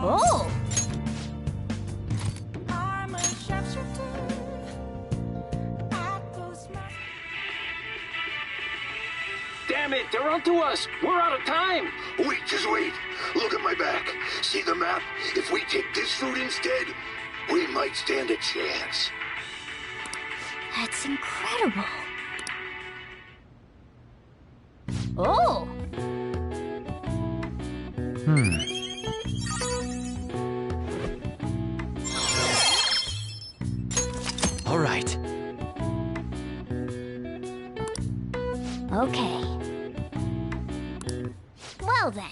Oh! Damn it, they're onto us. We're out of time. Wait, just wait. Look at my back. See the map? If we take this route instead, we might stand a chance. That's incredible. Oh! All right. Okay. Well then.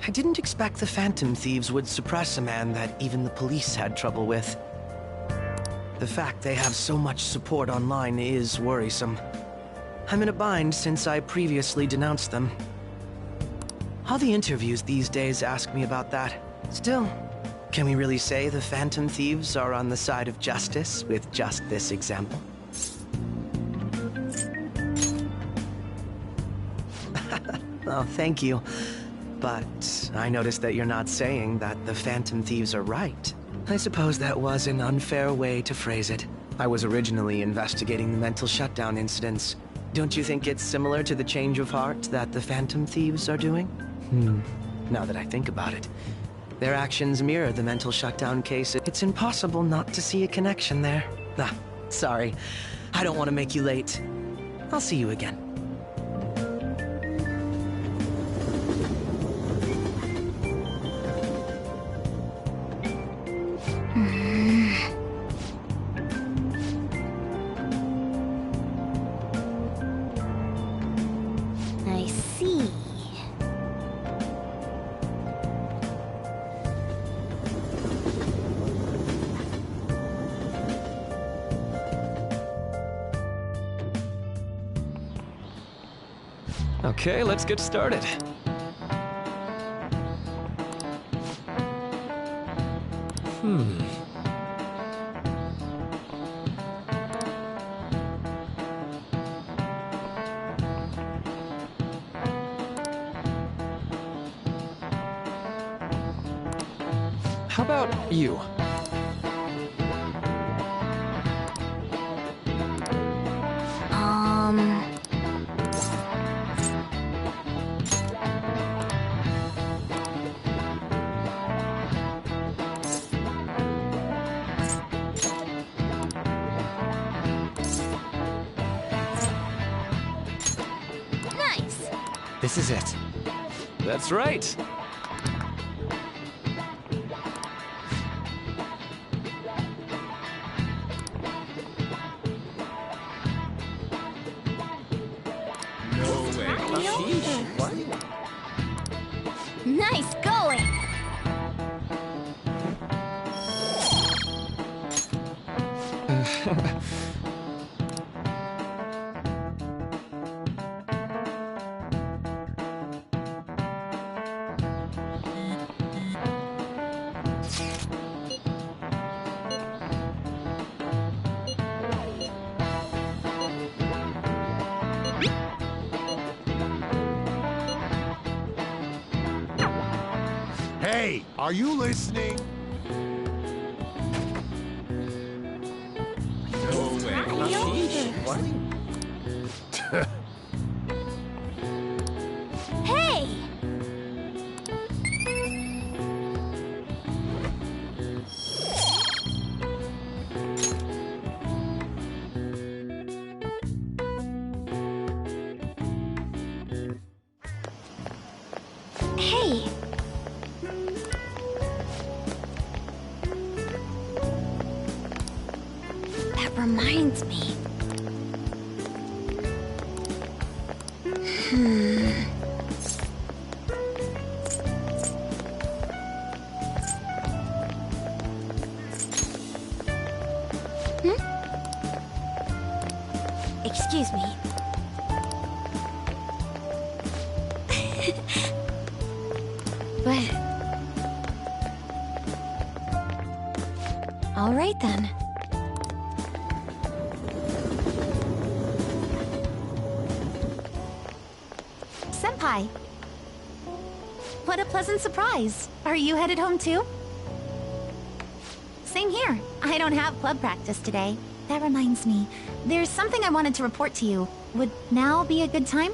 I didn't expect the Phantom Thieves would suppress a man that even the police had trouble with. The fact they have so much support online is worrisome. I'm in a bind since I previously denounced them. All the interviews these days ask me about that. Still, can we really say the Phantom Thieves are on the side of justice with just this example? Oh, thank you. But I noticed that you're not saying that the Phantom Thieves are right. I suppose that was an unfair way to phrase it. I was originally investigating the mental shutdown incidents. Don't you think it's similar to the change of heart that the Phantom Thieves are doing? Now that I think about it, their actions mirror the mental shutdown case. It's impossible not to see a connection there. Ah, sorry. I don't want to make you late. I'll see you again. I see. Okay, let's get started. How about you? Nice. This is it. That's right. Nice going. Hey, are you listening? Hey! Hey! That reminds me. But... all right then. Senpai. What a pleasant surprise. Are you headed home too? Same here. I don't have club practice today. That reminds me, there's something I wanted to report to you. Would now be a good time?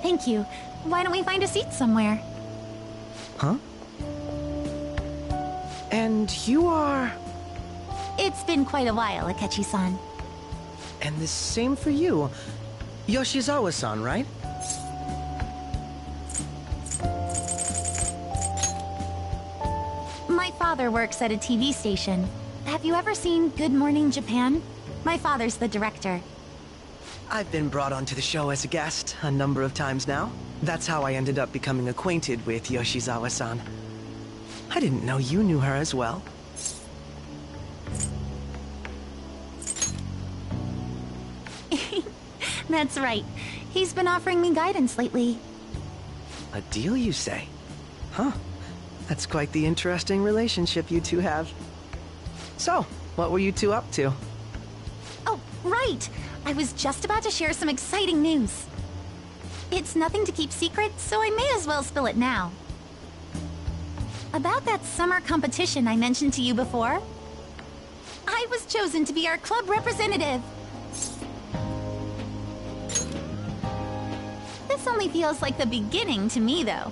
Thank you. Why don't we find a seat somewhere? Huh? And you are... It's been quite a while, Akechi-san. And the same for you. Yoshizawa-san, right? My father works at a TV station. Have you ever seen Good Morning Japan? My father's the director. I've been brought onto the show as a guest a number of times now. That's how I ended up becoming acquainted with Yoshizawa-san. I didn't know you knew her as well. That's right. He's been offering me guidance lately. A deal, you say? Huh. That's quite the interesting relationship you two have. So, what were you two up to? Oh, right! I was just about to share some exciting news. It's nothing to keep secret, so I may as well spill it now. About that summer competition I mentioned to you before. I was chosen to be our club representative. This only feels like the beginning to me, though.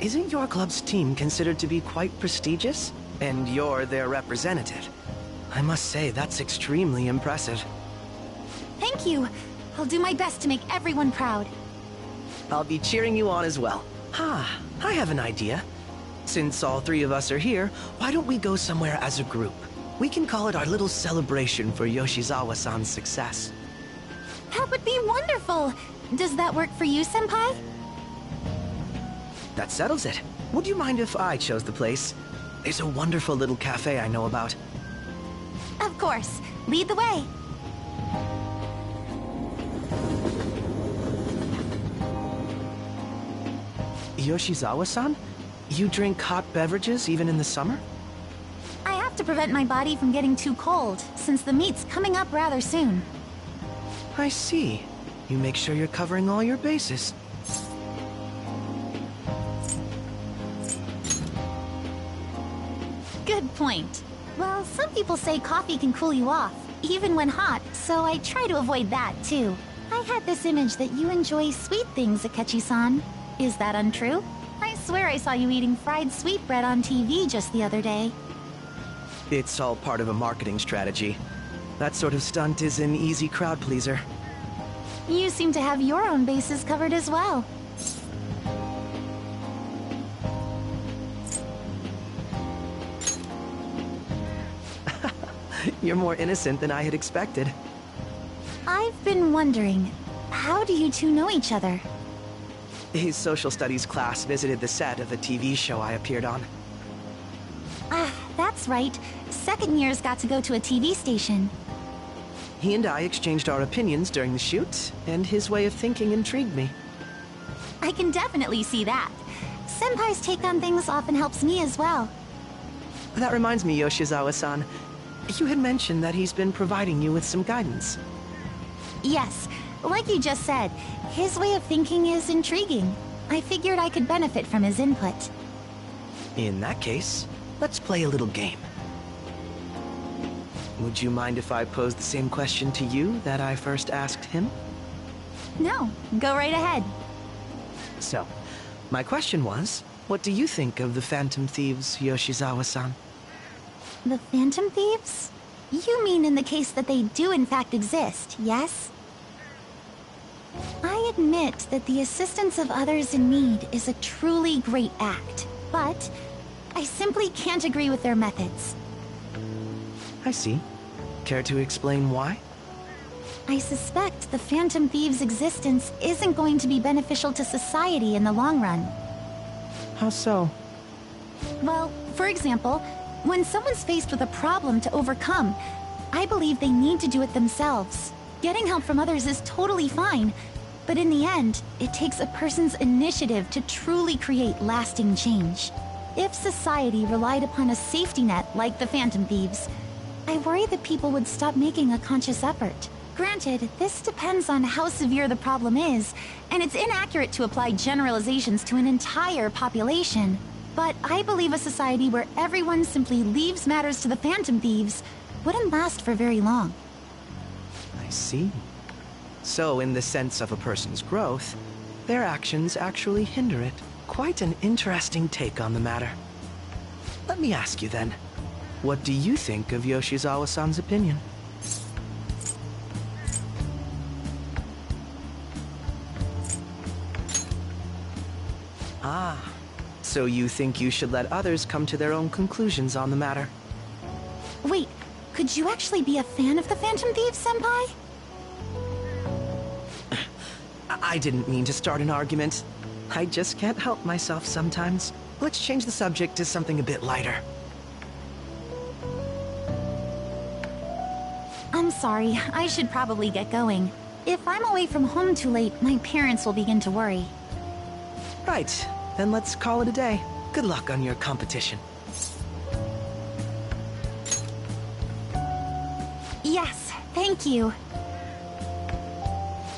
Isn't your club's team considered to be quite prestigious? And you're their representative. I must say, that's extremely impressive. Thank you. I'll do my best to make everyone proud. I'll be cheering you on as well. Ah, I have an idea. Since all three of us are here, why don't we go somewhere as a group? We can call it our little celebration for Yoshizawa-san's success. That would be wonderful! Does that work for you, Senpai? That settles it. Would you mind if I chose the place? There's a wonderful little cafe I know about. Of course. Lead the way. Yoshizawa-san? You drink hot beverages even in the summer? I have to prevent my body from getting too cold, since the meet's coming up rather soon. I see. You make sure you're covering all your bases. Good point. Well, some people say coffee can cool you off, even when hot, so I try to avoid that, too. I had this image that you enjoy sweet things, Akechi-san. Is that untrue? I swear I saw you eating fried sweetbread on TV just the other day. It's all part of a marketing strategy. That sort of stunt is an easy crowd pleaser. You seem to have your own bases covered as well. You're more innocent than I had expected. I've been wondering, how do you two know each other? His social studies class visited the set of a TV show I appeared on. Ah, that's right. Second years got to go to a TV station. He and I exchanged our opinions during the shoot, and his way of thinking intrigued me. I can definitely see that. Senpai's take on things often helps me as well. That reminds me, Yoshizawa-san. You had mentioned that he's been providing you with some guidance. Yes, like you just said, his way of thinking is intriguing. I figured I could benefit from his input. In that case, let's play a little game. Would you mind if I posed the same question to you that I first asked him? No, go right ahead. So, my question was, what do you think of the Phantom Thieves, Yoshizawa-san? The Phantom Thieves? You mean in the case that they do in fact exist, yes? I admit that the assistance of others in need is a truly great act, but I simply can't agree with their methods. I see. Care to explain why? I suspect the Phantom Thieves' existence isn't going to be beneficial to society in the long run. How so? Well, for example, when someone's faced with a problem to overcome, I believe they need to do it themselves. Getting help from others is totally fine, But in the end, it takes a person's initiative to truly create lasting change. If society relied upon a safety net like the Phantom Thieves, I worry that people would stop making a conscious effort. Granted, this depends on how severe the problem is, and it's inaccurate to apply generalizations to an entire population. But I believe a society where everyone simply leaves matters to the Phantom Thieves wouldn't last for very long. I see. So, in the sense of a person's growth, their actions actually hinder it. Quite an interesting take on the matter. Let me ask you then, what do you think of Yoshizawa-san's opinion? Ah, so you think you should let others come to their own conclusions on the matter? Wait, could you actually be a fan of the Phantom Thieves, Senpai? I didn't mean to start an argument. I just can't help myself sometimes. Let's change the subject to something a bit lighter. I'm sorry, I should probably get going. If I'm away from home too late, my parents will begin to worry. Right, then let's call it a day. Good luck on your competition. Yes, thank you.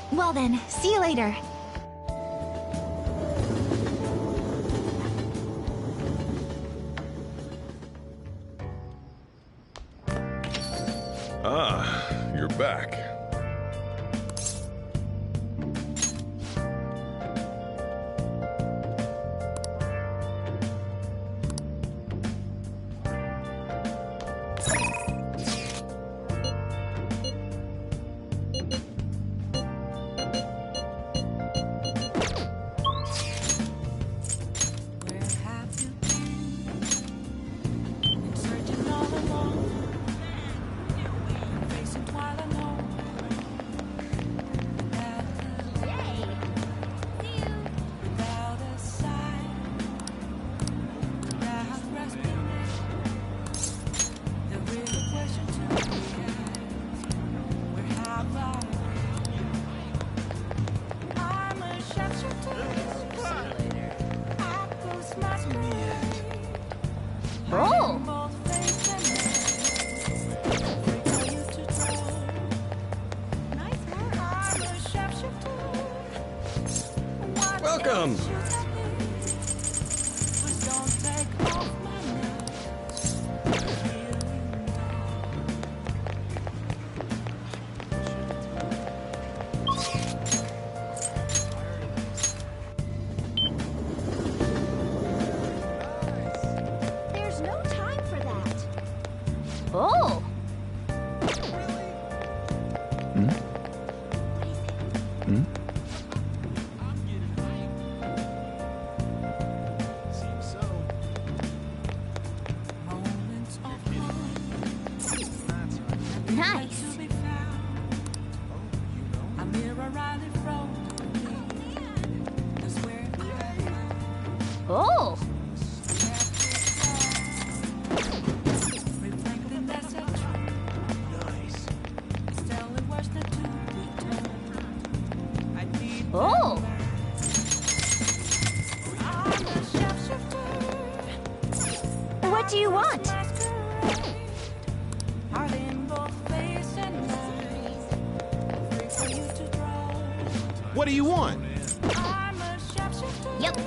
Well then, see you later. Ah, you're back. Oh! Welcome! There's no time for that. Oh! Nice. Oh! Oh! What do you want? What do you want? Yep.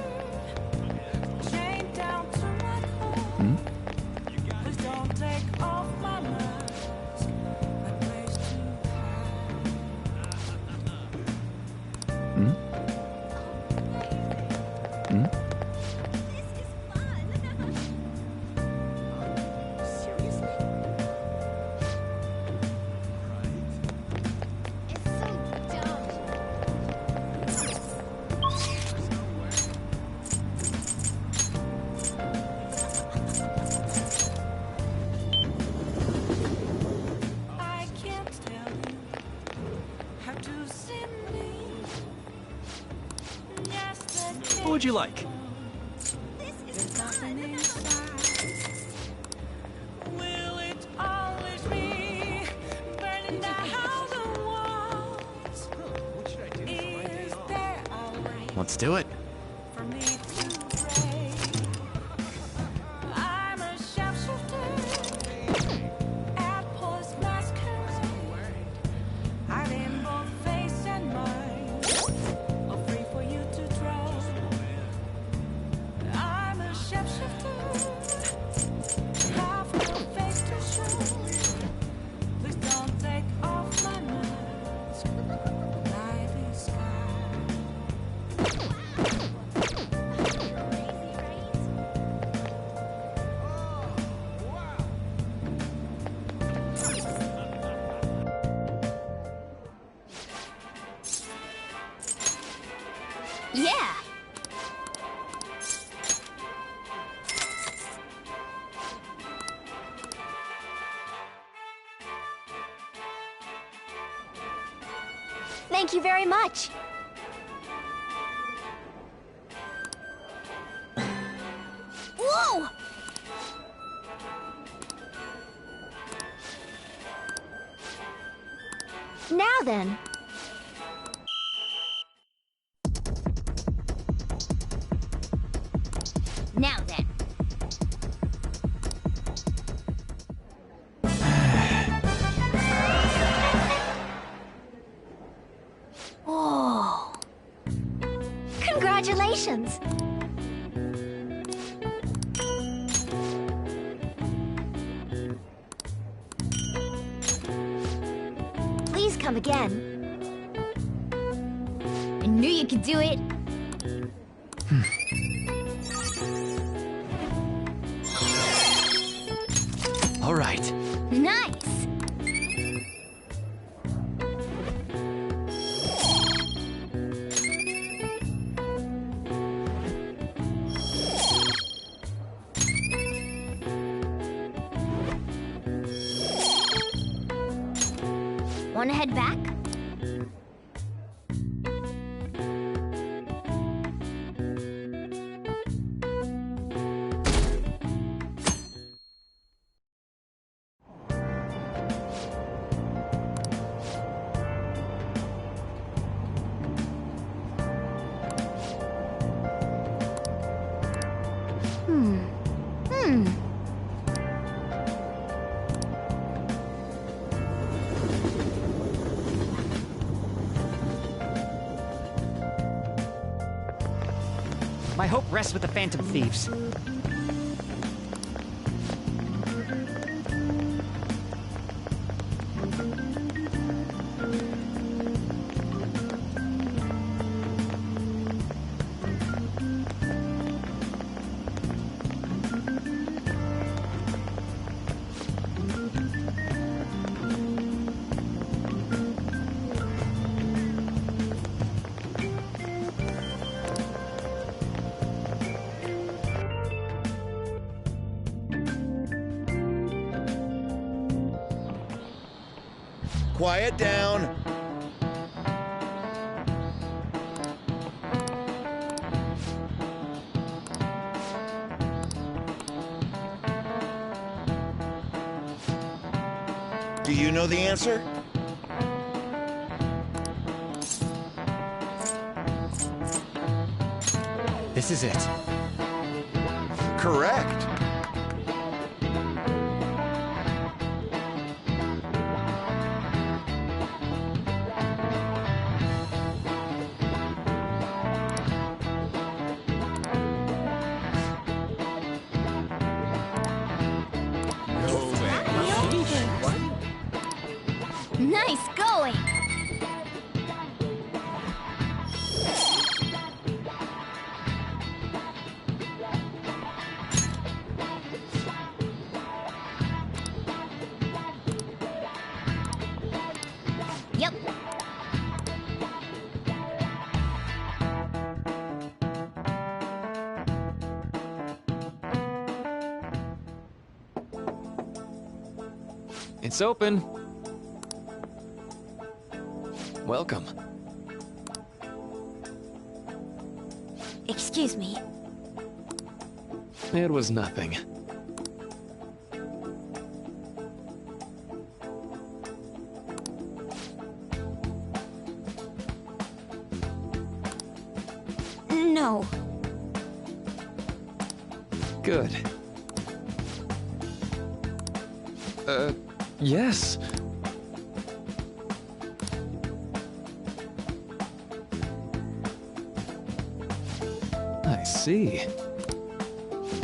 What would you like? Let's do it. Yeah! Thank you very much. Whoa! Now then. Now then. Oh. Congratulations. Please come again. I knew you could do it. All right. Nice! Wanna head back? My hope rests with the Phantom Thieves. Quiet down. Do you know the answer? This is it. Correct. Nice going! Yep. It's open. Welcome. Excuse me. It was nothing. No. Good. Yes. I see.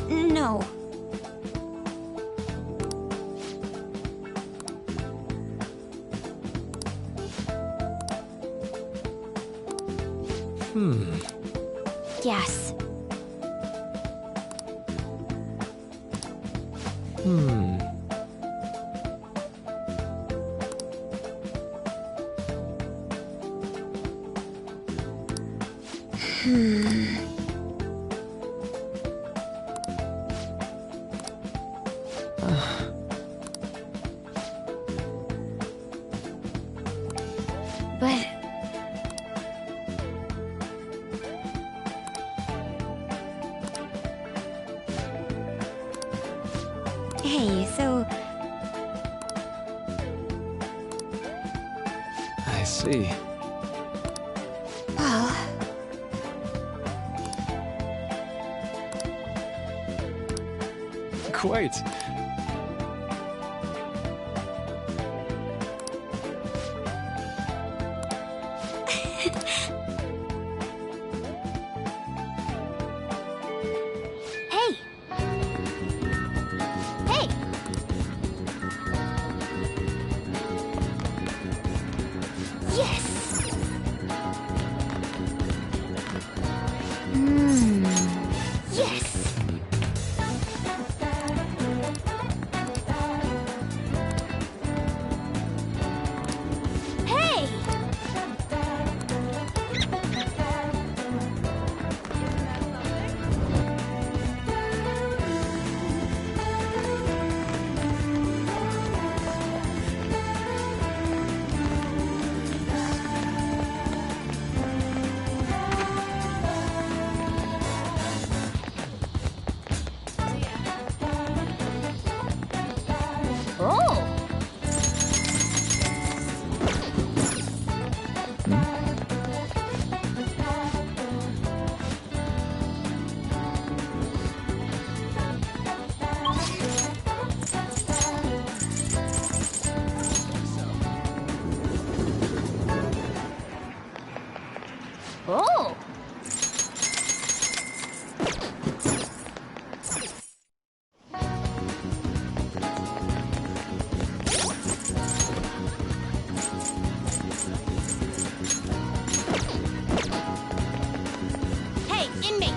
No. Yes. But... Hey, so... I see. Well... Quite. Hey! Hey! Yes! Yes! Hey! Oh! Oh! Hey, inmate!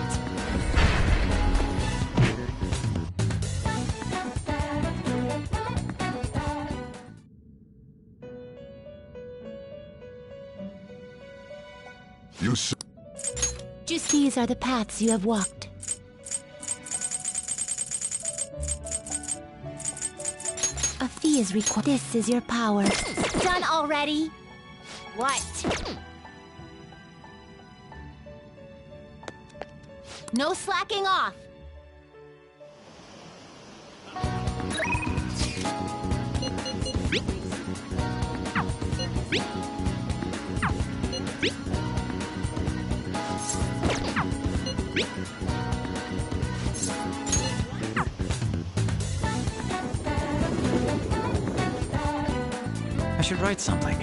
You s- Just these are the paths you have walked. A fee is required. This is your power. Done already? What? No slacking off! I should write something.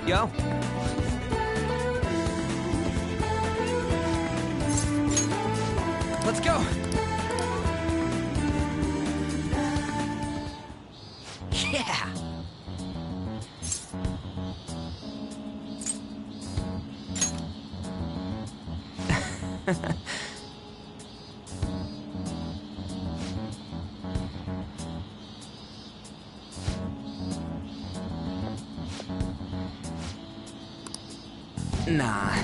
Yo. Let's go! Yeah! Nah.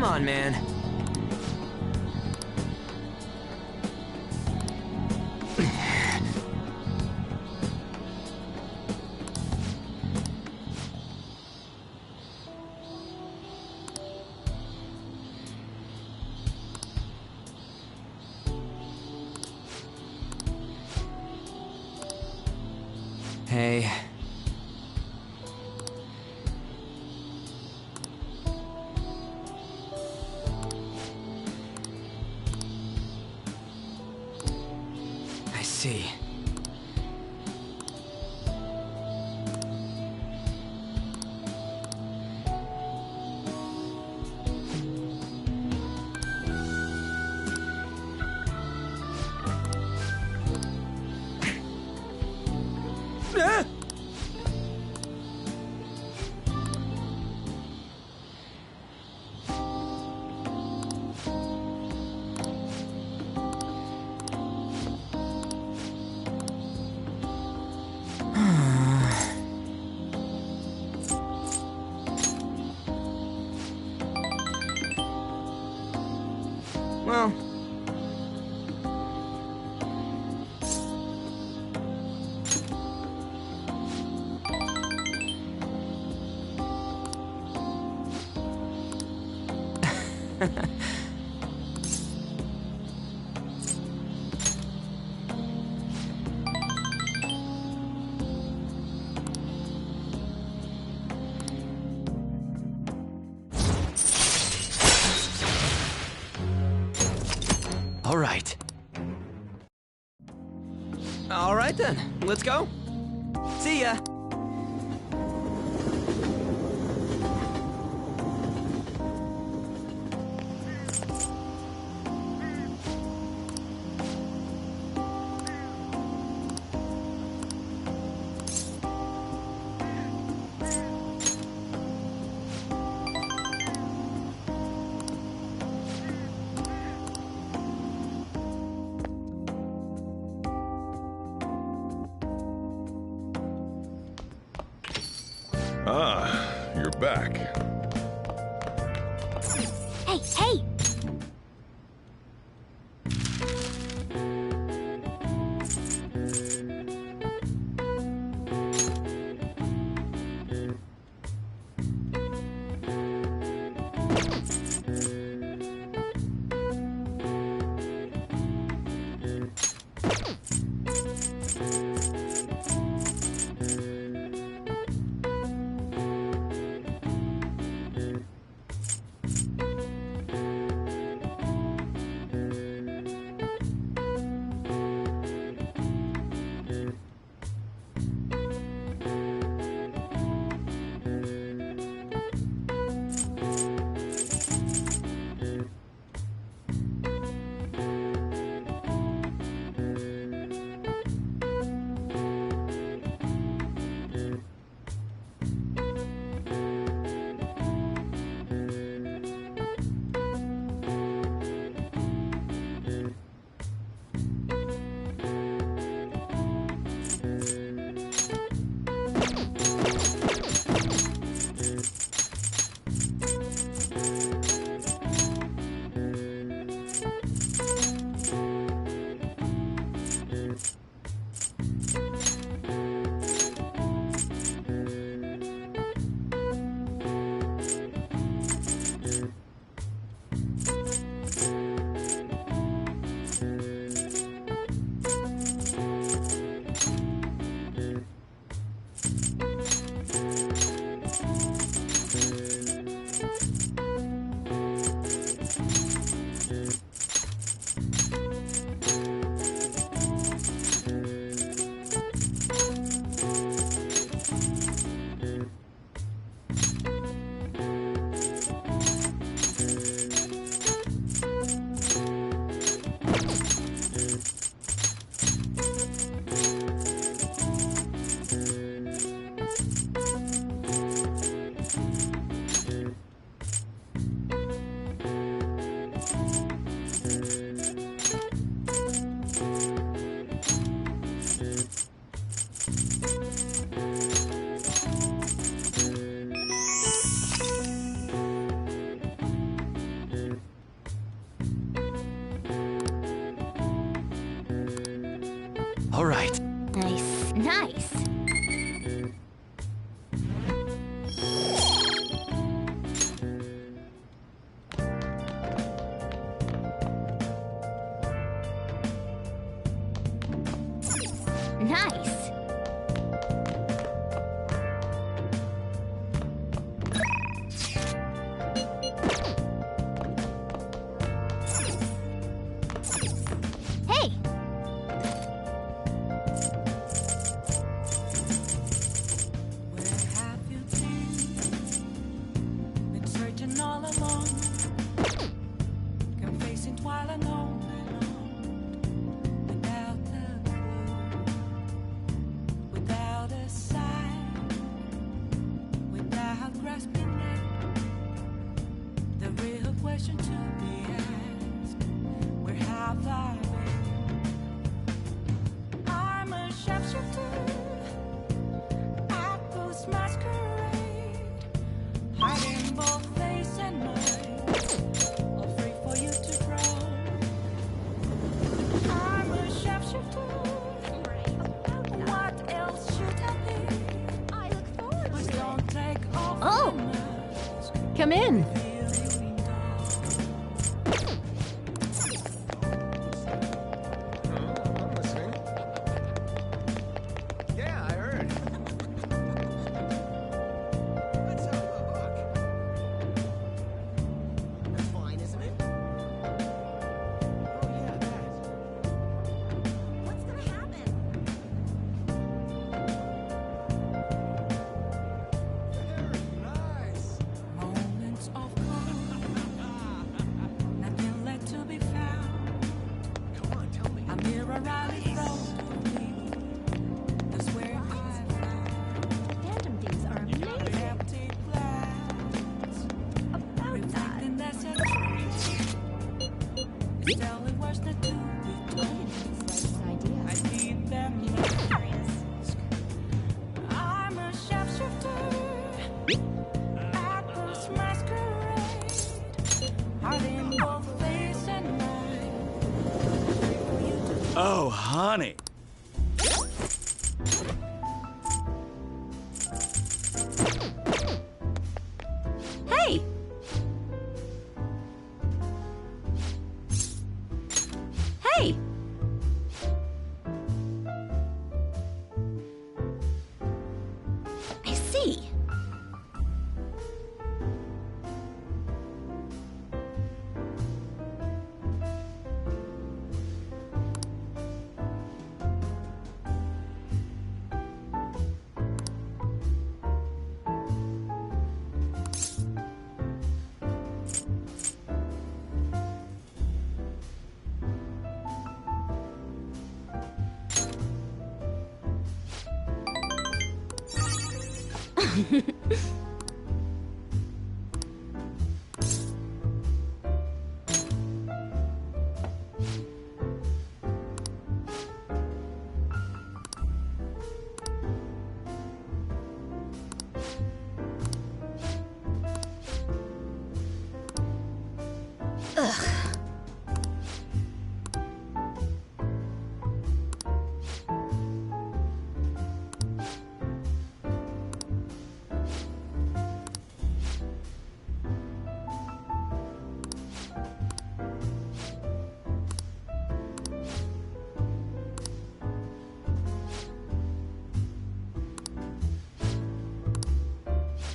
on, man. Hey. I see. Well... All right. All right then, let's go. See ya. Ah, you're back. Hey, hey! All right. Nice, nice. Nice. Hey! Searching all along, confessing while alone, without a clue, without a sign, without grasping it. The real question to be asked: where have I been? I'm a sharpshooter, I post masquerade, hiding both face and mind, all free for you to draw. I'm a sharpshooter. What else should I be? I look forward But don't take off Oh. the mask. Come in. Feeling dull. Yeah, I heard. Let's have a look. That's fine, isn't it? Oh, yeah, that. What's gonna happen? Nice. Moments of calm, nothing left to be found. Come on, tell me. A mirror rally thrown to me. That's where I found Phantom thieves are amazing. empty glass. Reflecting that's a truth. It's telling words that to be told. I need them mask. I'm a sharpshooter. Apples masquerade. Hiding both face and mind. For you to Oh, honey. Hey! Hey! I see.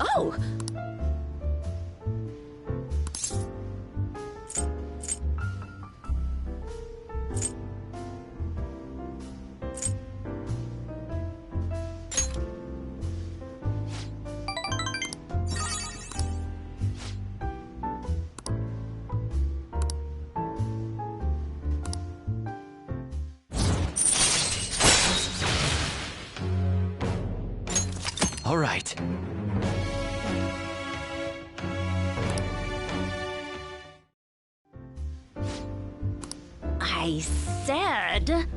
Oh! All right. I said...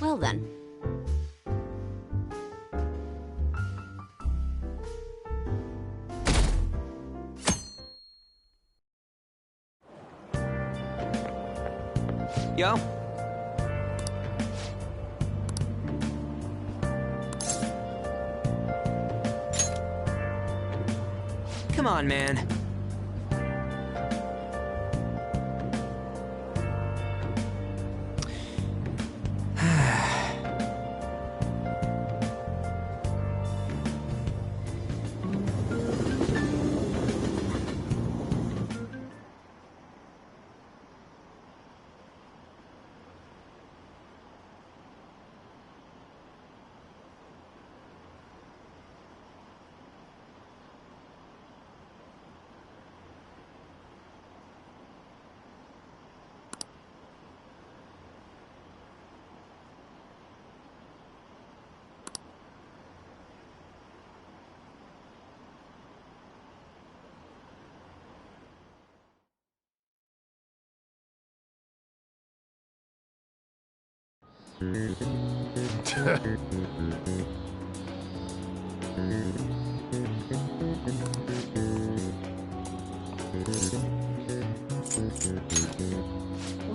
Well then. go. Come on, man.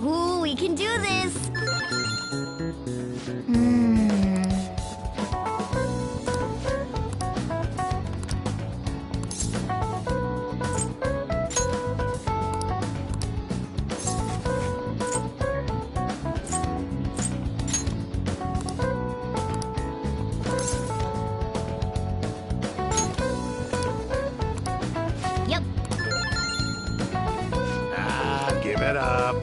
Ooh, we can do this! Yep. Ah, give it up.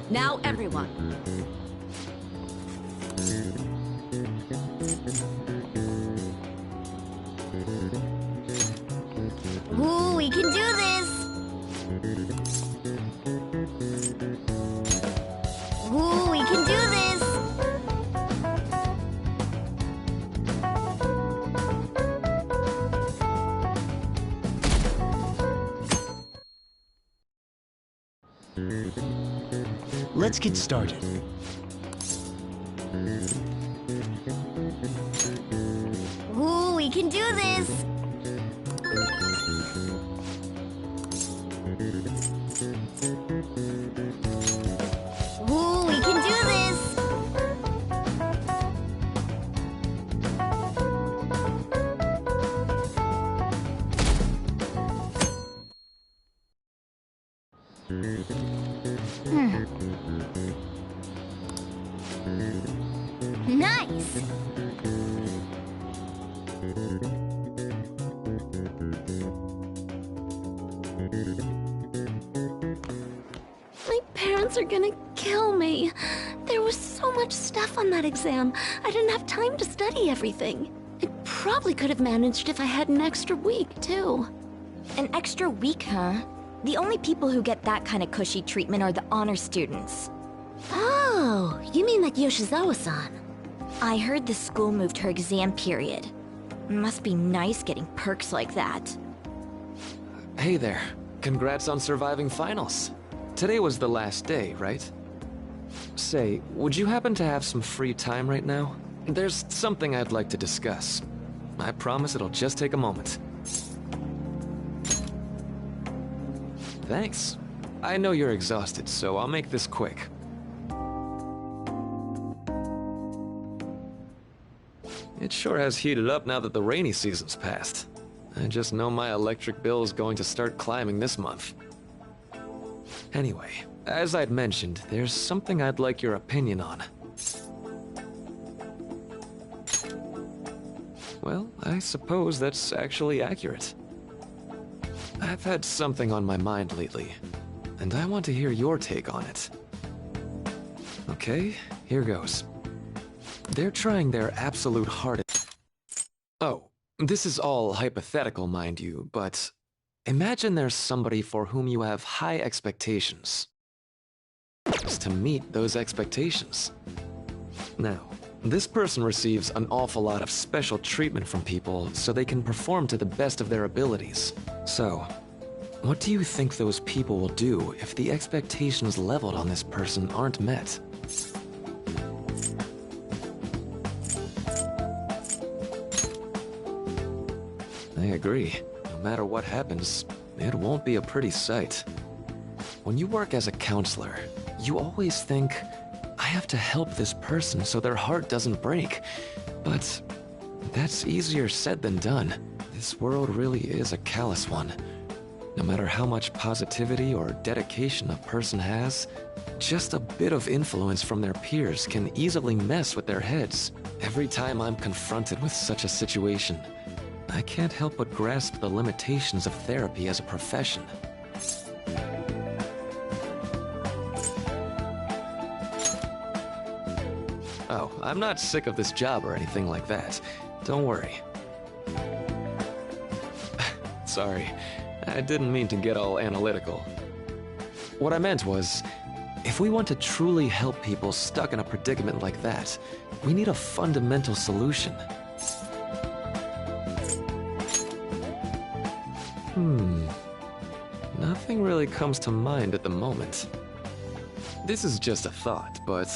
Now, everyone. Ooh, we can do this! Ooh, we can do this! Let's get started. Ooh, we can do this! Ooh, we can do this! Nice! My parents are gonna kill me. There was so much stuff on that exam. I didn't have time to study everything. I probably could have managed if I had an extra week, too. An extra week, huh? The only people who get that kind of cushy treatment are the honor students. Oh, you mean like Yoshizawa-san? I heard the school moved her exam period. Must be nice getting perks like that. Hey there. Congrats on surviving finals. Today was the last day, right? Say, would you happen to have some free time right now? There's something I'd like to discuss. I promise it'll just take a moment. Thanks. I know you're exhausted, so I'll make this quick. It sure has heated up now that the rainy season's passed. I just know my electric bill is going to start climbing this month. Anyway, as I'd mentioned, there's something I'd like your opinion on. Well, I suppose that's actually accurate. I've had something on my mind lately, and I want to hear your take on it. Okay, here goes. They're trying their absolute hardest. Oh, this is all hypothetical, mind you, but imagine there's somebody for whom you have high expectations. Just to meet those expectations. Now, this person receives an awful lot of special treatment from people so they can perform to the best of their abilities. So, what do you think those people will do if the expectations leveled on this person aren't met? agree. No matter what happens, it won't be a pretty sight. When you work as a counselor, you always think, I have to help this person so their heart doesn't break. But that's easier said than done. This world really is a callous one. No matter how much positivity or dedication a person has, just a bit of influence from their peers can easily mess with their heads. Every time I'm confronted with such a situation, I can't help but grasp the limitations of therapy as a profession. Oh, I'm not sick of this job or anything like that. Don't worry. Sorry, I didn't mean to get all analytical. What I meant was, if we want to truly help people stuck in a predicament like that, we need a fundamental solution. Nothing really comes to mind at the moment. This is just a thought, but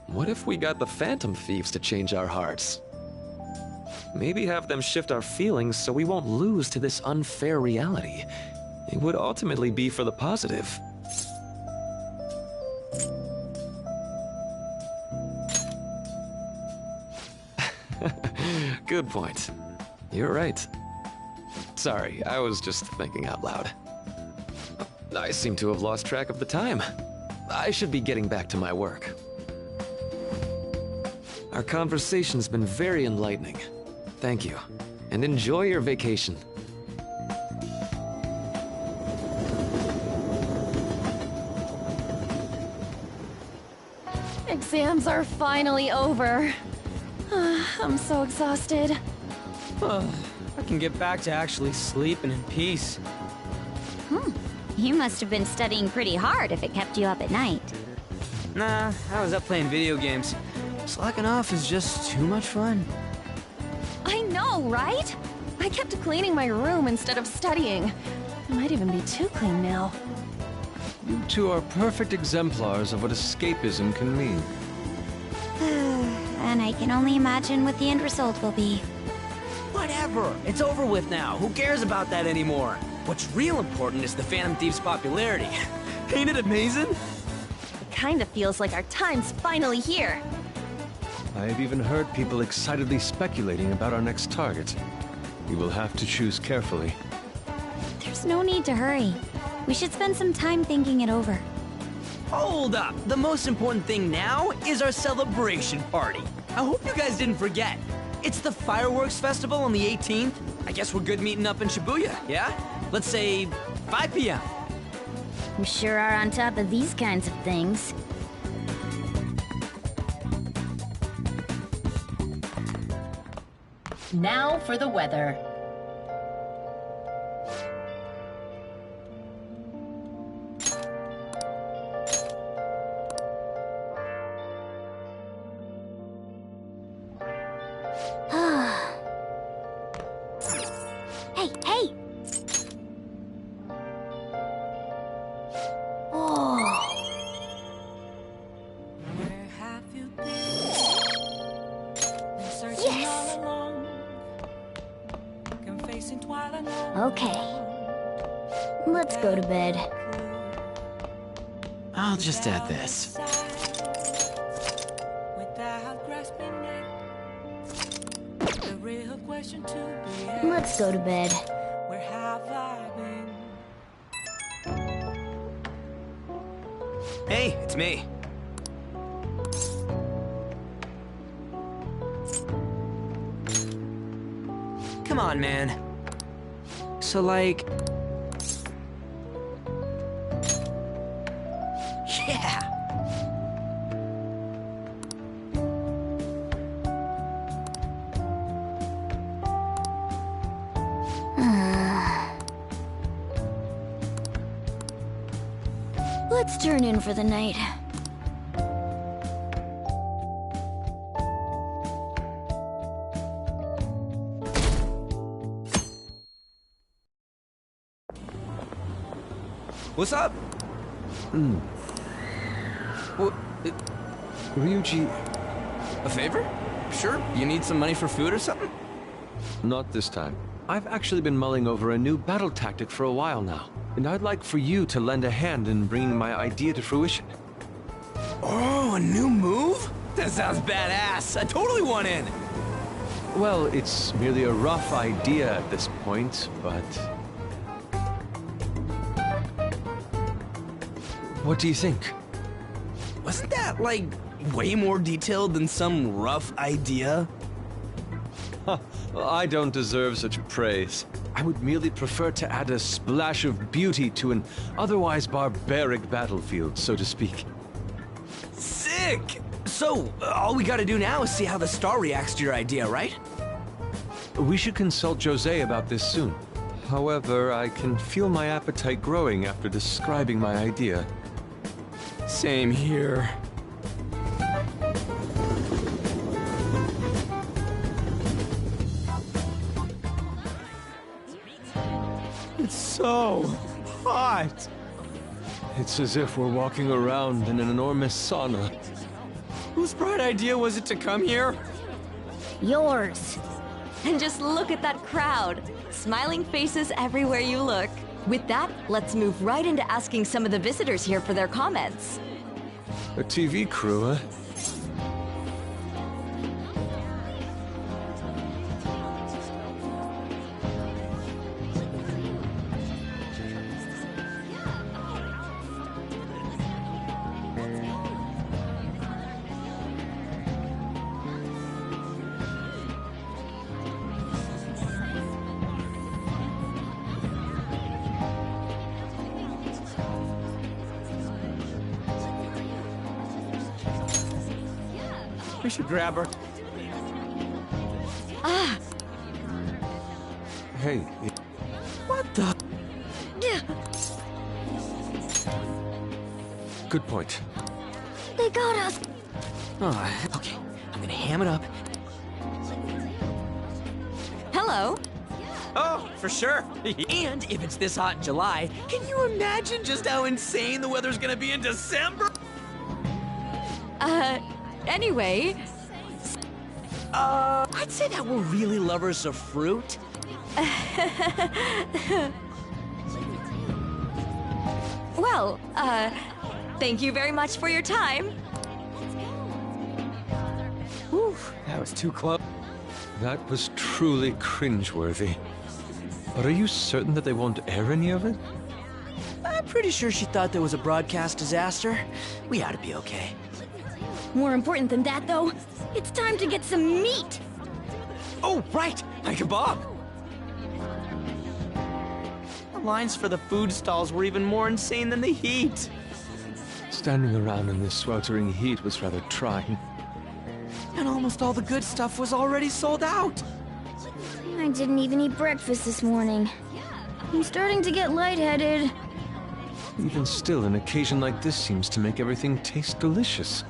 what if we got the Phantom Thieves to change our hearts? Maybe have them shift our feelings so we won't lose to this unfair reality. It would ultimately be for the positive. Good point. You're right. Sorry, I was just thinking out loud. I seem to have lost track of the time. I should be getting back to my work. Our conversation's been very enlightening. Thank you, and enjoy your vacation. Exams are finally over. I'm so exhausted. I can get back to actually sleeping in peace. You must have been studying pretty hard if it kept you up at night. Nah, I was up playing video games. Slacking off is just too much fun. I know, right? I kept cleaning my room instead of studying. It might even be too clean now. You two are perfect exemplars of what escapism can mean. And I can only imagine what the end result will be. Whatever. It's over with now. Who cares about that anymore? What's real important is the Phantom Thieves' popularity. Ain't it amazing? It kinda feels like our time's finally here. I have even heard people excitedly speculating about our next target. We will have to choose carefully. There's no need to hurry. We should spend some time thinking it over. Hold up! The most important thing now is our celebration party. I hope you guys didn't forget. It's the fireworks festival on the 18th. I guess we're good meeting up in Shibuya, yeah? Let's say 5 p.m. You sure are on top of these kinds of things. Now for the weather. Hey, hey! Oh. Where have you been? Been searching Yes! all along. Confessing twilight. Okay. Let's go to bed. I'll just add this. Without grasping it. The real question to be asked. Let's go to bed. Where have I been? Hey, it's me. Come on, man. So, like... Yeah! Let's turn in for the night. What's up? What? Ryuji... A favor? Sure. You need some money for food or something? Not this time. I've actually been mulling over a new battle tactic for a while now, and I'd like for you to lend a hand in bringing my idea to fruition. Oh, a new move? That sounds badass. I totally want in. Well, it's merely a rough idea at this point, but... What do you think? Wasn't that, like, way more detailed than some rough idea? Huh, well, I don't deserve such praise. I would merely prefer to add a splash of beauty to an otherwise barbaric battlefield, so to speak. Sick! So, all we gotta do now is see how the star reacts to your idea, right? We should consult Jose about this soon. However, I can feel my appetite growing after describing my idea. Same here. It's so hot. It's as if we're walking around in an enormous sauna. Whose bright idea was it to come here? Yours. And just look at that crowd. Smiling faces everywhere you look. With that, let's move right into asking some of the visitors here for their comments. A TV crew, huh? We should grab her. Ah! Hey. What the? Good point. They got us. Oh, okay. I'm gonna ham it up. Hello. Oh, for sure. And if it's this hot in July, can you imagine just how insane the weather's gonna be in December? Anyway... I'd say that we're really lovers of fruit. Well, thank you very much for your time. Whew, that was too close. That was truly cringeworthy. But are you certain that they won't air any of it? I'm pretty sure she thought there was a broadcast disaster. We ought to be okay. More important than that, though, it's time to get some meat. Oh, right! My kebab! The lines for the food stalls were even more insane than the heat. Standing around in this sweltering heat was rather trying. And almost all the good stuff was already sold out. I didn't even eat breakfast this morning. I'm starting to get lightheaded. Even still, an occasion like this seems to make everything taste delicious.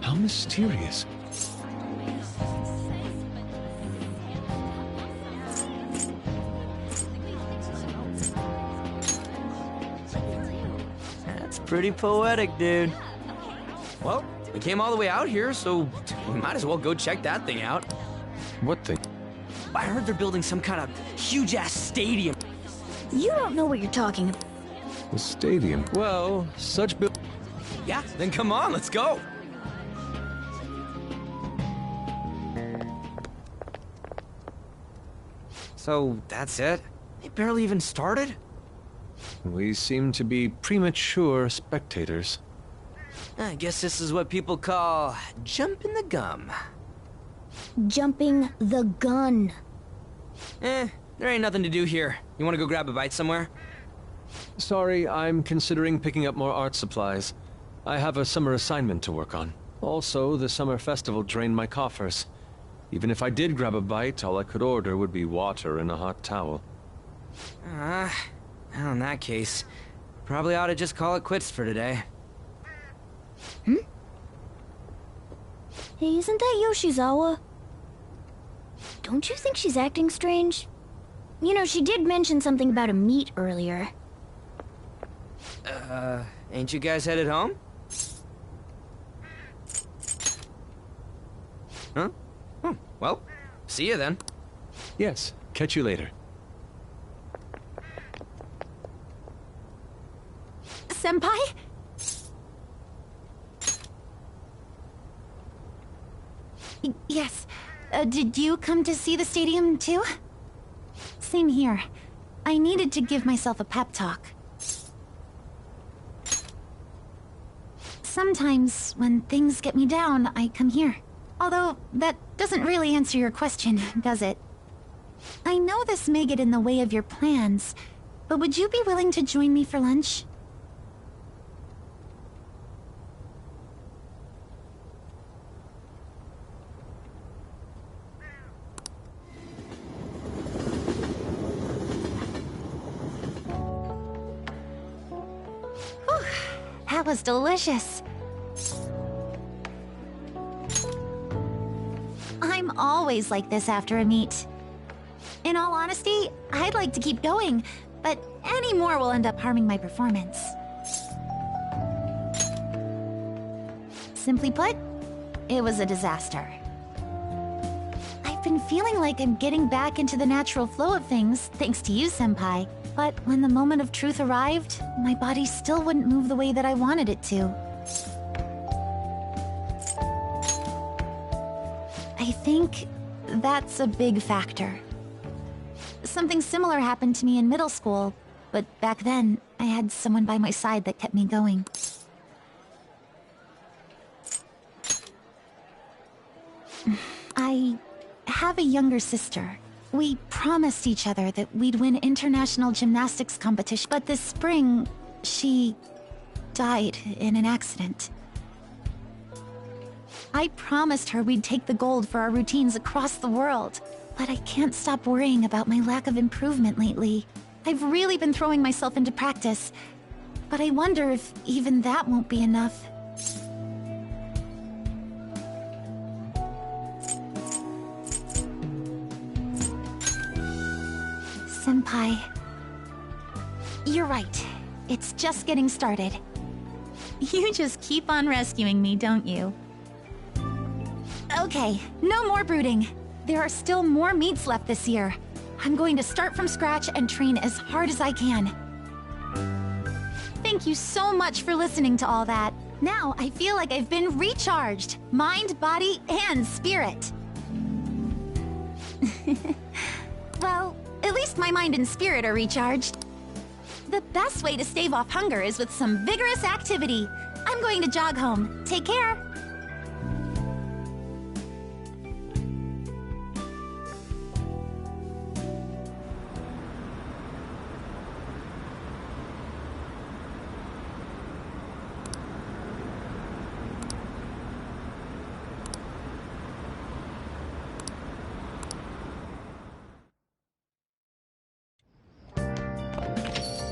How mysterious. That's pretty poetic, dude. Well, we came all the way out here, so we might as well go check that thing out. What thing? I heard they're building some kind of huge-ass stadium. You don't know what you're talking about. The stadium. Well, such build... Yeah, then come on, let's go. So, that's it? They barely even started? We seem to be premature spectators. I guess this is what people call jumping the gum. Jumping the gun. There ain't nothing to do here. You wanna go grab a bite somewhere? Sorry, I'm considering picking up more art supplies. I have a summer assignment to work on. Also, the summer festival drained my coffers. Even if I did grab a bite, all I could order would be water and a hot towel. Well, in that case, probably ought to just call it quits for today. Hey, isn't that Yoshizawa? Don't you think she's acting strange? You know, she did mention something about a meet earlier. Ain't you guys headed home? Huh? Oh, well, see you then. Yes, catch you later. Senpai? Yes. Did you come to see the stadium, too? Same here. I needed to give myself a pep talk. Sometimes, when things get me down, I come here. Although, that doesn't really answer your question, does it? I know this may get in the way of your plans, but would you be willing to join me for lunch? Whew, that was delicious. I'm always like this after a meet. In all honesty, I'd like to keep going, but any more will end up harming my performance. Simply put, it was a disaster. I've been feeling like I'm getting back into the natural flow of things, thanks to you, Senpai. But when the moment of truth arrived, my body still wouldn't move the way that I wanted it to. I think that's a big factor. Something similar happened to me in middle school, but back then, I had someone by my side that kept me going. I have a younger sister. We promised each other that we'd win international gymnastics competition, but this spring, she died in an accident. I promised her we'd take the gold for our routines across the world, but I can't stop worrying about my lack of improvement lately. I've really been throwing myself into practice, but I wonder if even that won't be enough. Senpai, you're right. It's just getting started. You just keep on rescuing me, don't you? Okay, no more brooding. There are still more meets left this year. I'm going to start from scratch and train as hard as I can. Thank you so much for listening to all that. Now I feel like I've been recharged. Mind, body, and spirit. Well, at least my mind and spirit are recharged. The best way to stave off hunger is with some vigorous activity. I'm going to jog home. Take care.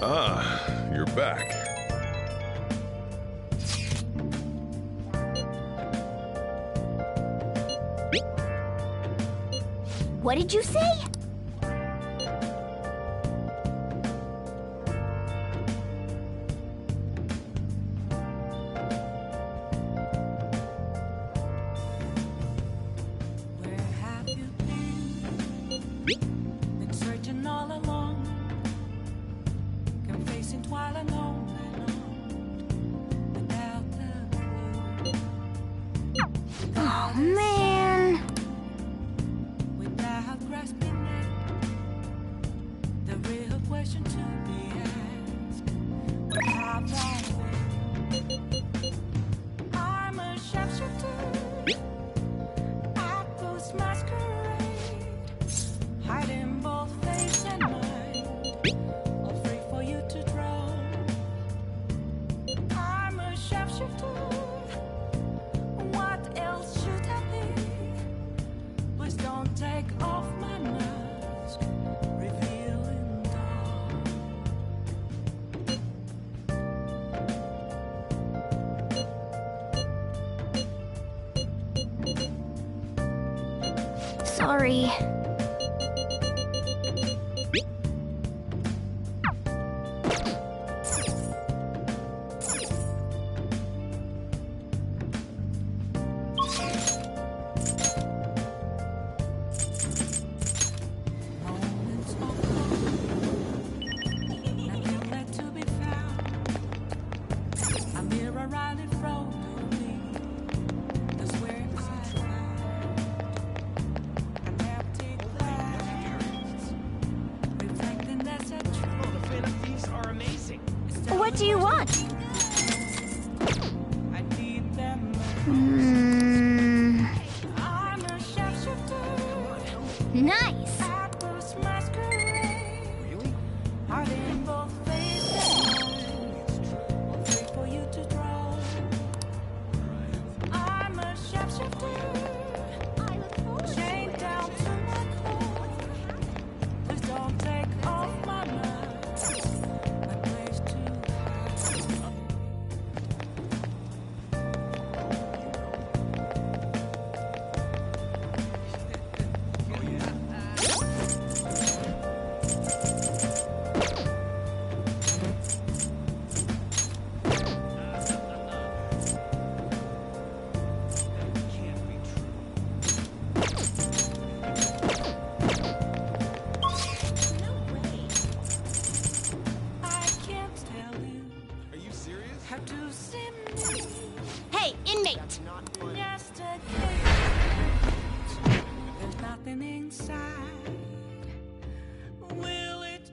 Ah, you're back. What did you say? Been searching all along, confessing while alone without the clue. Oh, man. Without grasping it, the real question to be asked: how I'm a sharpshooter, I post masquerade, hiding both face and mind, all free for you to draw. I'm a sharpshooter. What else should I be? Please don't take off my mask, revealing dawn. Sorry. What do you want? Nice. Hey, inmate! There's nothing inside. Will it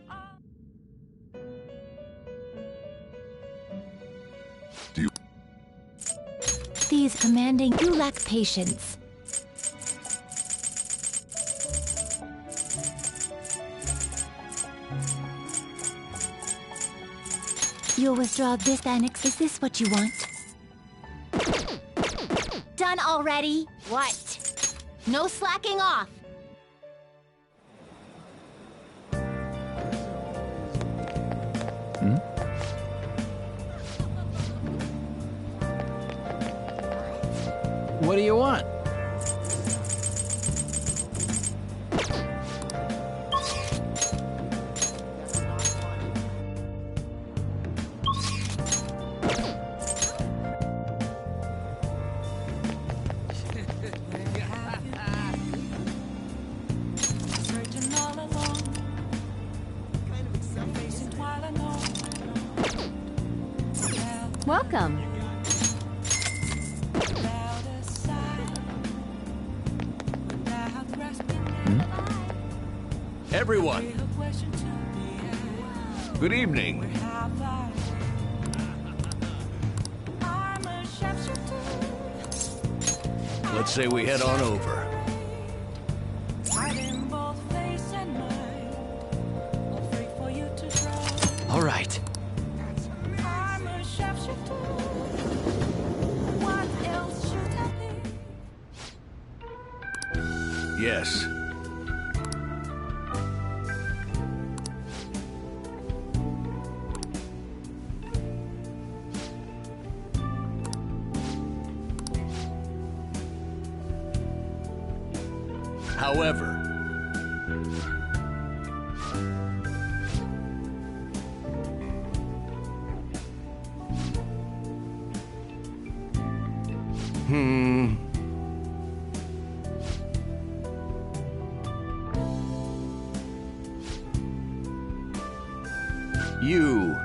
These commanding, you lack patience. You'll withdraw this annex. Is this what you want? Done already? What? No slacking off. What do you want? searching all alone? Facing while alone. Welcome. Without a sign, without grasping Everyone, a question to be asked. good evening. Have I'm a sharpshooter. Let's say we head on over. Hiding both face and mind. All free for you to draw. All right. I'm a sharpshooter. What else should I be? Yes. However, you.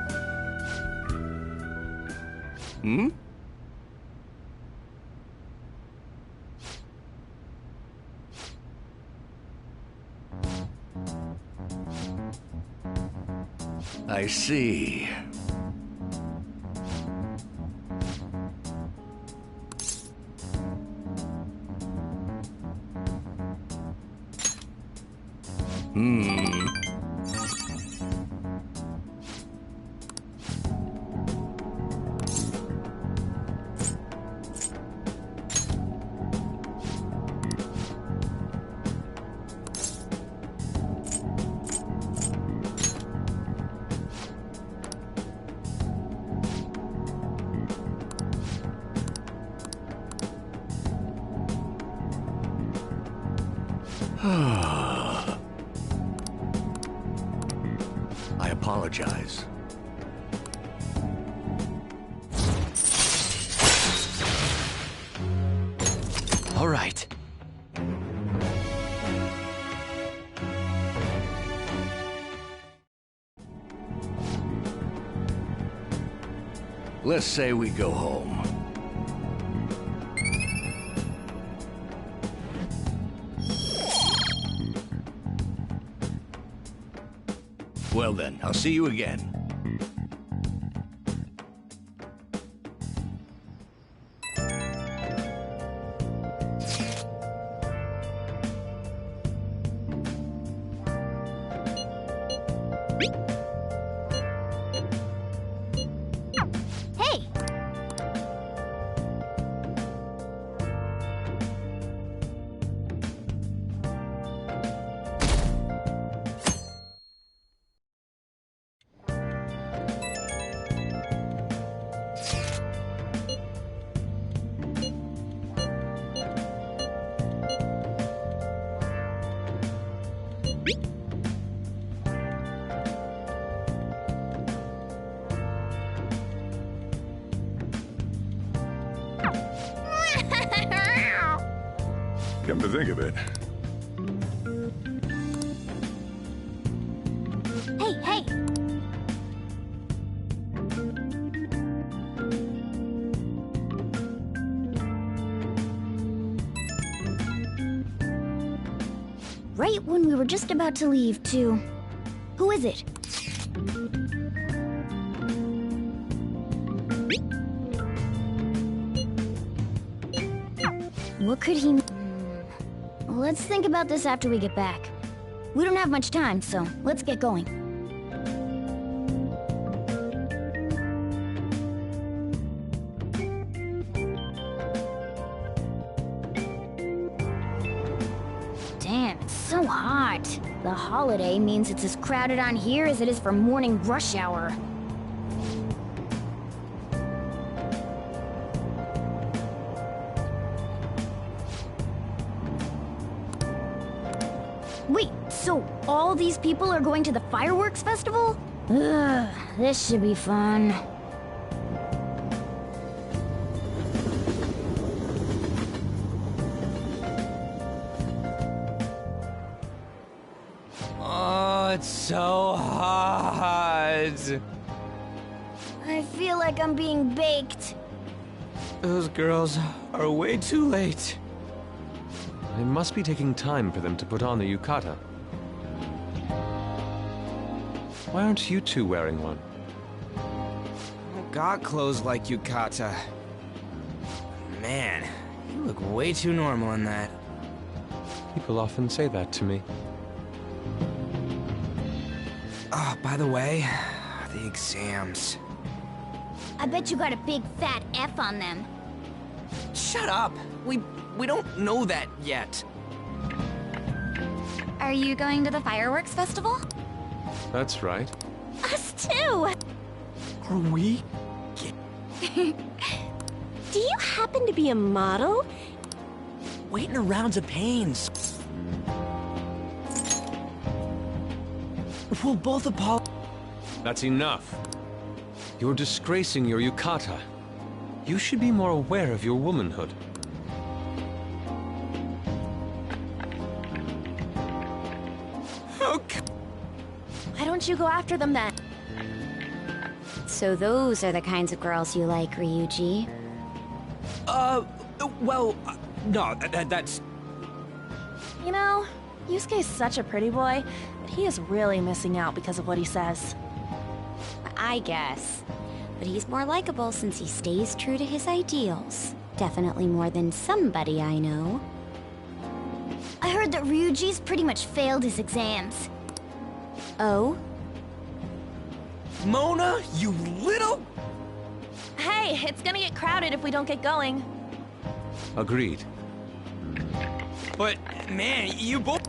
I see. I apologize. All right. Let's say we go home. Well then, I'll see you again. Come to think of it, Hey, hey! Right when we were just about to leave, too. Who is it? What could he... Let's think about this after we get back. We don't have much time, so let's get going. Damn, it's so hot. The holiday means it's as crowded on here as it is for morning rush hour. Wait, so all these people are going to the fireworks festival? Ugh, this should be fun. Oh, it's so hot. I feel like I'm being baked. Those girls are way too late. It must be taking time for them to put on the yukata. Why aren't you two wearing one? I got clothes like yukata. Man, you look way too normal in that. People often say that to me. Oh, by the way, the exams. I bet you got a big fat F on them. Shut up! We don't know that yet. Are you going to the fireworks festival? That's right. Us too! Are we? Do you happen to be a model? Waiting around's a pains. We'll both apologize. That's enough. You're disgracing your yukata. You should be more aware of your womanhood. Okay. Why don't you go after them then? So those are the kinds of girls you like, Ryuji? Well, no, that's... You know, Yusuke's such a pretty boy, but he is really missing out because of what he says. I guess. But he's more likable since he stays true to his ideals. Definitely more than somebody I know. I heard that Ryuji's pretty much failed his exams. Oh? Mona, you little... Hey, it's gonna get crowded if we don't get going. Agreed. But, man, you both...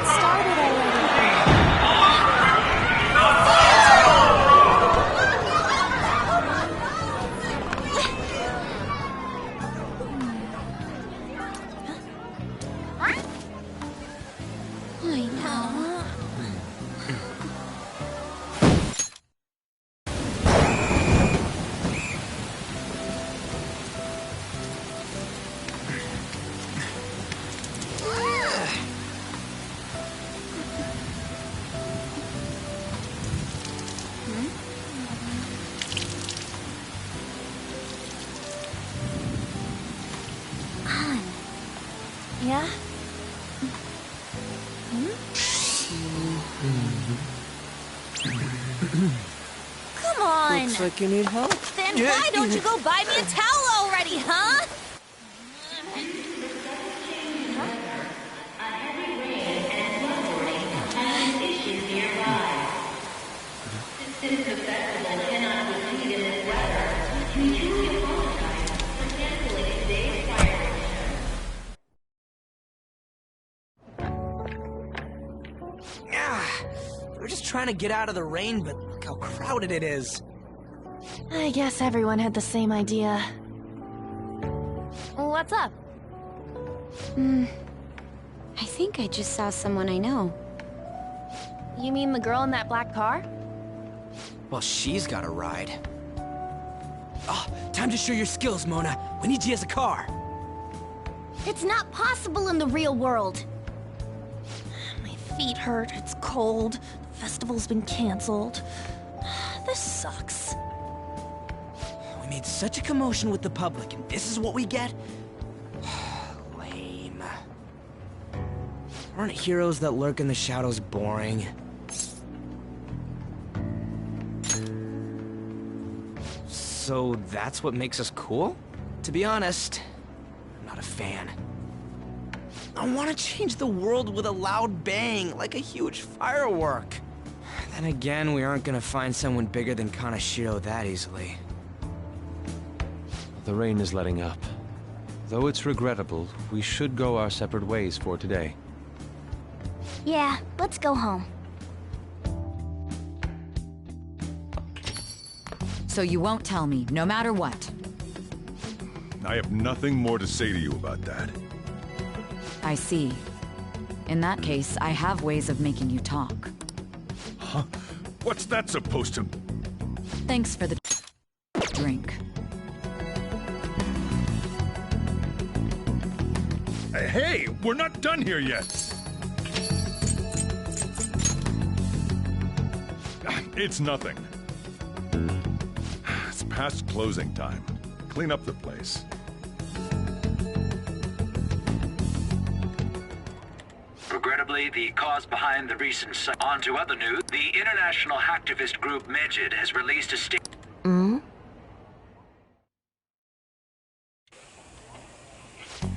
Started already. I know. Yeah? Come on! Looks like you need help. Then why don't you go buy me a towel already, huh? We're just trying to get out of the rain, but look how crowded it is. I guess everyone had the same idea. What's up? I think I just saw someone I know. You mean the girl in that black car? Well, she's got a ride. Oh, time to show your skills, Mona. We need you as a car. It's not possible in the real world. My feet hurt, it's cold. The festival's been canceled. This sucks. We made such a commotion with the public, and this is what we get? Lame. Aren't heroes that lurk in the shadows boring? So that's what makes us cool? To be honest, I'm not a fan. I want to change the world with a loud bang, like a huge firework. Then again, we aren't gonna find someone bigger than Kanashiro that easily. The rain is letting up. Though it's regrettable, we should go our separate ways for today. Yeah, let's go home. So you won't tell me, no matter what. I have nothing more to say to you about that. I see. In that case, I have ways of making you talk. Huh? What's that supposed to... Thanks for the drink. Hey, we're not done here yet! It's nothing. It's past closing time. Clean up the place. Regrettably, the cause behind the recent... On to other news. The international hacktivist group Medjed has released a statement.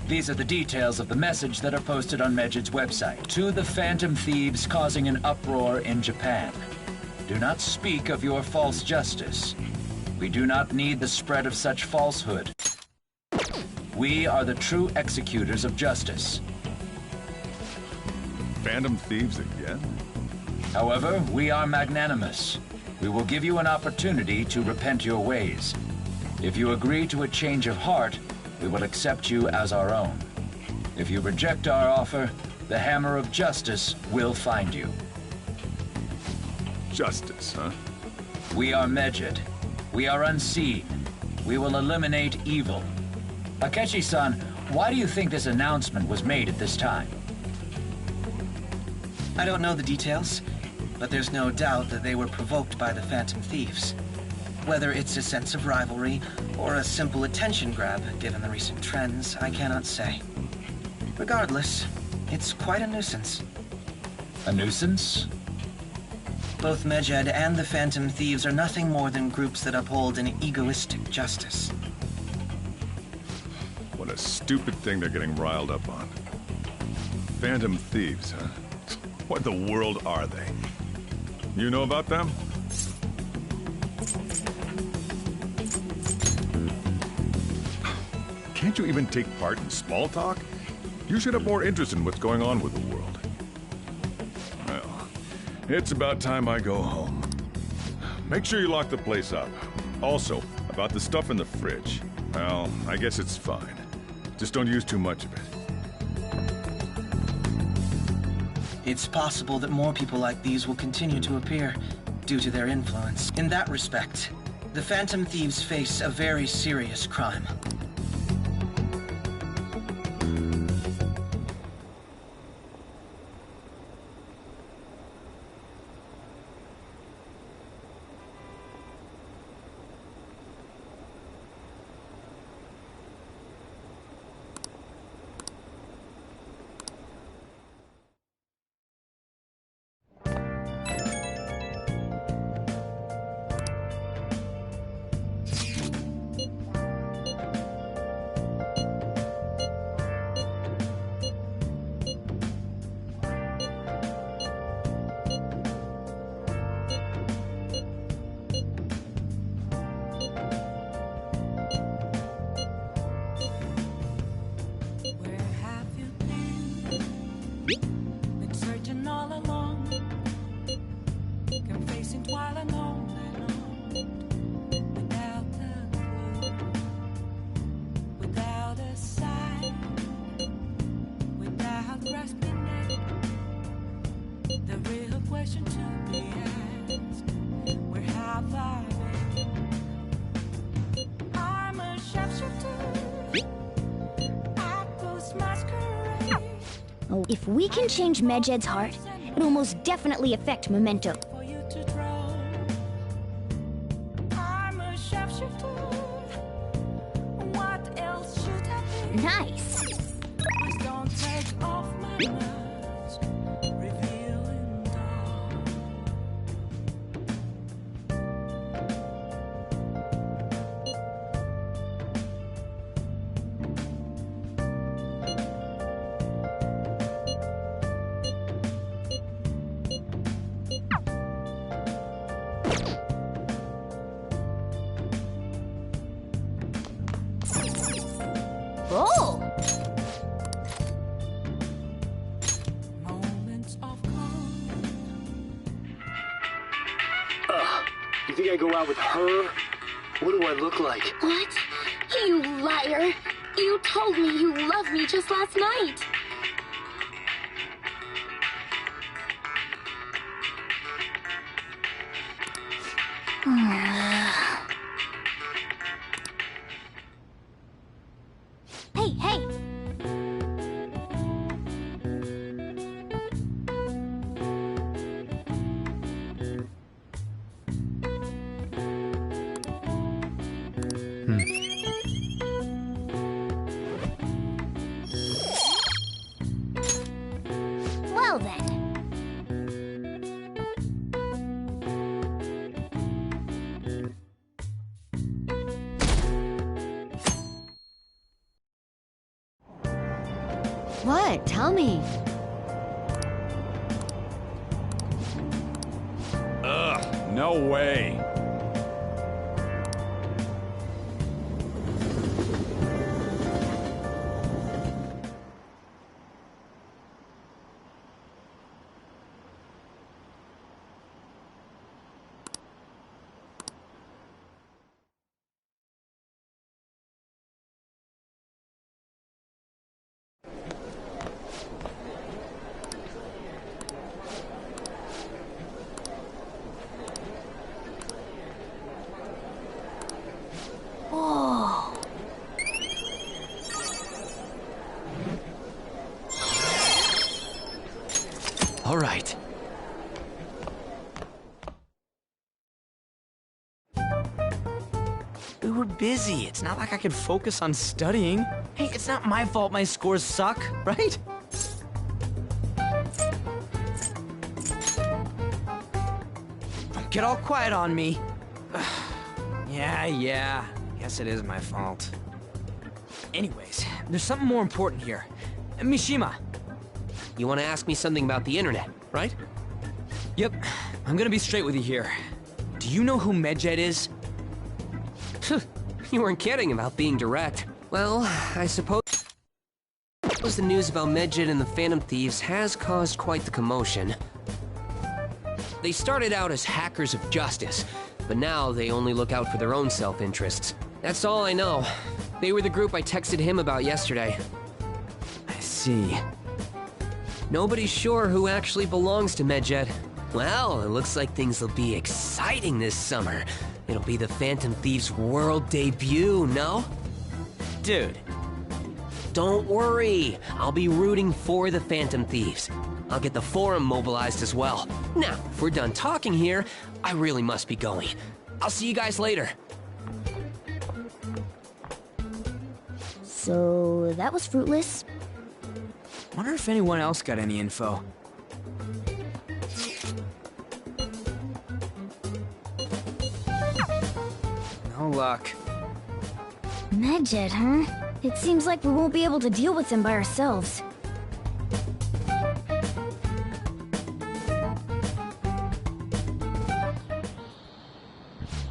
These are the details of the message that are posted on Medjed's website. To the Phantom Thieves causing an uproar in Japan. Do not speak of your false justice. We do not need the spread of such falsehood. We are the true executors of justice. Phantom Thieves again? However, we are magnanimous. We will give you an opportunity to repent your ways. If you agree to a change of heart, we will accept you as our own. If you reject our offer, the hammer of justice will find you. Justice, huh? We are Medjed. We are unseen. We will eliminate evil. Akechi-san, why do you think this announcement was made at this time? I don't know the details, but there's no doubt that they were provoked by the Phantom Thieves. Whether it's a sense of rivalry or a simple attention grab, given the recent trends, I cannot say. Regardless, it's quite a nuisance. A nuisance? Both Medjed and the Phantom Thieves are nothing more than groups that uphold an egoistic justice. What a stupid thing they're getting riled up on. Phantom Thieves, huh? What the world are they? You know about them? Can't you even take part in small talk? You should have more interest in what's going on with the world. Well, it's about time I go home. Make sure you lock the place up. Also, about the stuff in the fridge. Well, I guess it's fine. Just don't use too much of it. It's possible that more people like these will continue to appear due to their influence. In that respect, the Phantom Thieves face a very serious crime. Oh, if we can change Medjed's heart, it'll most definitely affect Memento. Nice! Oh! You think I go out with her? What do I look like? What? You liar! You told me you loved me just last night! Hey, hey! Well then. What? Tell me. Ugh, no way. Oh. All right. We were busy. It's not like I could focus on studying. Hey, it's not my fault my scores suck, right? Don't get all quiet on me. Yeah. Guess it is my fault. Anyways, there's something more important here. Mishima. You want to ask me something about the internet, right? Yep. I'm gonna be straight with you here. Do you know who Medjed is? You weren't kidding about being direct. Well, I suppose the news about Medjed and the Phantom Thieves has caused quite the commotion. They started out as hackers of justice, but now they only look out for their own self-interests. That's all I know. They were the group I texted him about yesterday. I see. Nobody's sure who actually belongs to Medjed. Well, it looks like things will be exciting this summer. It'll be the Phantom Thieves' world debut, no? Dude. Don't worry. I'll be rooting for the Phantom Thieves. I'll get the forum mobilized as well. Now, if we're done talking here, I really must be going. I'll see you guys later. So, that was fruitless. Wonder if anyone else got any info. No luck. Medjed, huh? It seems like we won't be able to deal with him by ourselves.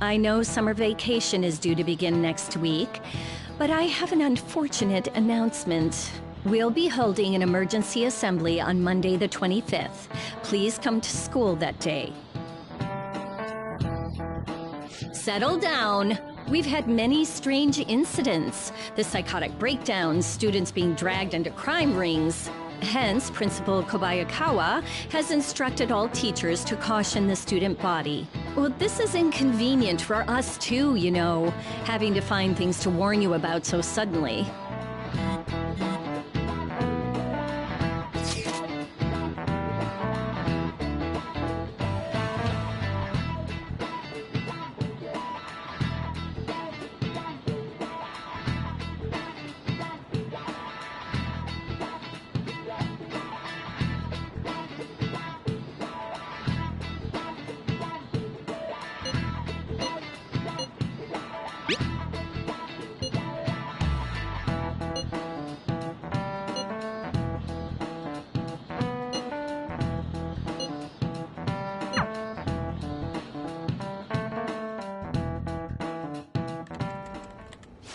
I know summer vacation is due to begin next week, but I have an unfortunate announcement. We'll be holding an emergency assembly on Monday the 25th. Please come to school that day. Settle down. We've had many strange incidents. The psychotic breakdowns, students being dragged into crime rings. Hence, Principal Kobayakawa has instructed all teachers to caution the student body. Well, this is inconvenient for us too, you know, having to find things to warn you about so suddenly.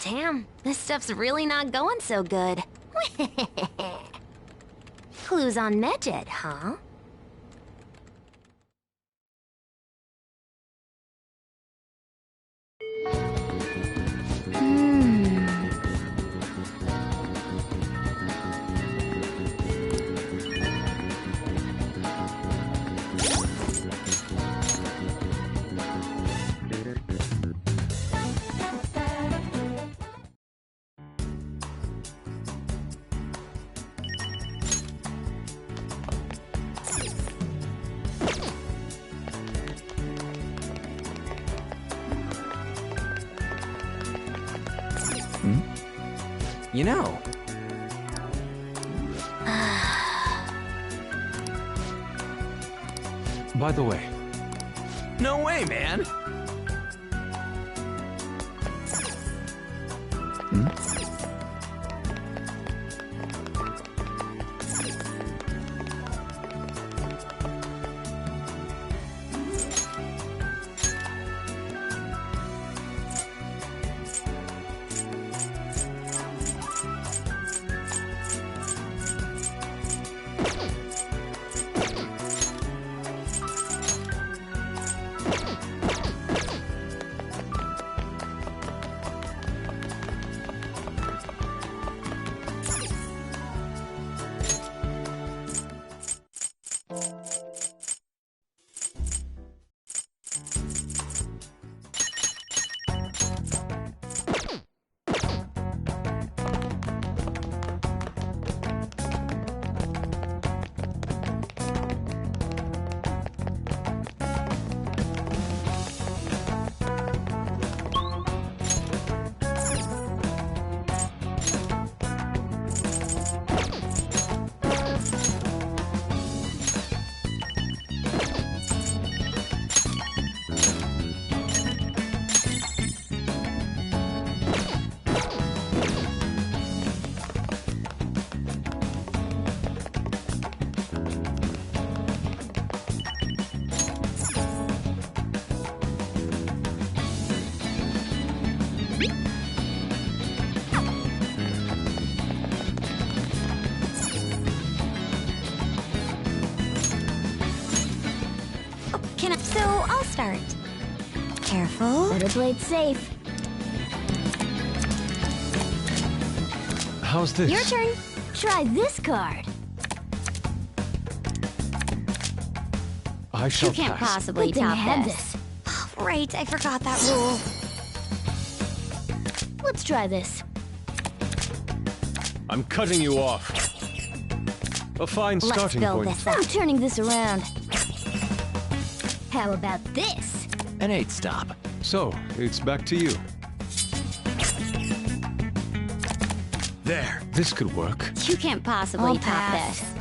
Damn, this stuff's really not going so good. Clues on Medjed, huh? You know. By the way. No way, man! So, I'll start. Careful. Better play it safe. How's this? Your turn. Try this card. I shall You can't pass. possibly Good thing I top had this. Right, I forgot that rule. Let's try this. I'm cutting you off. A fine Let's starting fill point. this up. I'm turning this around. How about this? An 8 stop. So, it's back to you. There. This could work. You can't possibly I'll top pass. this.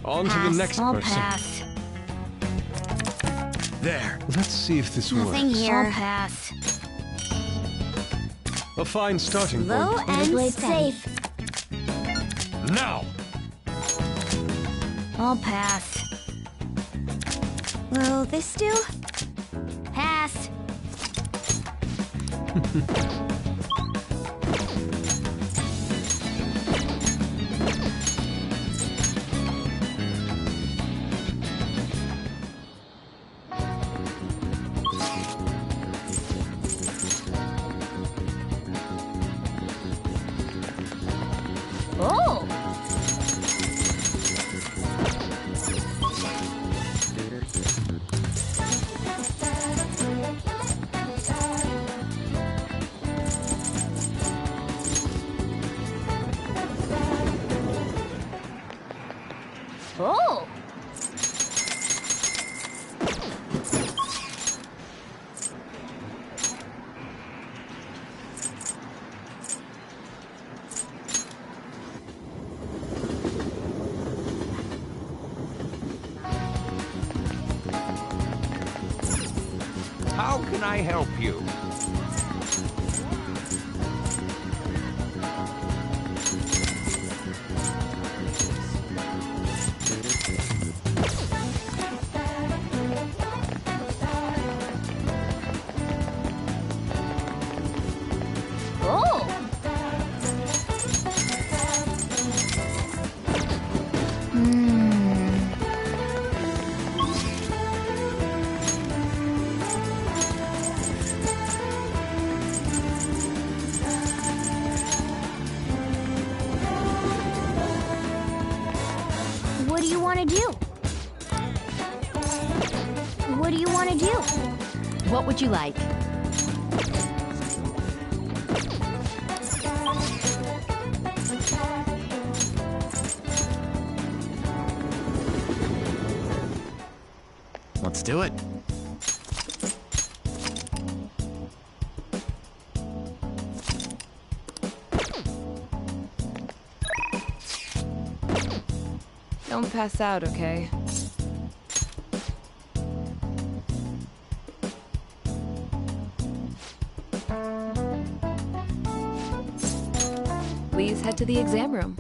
On to the next I'll person. pass. There. Let's see if this Nothing works. here. I'll pass. A fine starting Low point. and Play it steady. safe. Now. I'll pass. Will this do? Pass. Oh! How can I help you? Oh! What do you want to do? What do you want to do? What would you like? Let's do it. Don't pass out, okay? Please head to the exam room.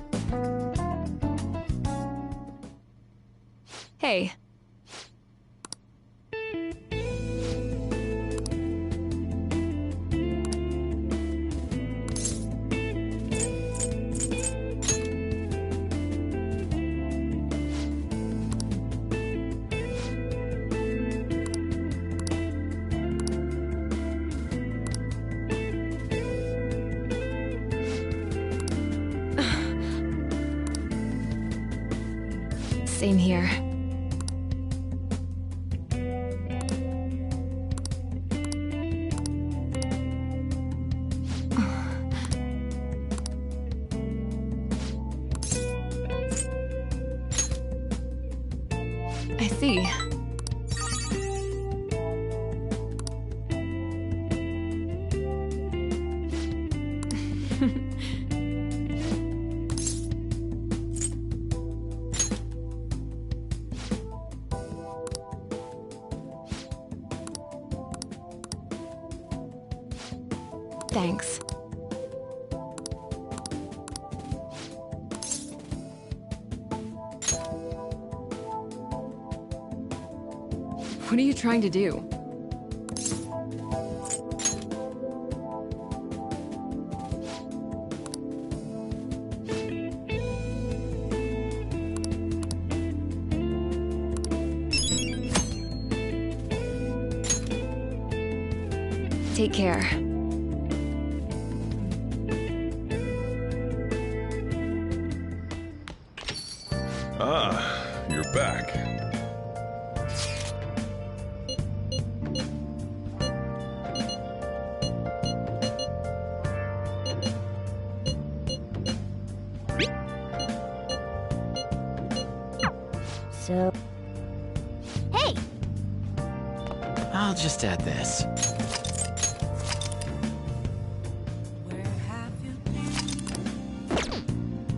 Hey. Same here. I see. Thanks. What are you trying to do? Take care. Ah, you're back. So... Hey! I'll just add this.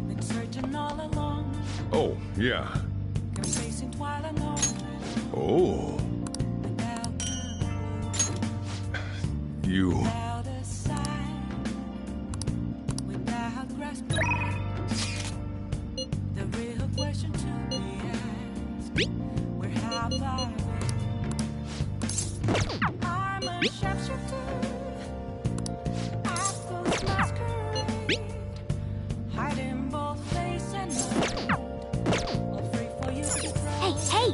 Been searching all along, Oh, yeah. facing while alone. Oh. You. Without a sign, without grasping the real question to be asked: where have I been? I'm a sharpshooter. I post masquerade, hiding both face and mind. All free for you to try. Hey!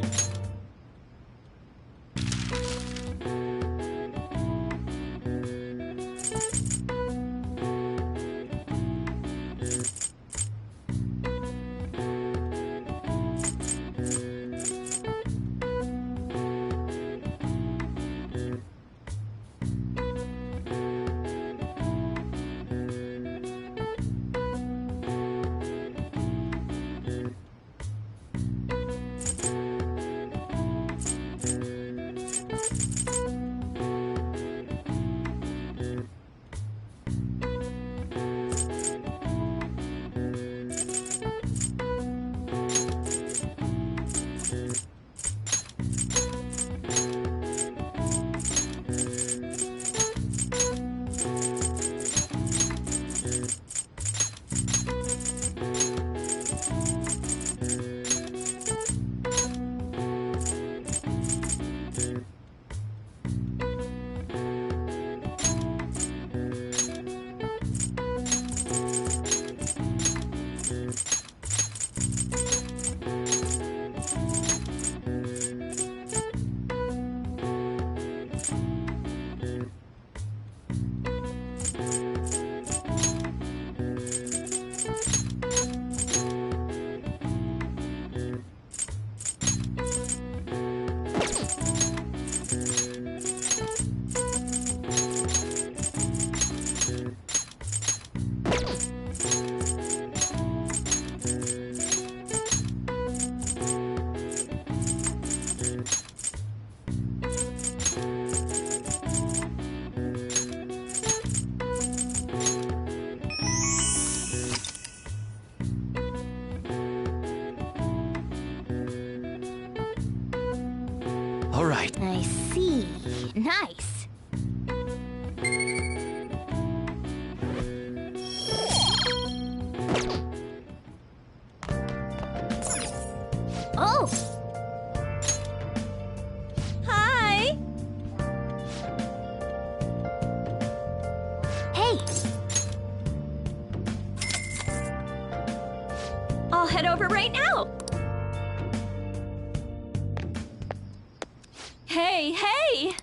Nice. Oh! Hi! Hey! I'll head over right now. Hey, hey!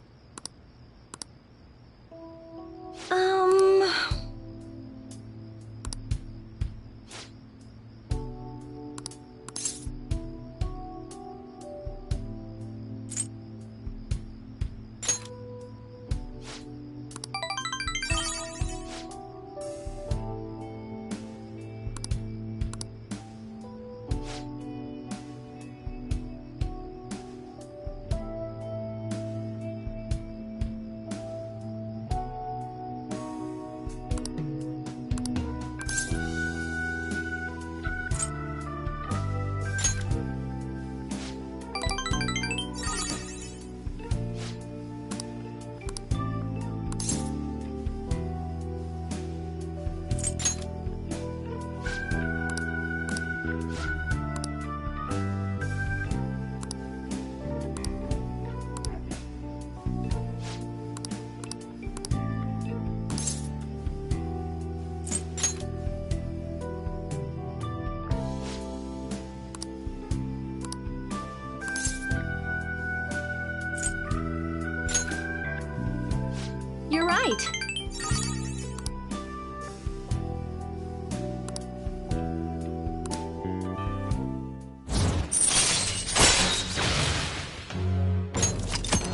You're right.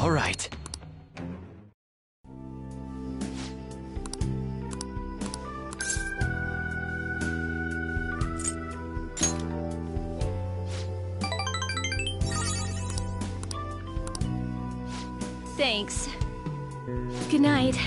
All right. Thanks. Good night.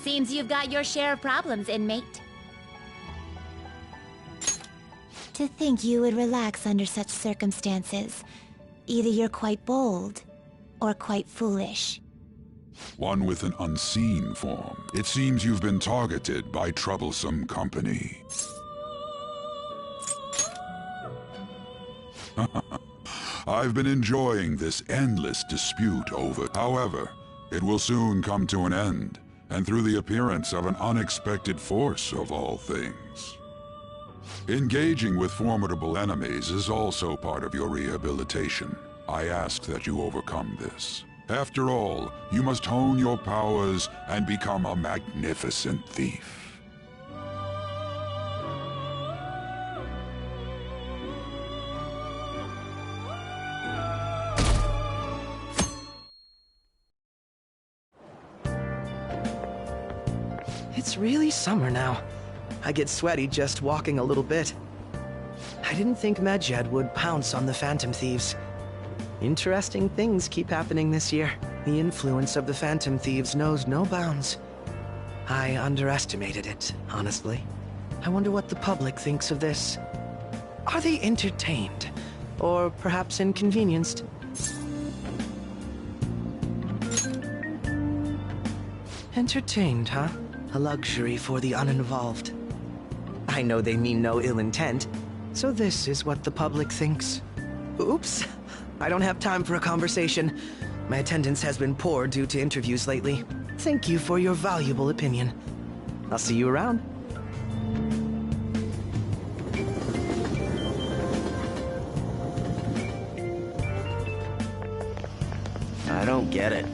Seems you've got your share of problems, inmate. To think you would relax under such circumstances. Either you're quite bold, or quite foolish. One with an unseen form. It seems you've been targeted by troublesome company. I've been enjoying this endless dispute over. However, it will soon come to an end, and through the appearance of an unexpected force of all things. Engaging with formidable enemies is also part of your rehabilitation. I ask that you overcome this. After all, you must hone your powers and become a magnificent thief. It's really summer now. I get sweaty just walking a little bit. I didn't think Medjed would pounce on the Phantom Thieves. Interesting things keep happening this year. The influence of the Phantom Thieves knows no bounds. I underestimated it, honestly. I wonder what the public thinks of this. Are they entertained? Or perhaps inconvenienced? Entertained, huh? A luxury for the uninvolved. I know they mean no ill intent, so this is what the public thinks. Oops, I don't have time for a conversation. My attendance has been poor due to interviews lately. Thank you for your valuable opinion. I'll see you around. I don't get it.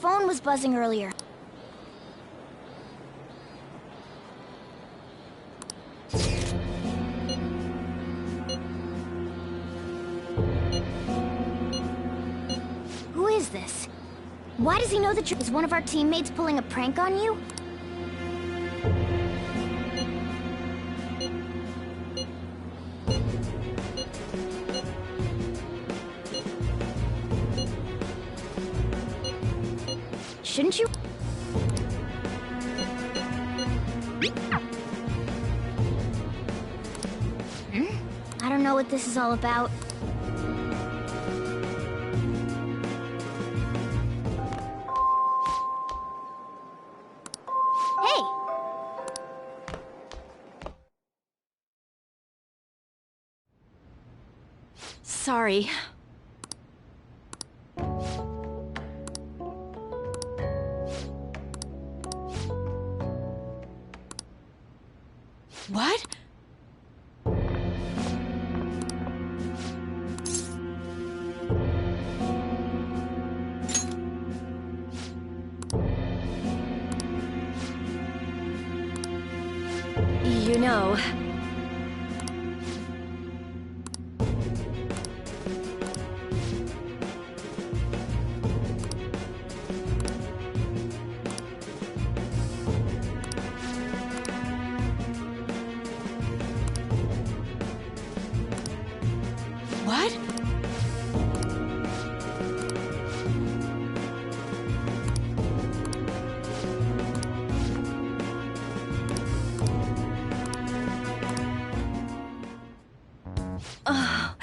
phone was buzzing earlier. Who is this? Why does he know that is one of our teammates pulling a prank on you? Shouldn't you? I don't know what this is all about. Hey! Sorry. What? You know... What? Oh.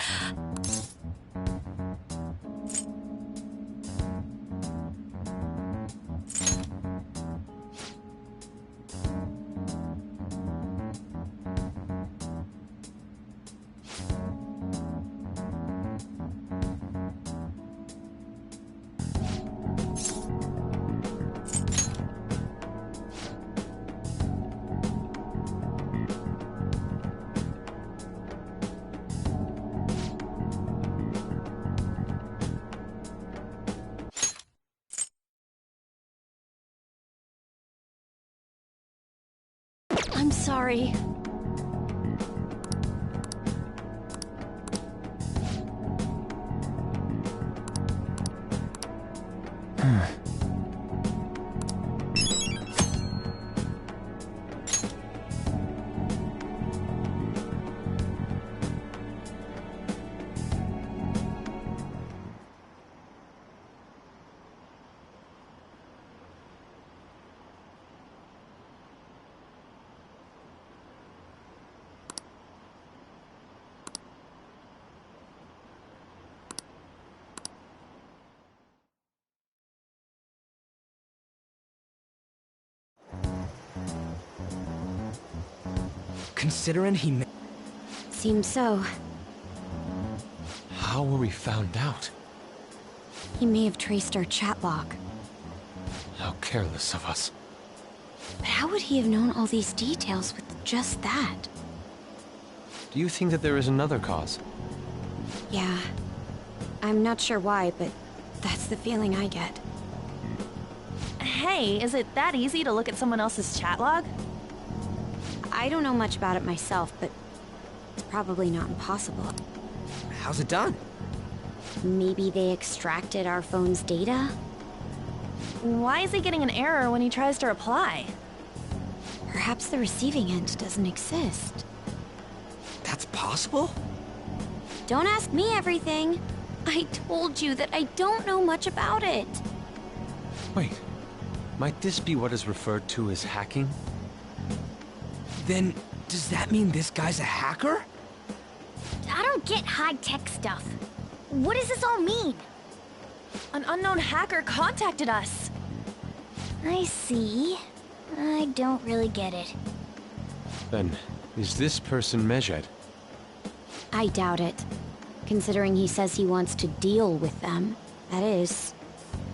I'm sorry. Considering he Seems so. How were we found out? He may have traced our chat log. How careless of us. But how would he have known all these details with just that? Do you think that there is another cause? Yeah. I'm not sure why, but that's the feeling I get. Hey, is it that easy to look at someone else's chat log? I don't know much about it myself, but it's probably not impossible. How's it done? Maybe they extracted our phone's data? Why is he getting an error when he tries to reply? Perhaps the receiving end doesn't exist. That's possible? Don't ask me everything. I told you that I don't know much about it. Wait. Might this be what is referred to as hacking? Then, does that mean this guy's a hacker? I don't get high-tech stuff. What does this all mean? An unknown hacker contacted us. I see. I don't really get it. Then, is this person Medjed? I doubt it. Considering he says he wants to deal with them. That is,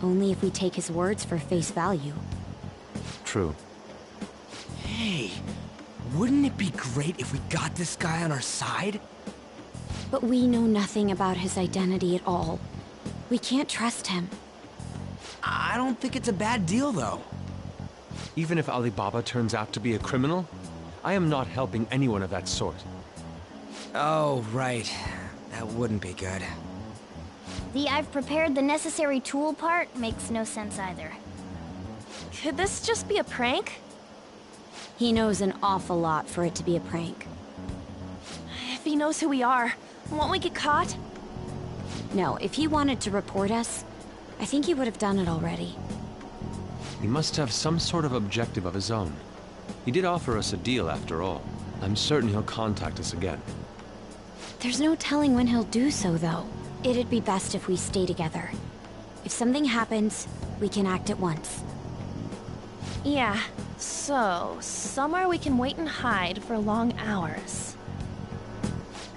only if we take his words for face value. True. Hey, wouldn't it be great if we got this guy on our side? But we know nothing about his identity at all. We can't trust him. I I don't think it's a bad deal, though. Even if Alibaba turns out to be a criminal, I am not helping anyone of that sort. Oh, right. That wouldn't be good. The I've prepared the necessary tool part makes no sense either. Could this just be a prank? He knows an awful lot for it to be a prank. If he knows who we are, won't we get caught? No, if he wanted to report us, I think he would have done it already. He must have some sort of objective of his own. He did offer us a deal after all. I'm certain he'll contact us again. There's no telling when he'll do so, though. It'd be best if we stay together. If something happens, we can act at once. Yeah, so somewhere we can wait and hide for long hours.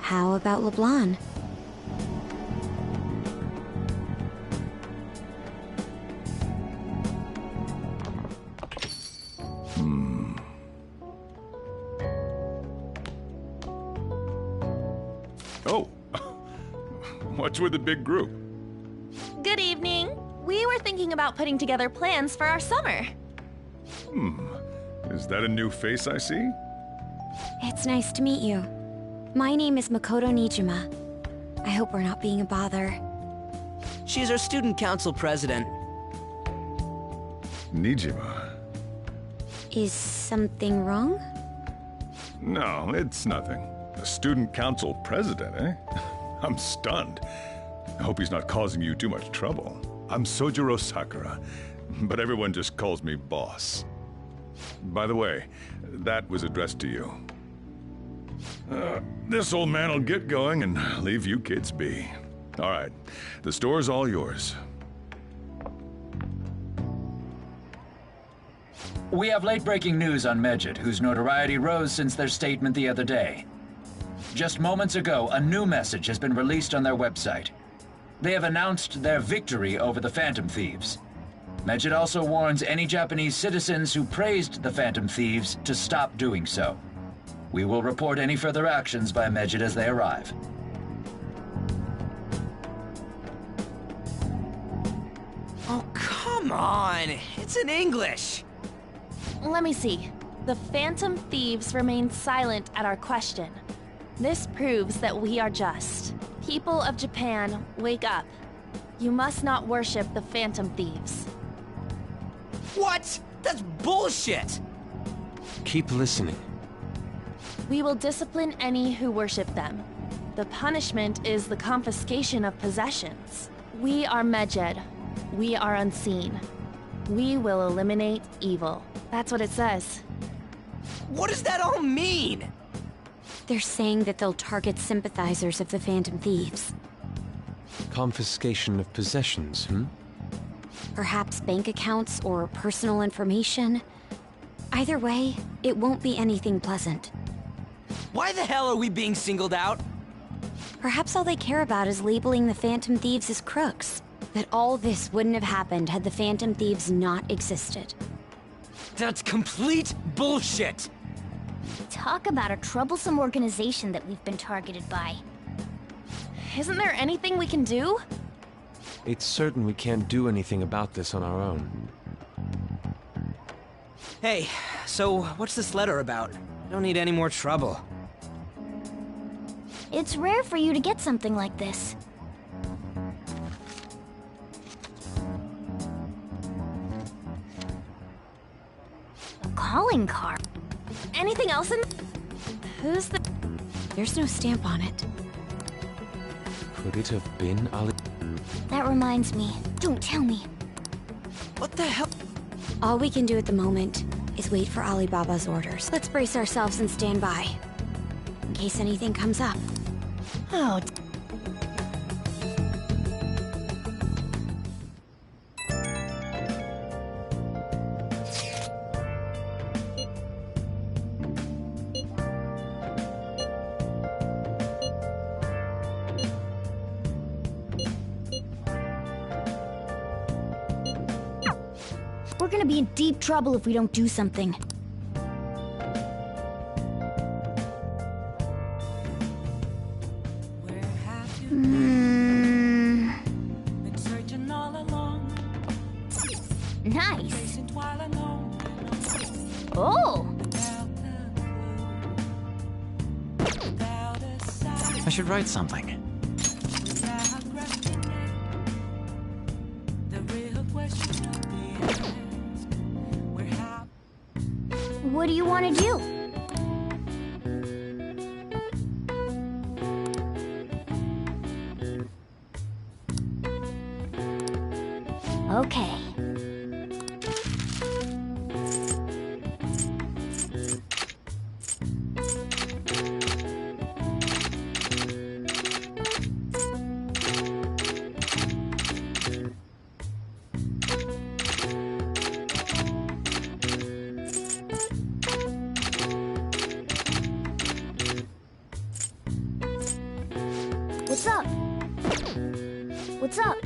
How about LeBlanc? Oh, what's with the big group? Good evening. We were thinking about putting together plans for our summer. Is that a new face I see? It's nice to meet you. My name is Makoto Nijima. I hope we're not being a bother. She's our student council president. Nijima. Is something wrong? No, it's nothing. A student council president, eh? I'm stunned. I hope he's not causing you too much trouble. I'm Sojiro Sakura, but everyone just calls me boss. By the way, that was addressed to you. This old man will get going and leave you kids be. All right, the store's all yours. We have late-breaking news on Medjed, whose notoriety rose since their statement the other day. Just moments ago, a new message has been released on their website. They have announced their victory over the Phantom Thieves. Medjed also warns any Japanese citizens who praised the Phantom Thieves to stop doing so. We will report any further actions by Medjed as they arrive. Oh, come on! It's in English! Let me see. The Phantom Thieves remain silent at our question. This proves that we are just. People of Japan, wake up. You must not worship the Phantom Thieves. What? That's bullshit! Keep listening. We will discipline any who worship them. The punishment is the confiscation of possessions. We are Medjed. We are unseen. We will eliminate evil. That's what it says. What does that all mean? They're saying that they'll target sympathizers of the Phantom Thieves. Confiscation of possessions, Perhaps bank accounts or personal information. Either way, it won't be anything pleasant. Why the hell are we being singled out? Perhaps all they care about is labeling the Phantom Thieves as crooks. That all this wouldn't have happened had the Phantom Thieves not existed. That's complete bullshit! Talk about a troublesome organization that we've been targeted by. Isn't there anything we can do? It's certain we can't do anything about this on our own. Hey, so what's this letter about? I don't need any more trouble. It's rare for you to get something like this. A calling card. Anything else in... Who's the... There's no stamp on it. Could it have been Ali? That reminds me. Don't tell me. What the hell? All we can do at the moment is wait for Alibaba's orders. Let's brace ourselves and stand by. In case anything comes up. Oh... We're gonna be in deep trouble if we don't do something. Been searching all along. Nice. Oh! I should write something. What do you want to do? Okay. What's up? What's up?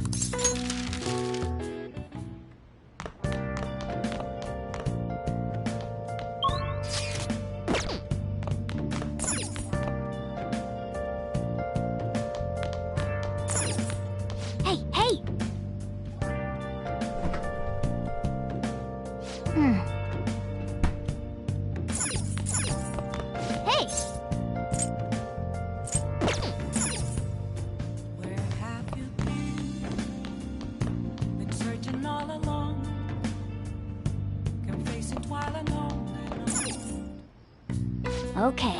Hey, hey! Hey! Been searching all along. Can face it while I know. Okay.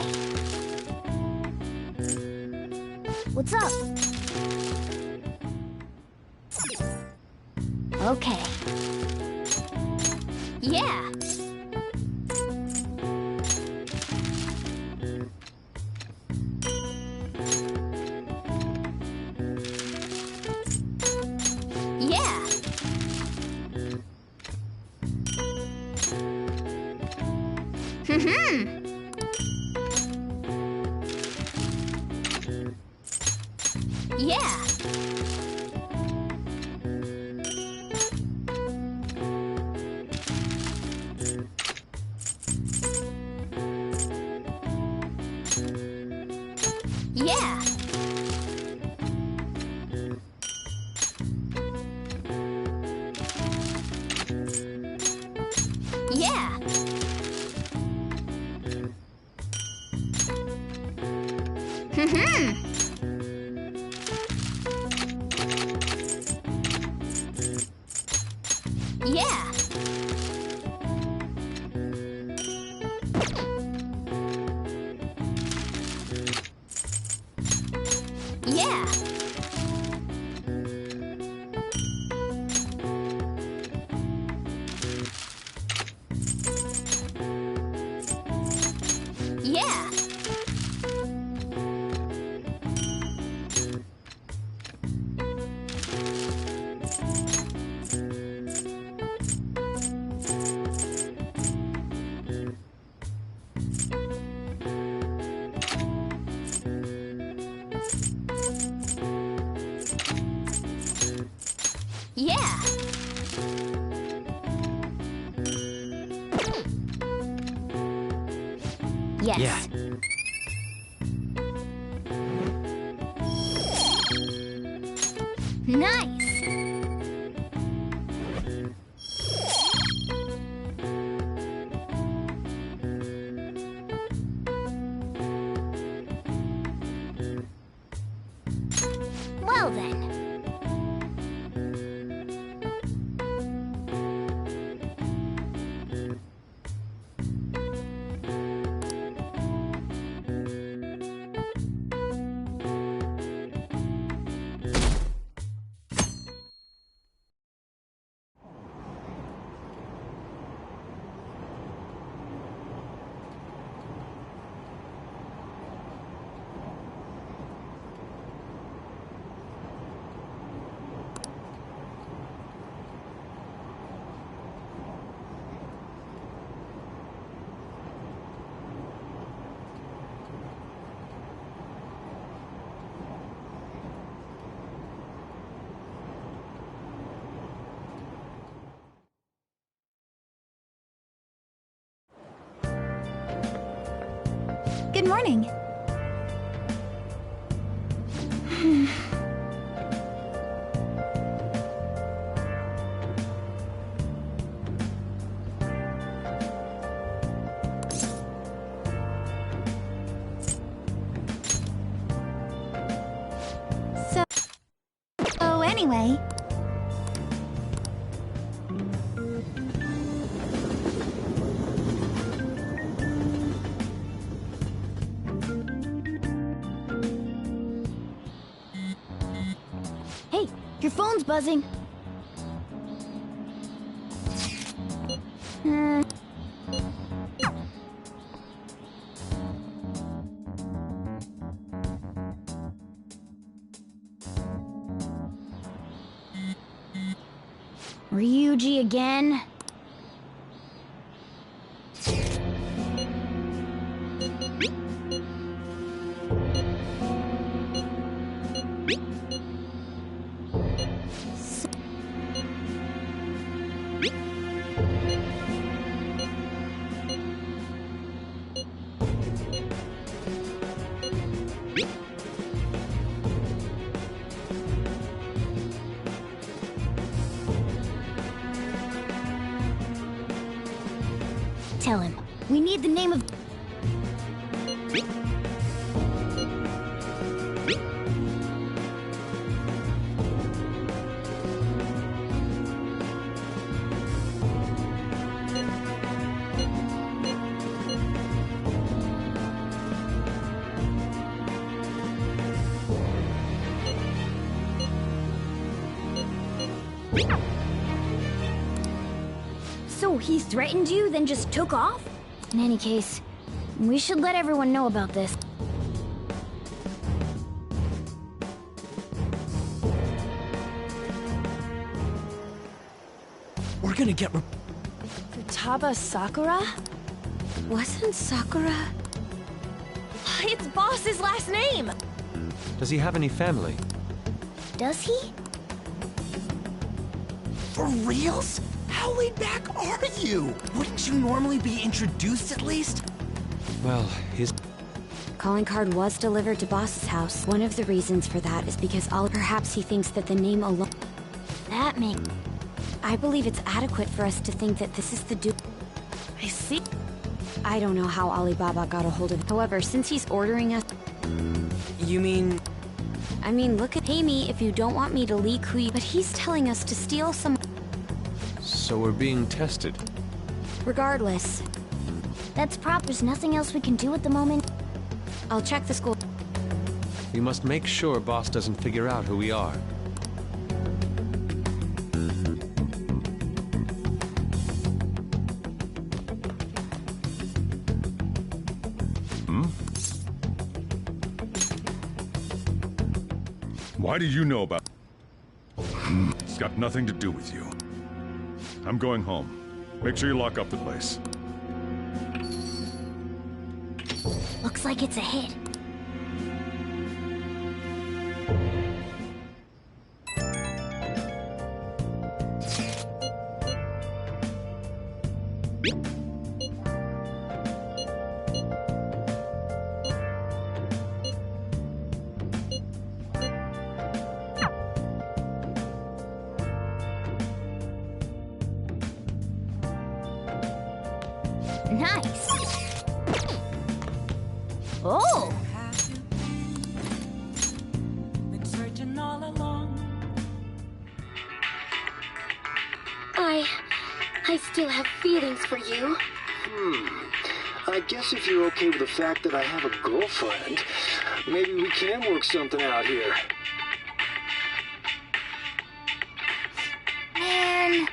What's up? Okay. Yeah! Yeah! Yeah! Yeah! Yeah! Yeah! Yeah! Yeah! Yeah! Yes. Yeah. Nice! Well then. Good morning. Anyway... Hey, your phone's buzzing. Ryuji again? Tell him. We need the name of... So he threatened you, then just took off? In any case, we should let everyone know about this. We're gonna get... Futaba Sakura? Wasn't Sakura... It's Boss's last name! Does he have any family? Does he? For reals? How laid back are you? Wouldn't you normally be introduced at least? Well, his... Calling card was delivered to Boss's house. One of the reasons for that is because perhaps he thinks that the name alone... That makes... I believe it's adequate for us to think that this is the dupe. I see. I don't know how Alibaba got a hold of it. However, since he's ordering us... You mean... I mean, look at... Pay me if you don't want me to leak who you... But he's telling us to steal some... So we're being tested. Regardless. That's proper. There's nothing else we can do at the moment. I'll check the school. We must make sure Boss doesn't figure out who we are. Why did you know about... It's got nothing to do with you. I'm going home. Make sure you lock up the place. Looks like it's a hit. Nice. Oh! Been searching all along. I still have feelings for you. I guess if you're okay with the fact that I have a girlfriend, maybe we can work something out here. Man.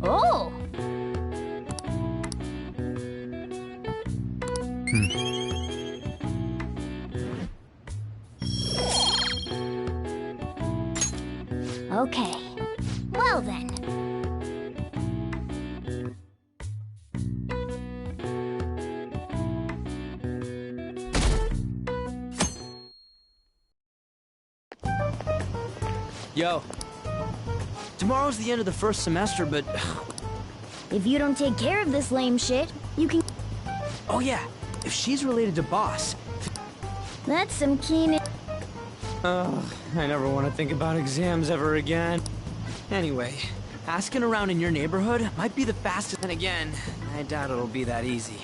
Oh! Okay. Well then. Yo. Tomorrow's the end of the first semester, but... If you don't take care of this lame shit, you can... Oh yeah, if she's related to Boss... That's some keen... Ugh, I never want to think about exams ever again. Anyway, asking around in your neighborhood might be the fastest. And again, I doubt it'll be that easy.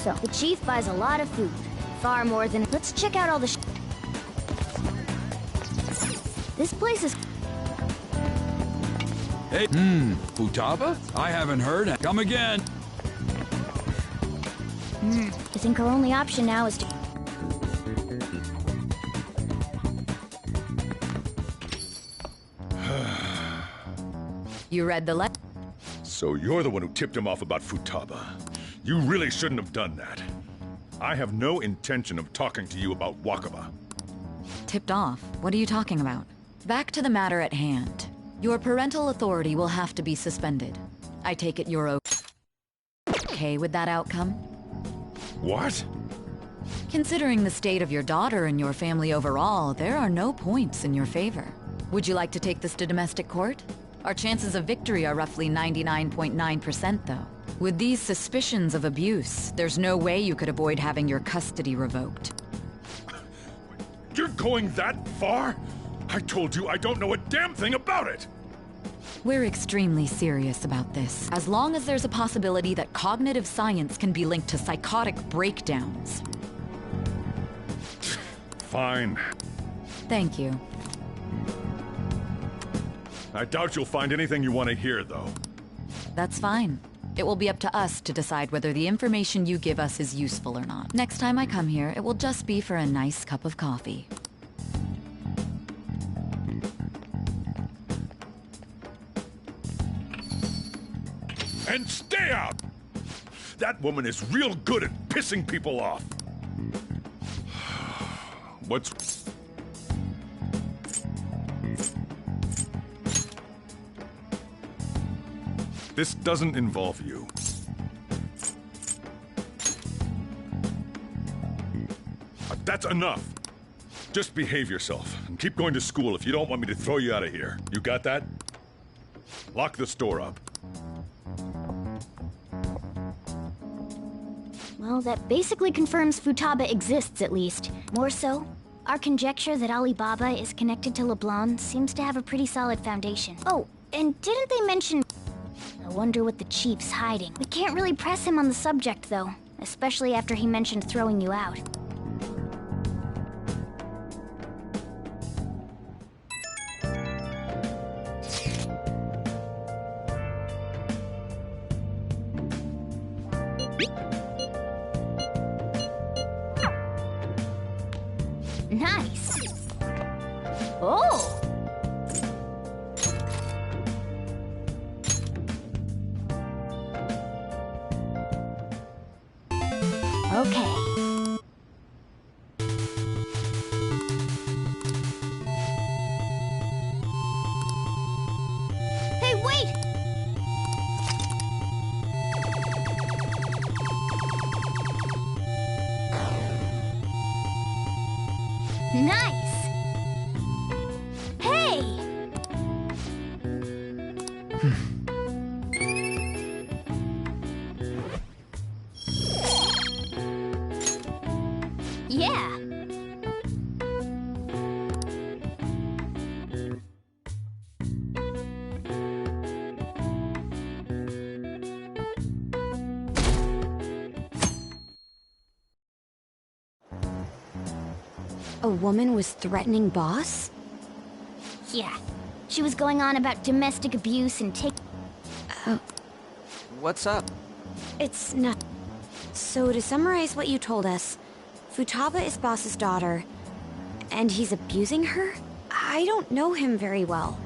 So, the chief buys a lot of food. Far more than... Let's check out all the This place is... Hey, Futaba? I haven't heard. Come again. I think our only option now is to... You read the letter? So you're the one who tipped him off about Futaba. You really shouldn't have done that. I have no intention of talking to you about Wakaba. Tipped off? What are you talking about? Back to the matter at hand. Your parental authority will have to be suspended. I take it you're okay with that outcome? What? Considering the state of your daughter and your family overall, there are no points in your favor. Would you like to take this to domestic court? Our chances of victory are roughly 99.9%, though. With these suspicions of abuse, there's no way you could avoid having your custody revoked. You're going that far? I told you I don't know a damn thing about it! We're extremely serious about this, as long as there's a possibility that cognitive science can be linked to psychotic breakdowns. Fine. Thank you. I doubt you'll find anything you want to hear, though. That's fine. It will be up to us to decide whether the information you give us is useful or not. Next time I come here, it will just be for a nice cup of coffee. And stay out! That woman is real good at pissing people off. What's... This doesn't involve you. That's enough. Just behave yourself and keep going to school if you don't want me to throw you out of here. You got that? Lock the store up. Well, that basically confirms Futaba exists, at least. More so, our conjecture that Alibaba is connected to LeBlanc seems to have a pretty solid foundation. Oh, and didn't they mention... I wonder what the chief's hiding. We can't really press him on the subject, though. Especially after he mentioned throwing you out. Nice. Oh! Okay. Hey, wait! Nice! Hey! A woman was threatening Boss? Yeah. She was going on about domestic abuse and What's up? It's not... So to summarize what you told us, Futaba is Boss's daughter, and he's abusing her? I don't know him very well.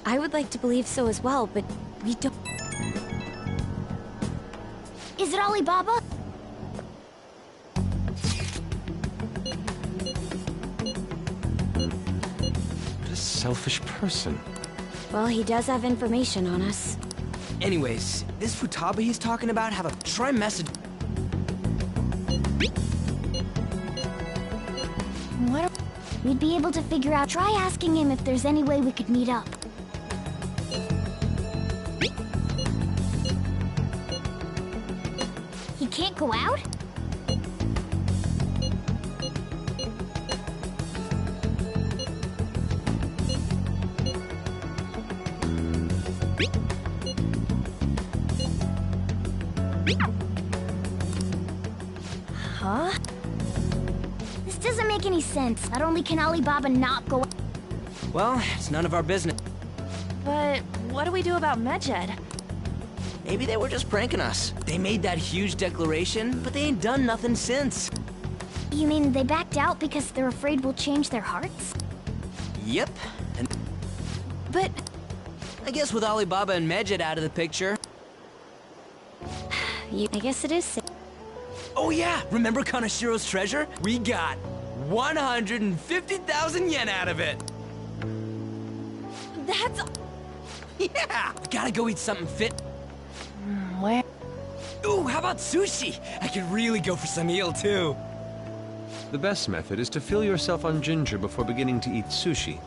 I would like to believe so as well, but we don't... Is it Alibaba? What a selfish person. Well, he does have information on us. Anyways, this Futaba he's talking about have a tri-message. What? We'd be able to figure out. Try asking him if there's any way we could meet up. He can't go out? Huh? This doesn't make any sense. Not only can Alibaba not go... Well, it's none of our business. But what do we do about Medjed? Maybe they were just pranking us. They made that huge declaration, but they ain't done nothing since. You mean they backed out because they're afraid we'll change their hearts? Yep. And But... I guess with Alibaba and Medjed out of the picture... I guess it is... Oh yeah, remember Kanashiro's treasure? We got 150,000 yen out of it. That's... Yeah! Gotta go eat something fit. Where? Ooh, how about sushi? I could really go for some eel too. The best method is to fill yourself on ginger before beginning to eat sushi.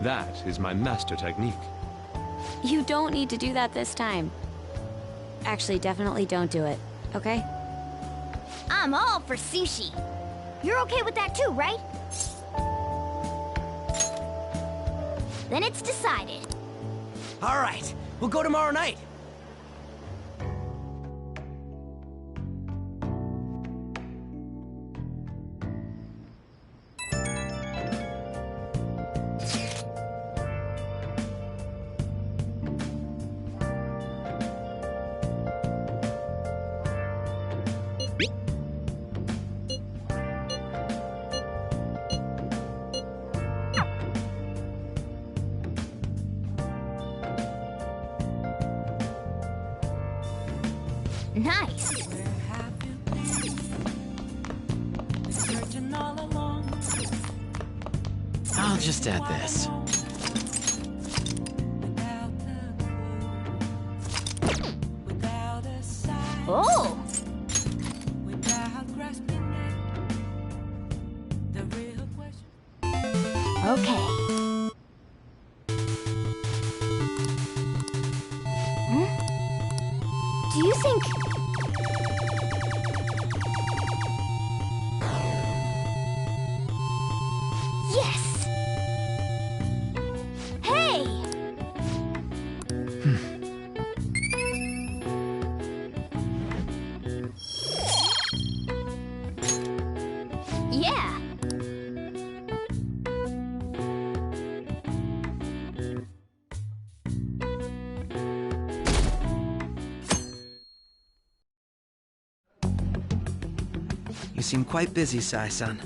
That is my master technique. You don't need to do that this time. Actually, definitely don't do it, okay? I'm all for sushi. You're okay with that too, right? Then it's decided. All right, we'll go tomorrow night. Nice. I'll just add this. Oh! Okay. Do you think... Yes! Hey! Yeah! You seem quite busy, Sai-san.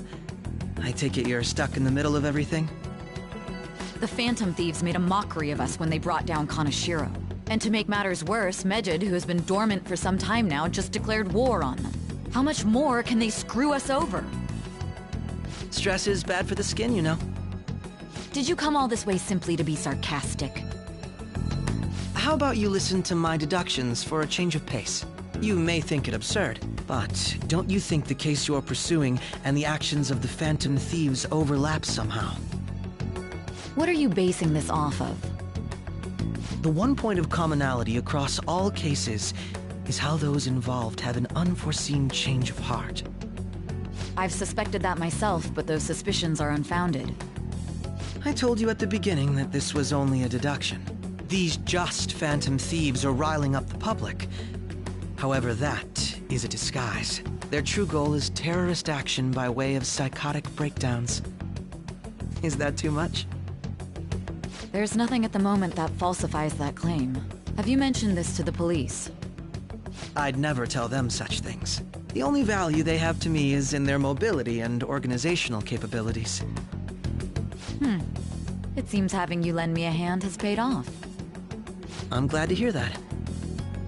I take it you're stuck in the middle of everything? The Phantom Thieves made a mockery of us when they brought down Kanashiro. And to make matters worse, Medjed, who has been dormant for some time now, just declared war on them. How much more can they screw us over? Stress is bad for the skin, you know. Did you come all this way simply to be sarcastic? How about you listen to my deductions for a change of pace? You may think it absurd, but don't you think the case you're pursuing and the actions of the Phantom Thieves overlap somehow? What are you basing this off of? The one point of commonality across all cases is how those involved have an unforeseen change of heart. I've suspected that myself, but those suspicions are unfounded. I told you at the beginning that this was only a deduction. These just Phantom Thieves are riling up the public. However, that is a disguise. Their true goal is terrorist action by way of psychotic breakdowns. Is that too much? There's nothing at the moment that falsifies that claim. Have you mentioned this to the police? I'd never tell them such things. The only value they have to me is in their mobility and organizational capabilities. It seems having you lend me a hand has paid off. I'm glad to hear that.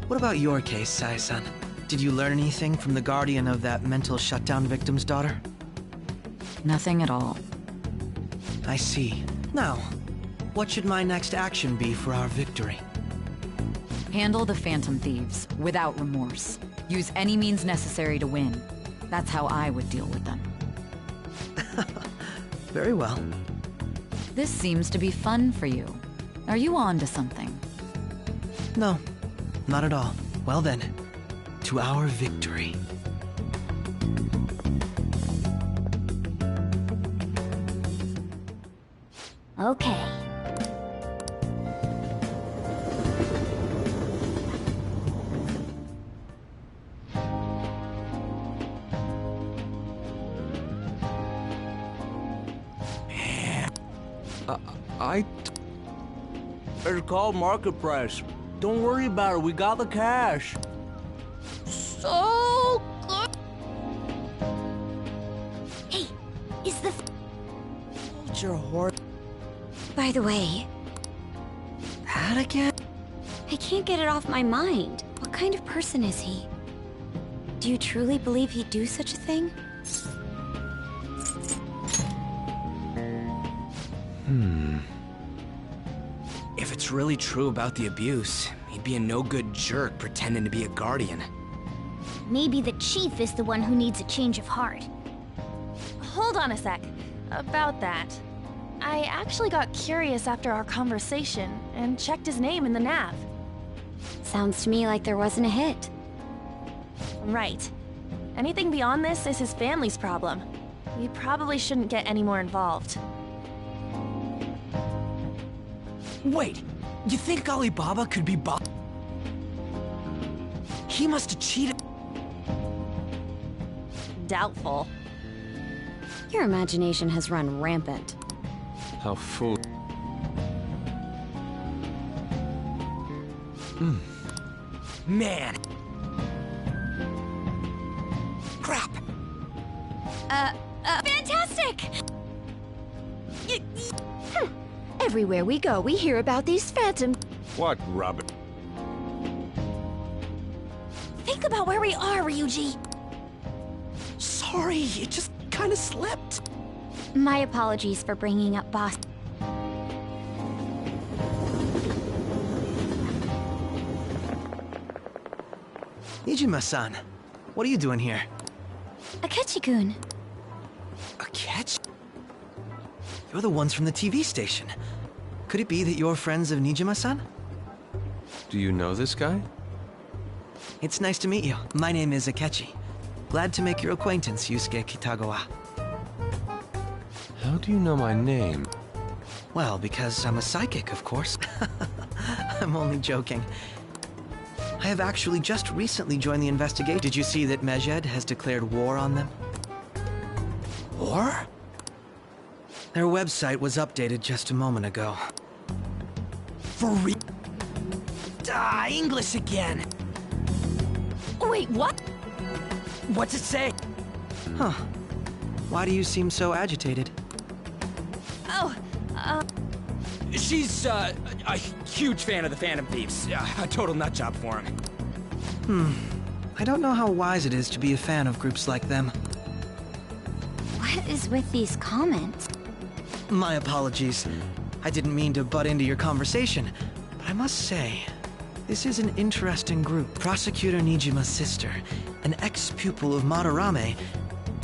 What about your case, Sai-san? Did you learn anything from the guardian of that mental shutdown victim's daughter? Nothing at all. I see. Now, what should my next action be for our victory? Handle the Phantom Thieves, without remorse. Use any means necessary to win. That's how I would deal with them. Very well. This seems to be fun for you. Are you on to something? No, not at all. Well then, to our victory. Okay. It's called market price. Don't worry about it, we got the cash. So good. Hey, is the... Hold your horse. By the way... That again? I can't get it off my mind. What kind of person is he? Do you truly believe he'd do such a thing? If it's really true about the abuse, he'd be a no-good jerk pretending to be a guardian. Maybe the chief is the one who needs a change of heart. Hold on a sec. About that. I actually got curious after our conversation and checked his name in the nav. Sounds to me like there wasn't a hit. Right. Anything beyond this is his family's problem. We probably shouldn't get any more involved. Wait, you think Alibaba could be Bob? He must have cheated. Doubtful. Your imagination has run rampant. How fool. Man. Crap. Fantastic! Everywhere we go, we hear about these phantom... What, Robin? Think about where we are, Ryuji. Sorry, it just kind of slipped. My apologies for bringing up boss. Nijima-san, what are you doing here? Akechi-kun. Akechi? You're the ones from the TV station. Could it be that you're friends of Nijima-san? Do you know this guy? It's nice to meet you. My name is Akechi. Glad to make your acquaintance, Yusuke Kitagawa. How do you know my name? Well, because I'm a psychic, of course. I'm only joking. I have actually just recently joined the investigation. Did you see that Medjed has declared war on them? War? Their website was updated just a moment ago. For real? English again. Wait, what? What's it say? Huh. Why do you seem so agitated? Oh, She's, a huge fan of the Phantom Thieves. A total nutjob for him. I don't know how wise it is to be a fan of groups like them. What is with these comments? My apologies. I didn't mean to butt into your conversation, but I must say, this is an interesting group. Prosecutor Nijima's sister, an ex-pupil of Madarame,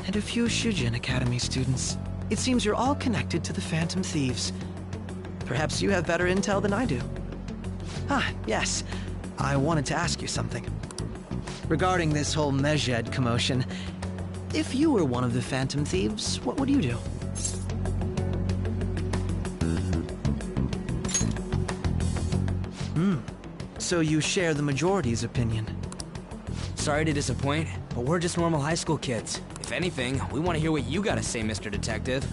and a few Shujin Academy students. It seems you're all connected to the Phantom Thieves. Perhaps you have better intel than I do. Yes. I wanted to ask you something. Regarding this whole Medjed commotion, if you were one of the Phantom Thieves, what would you do? So you share the majority's opinion. Sorry to disappoint, but we're just normal high school kids. If anything, we want to hear what you gotta say, Mr. Detective.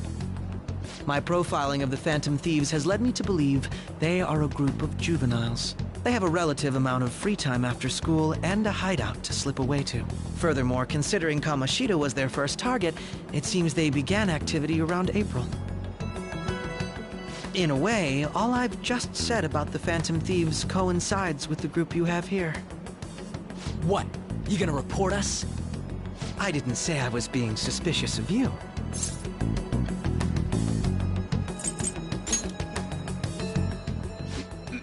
My profiling of the Phantom Thieves has led me to believe they are a group of juveniles. They have a relative amount of free time after school and a hideout to slip away to. Furthermore, considering Kamoshida was their first target, it seems they began activity around April. In a way, all I've just said about the Phantom Thieves coincides with the group you have here. What? You gonna report us? I didn't say I was being suspicious of you.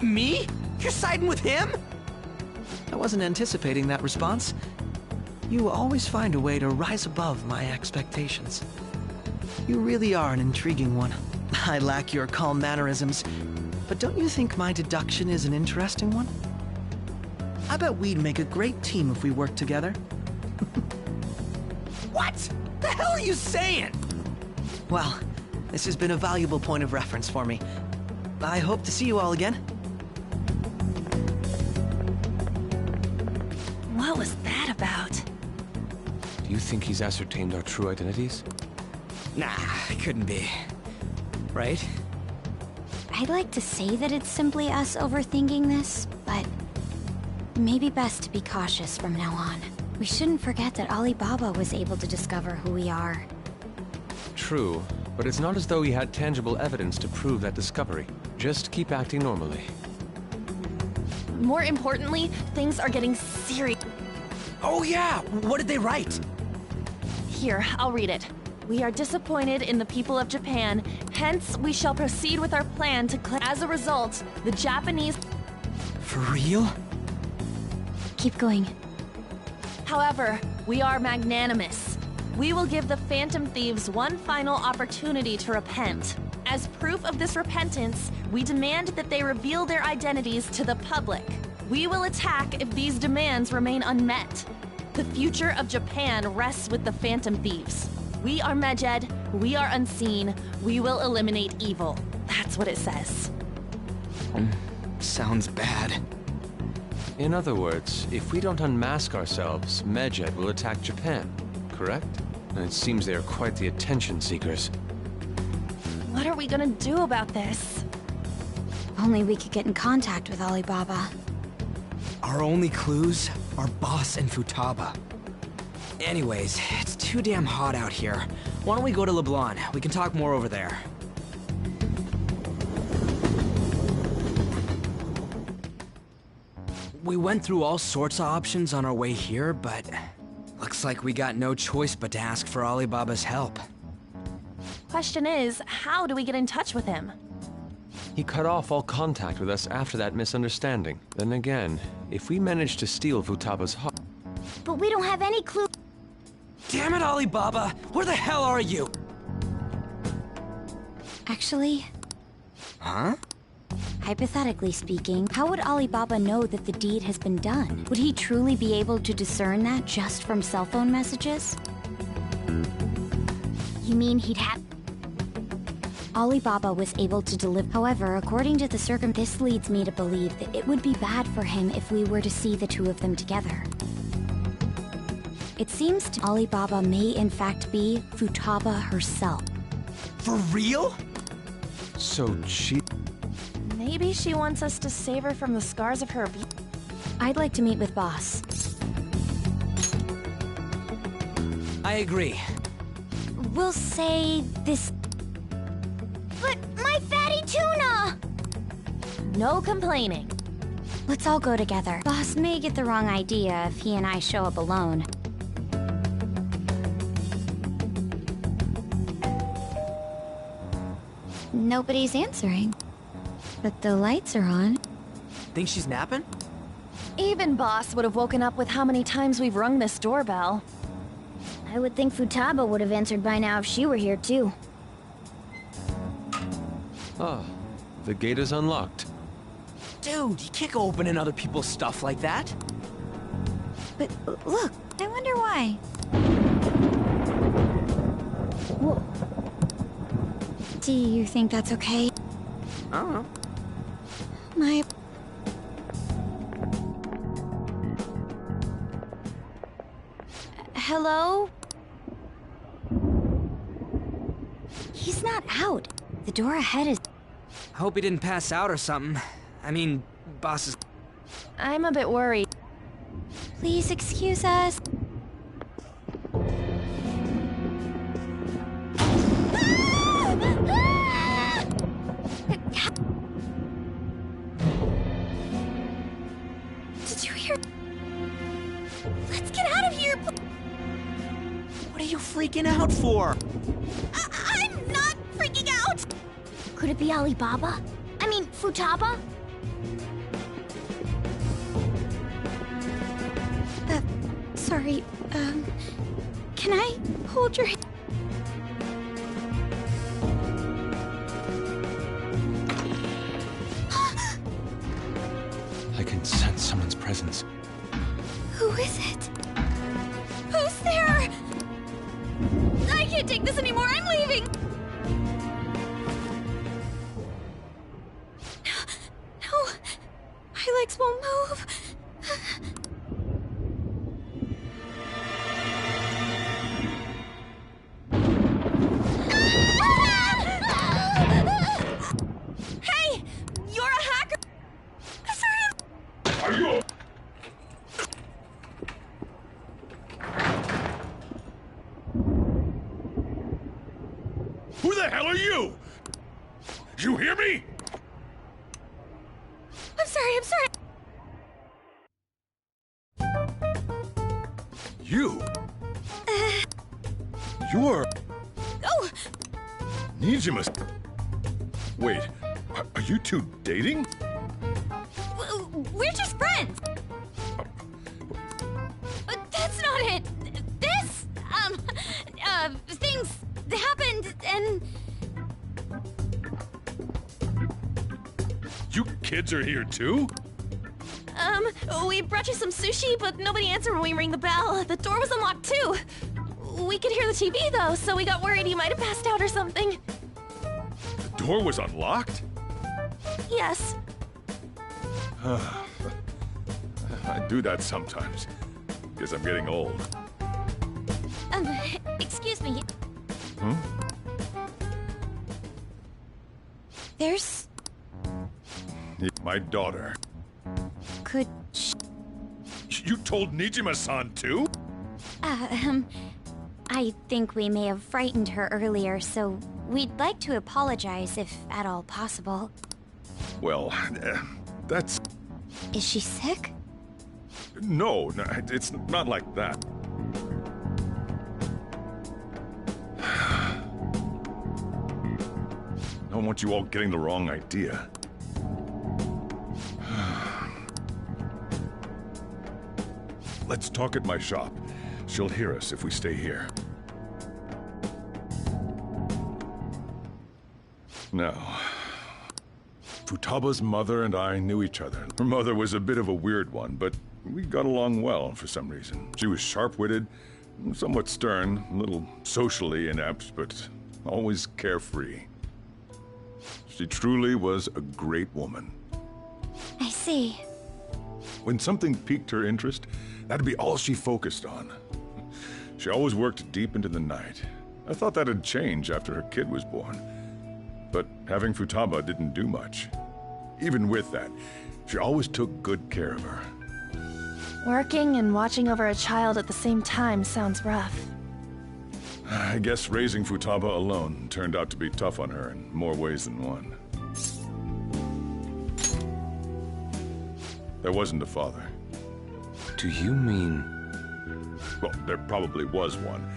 Me? You're siding with him? I wasn't anticipating that response. You always find a way to rise above my expectations. You really are an intriguing one. I lack your calm mannerisms, but don't you think my deduction is an interesting one? I bet we'd make a great team if we worked together. What? The hell are you saying? Well, this has been a valuable point of reference for me. I hope to see you all again. What was that about? Do you think he's ascertained our true identities? Nah, couldn't be. Right? I'd like to say that it's simply us overthinking this, but maybe best to be cautious from now on. We shouldn't forget that Alibaba was able to discover who we are. True, but it's not as though he had tangible evidence to prove that discovery. Just keep acting normally. More importantly, things are getting serious. Oh yeah! What did they write? Here, I'll read it. We are disappointed in the people of Japan, hence we shall proceed with our plan to as a result, the Japanese... For real? Keep going. However, we are magnanimous. We will give the Phantom Thieves one final opportunity to repent. As proof of this repentance, we demand that they reveal their identities to the public. We will attack if these demands remain unmet. The future of Japan rests with the Phantom Thieves. We are Medjed, we are unseen, we will eliminate evil. That's what it says. Sounds bad. In other words, if we don't unmask ourselves, Medjed will attack Japan, correct? And it seems they are quite the attention seekers. What are we gonna do about this? Only we could get in contact with Alibaba. Our only clues are Boss and Futaba. Anyways, it's too damn hot out here. Why don't we go to Leblanc? We can talk more over there. We went through all sorts of options on our way here, but looks like we got no choice but to ask for Alibaba's help. Question is, how do we get in touch with him? He cut off all contact with us after that misunderstanding. Then again, if we manage to steal Futaba's heart... But we don't have any clue. Damn it, Alibaba! Where the hell are you? Actually... Huh? Hypothetically speaking, how would Alibaba know that the deed has been done? Would he truly be able to discern that just from cell phone messages? You mean he'd have... Alibaba was able to deliver. However, according to the this leads me to believe that it would be bad for him if we were to see the two of them together. It seems to Alibaba may in fact be Futaba herself. For real? So she... Maybe she wants us to save her from the scars of her abuse. I'd like to meet with Boss. I agree. We'll say this... But my fatty tuna! No complaining. Let's all go together. Boss may get the wrong idea if he and I show up alone. Nobody's answering. But the lights are on. Think she's napping? Even Boss would have woken up with how many times we've rung this doorbell. I would think Futaba would have answered by now if she were here too. Ah, the gate is unlocked. Dude, you can't go opening other people's stuff like that. But look, I wonder why. Whoa. Do you think that's okay? I don't know. My... Hello? He's not out. The door ahead is... I hope he didn't pass out or something. I mean, boss is... I'm a bit worried. Please excuse us. Did you hear? Let's get out of here! What are you freaking out for? I'm not freaking out! Could it be Alibaba? I mean, Futaba? Sorry, can I hold your hand? I can sense someone's presence. Who is it? Who's there? I can't take this anymore, I'm leaving! No, my legs won't move. Hey! You're a hacker! Sorry! Are you... Who the hell are you? You hear me? I'm sorry. You? You're... Oh! Nijima. Wait, are you two dating? We're just friends! That's not it! This, things happened and... You kids are here too? We brought you some sushi, but nobody answered when we rang the bell. The door was unlocked too. We could hear the TV though, so we got worried you might have passed out or something. The door was unlocked? Yes. I do that sometimes. Guess I'm getting old. Excuse me. Huh? There's... My daughter. Could You told Nijima-san too? I think we may have frightened her earlier, so we'd like to apologize if at all possible. Well, that's... Is she sick? No, it's not like that. I don't want you all getting the wrong idea. Let's talk at my shop. She'll hear us if we stay here. Now, Futaba's mother and I knew each other. Her mother was a bit of a weird one, but we got along well for some reason. She was sharp-witted, somewhat stern, a little socially inept, but always carefree. She truly was a great woman. I see. When something piqued her interest, that'd be all she focused on. She always worked deep into the night. I thought that'd change after her kid was born. But having Futaba didn't do much. Even with that, she always took good care of her. Working and watching over a child at the same time sounds rough. I guess raising Futaba alone turned out to be tough on her in more ways than one. There wasn't a father. Do you mean... Well, there probably was one.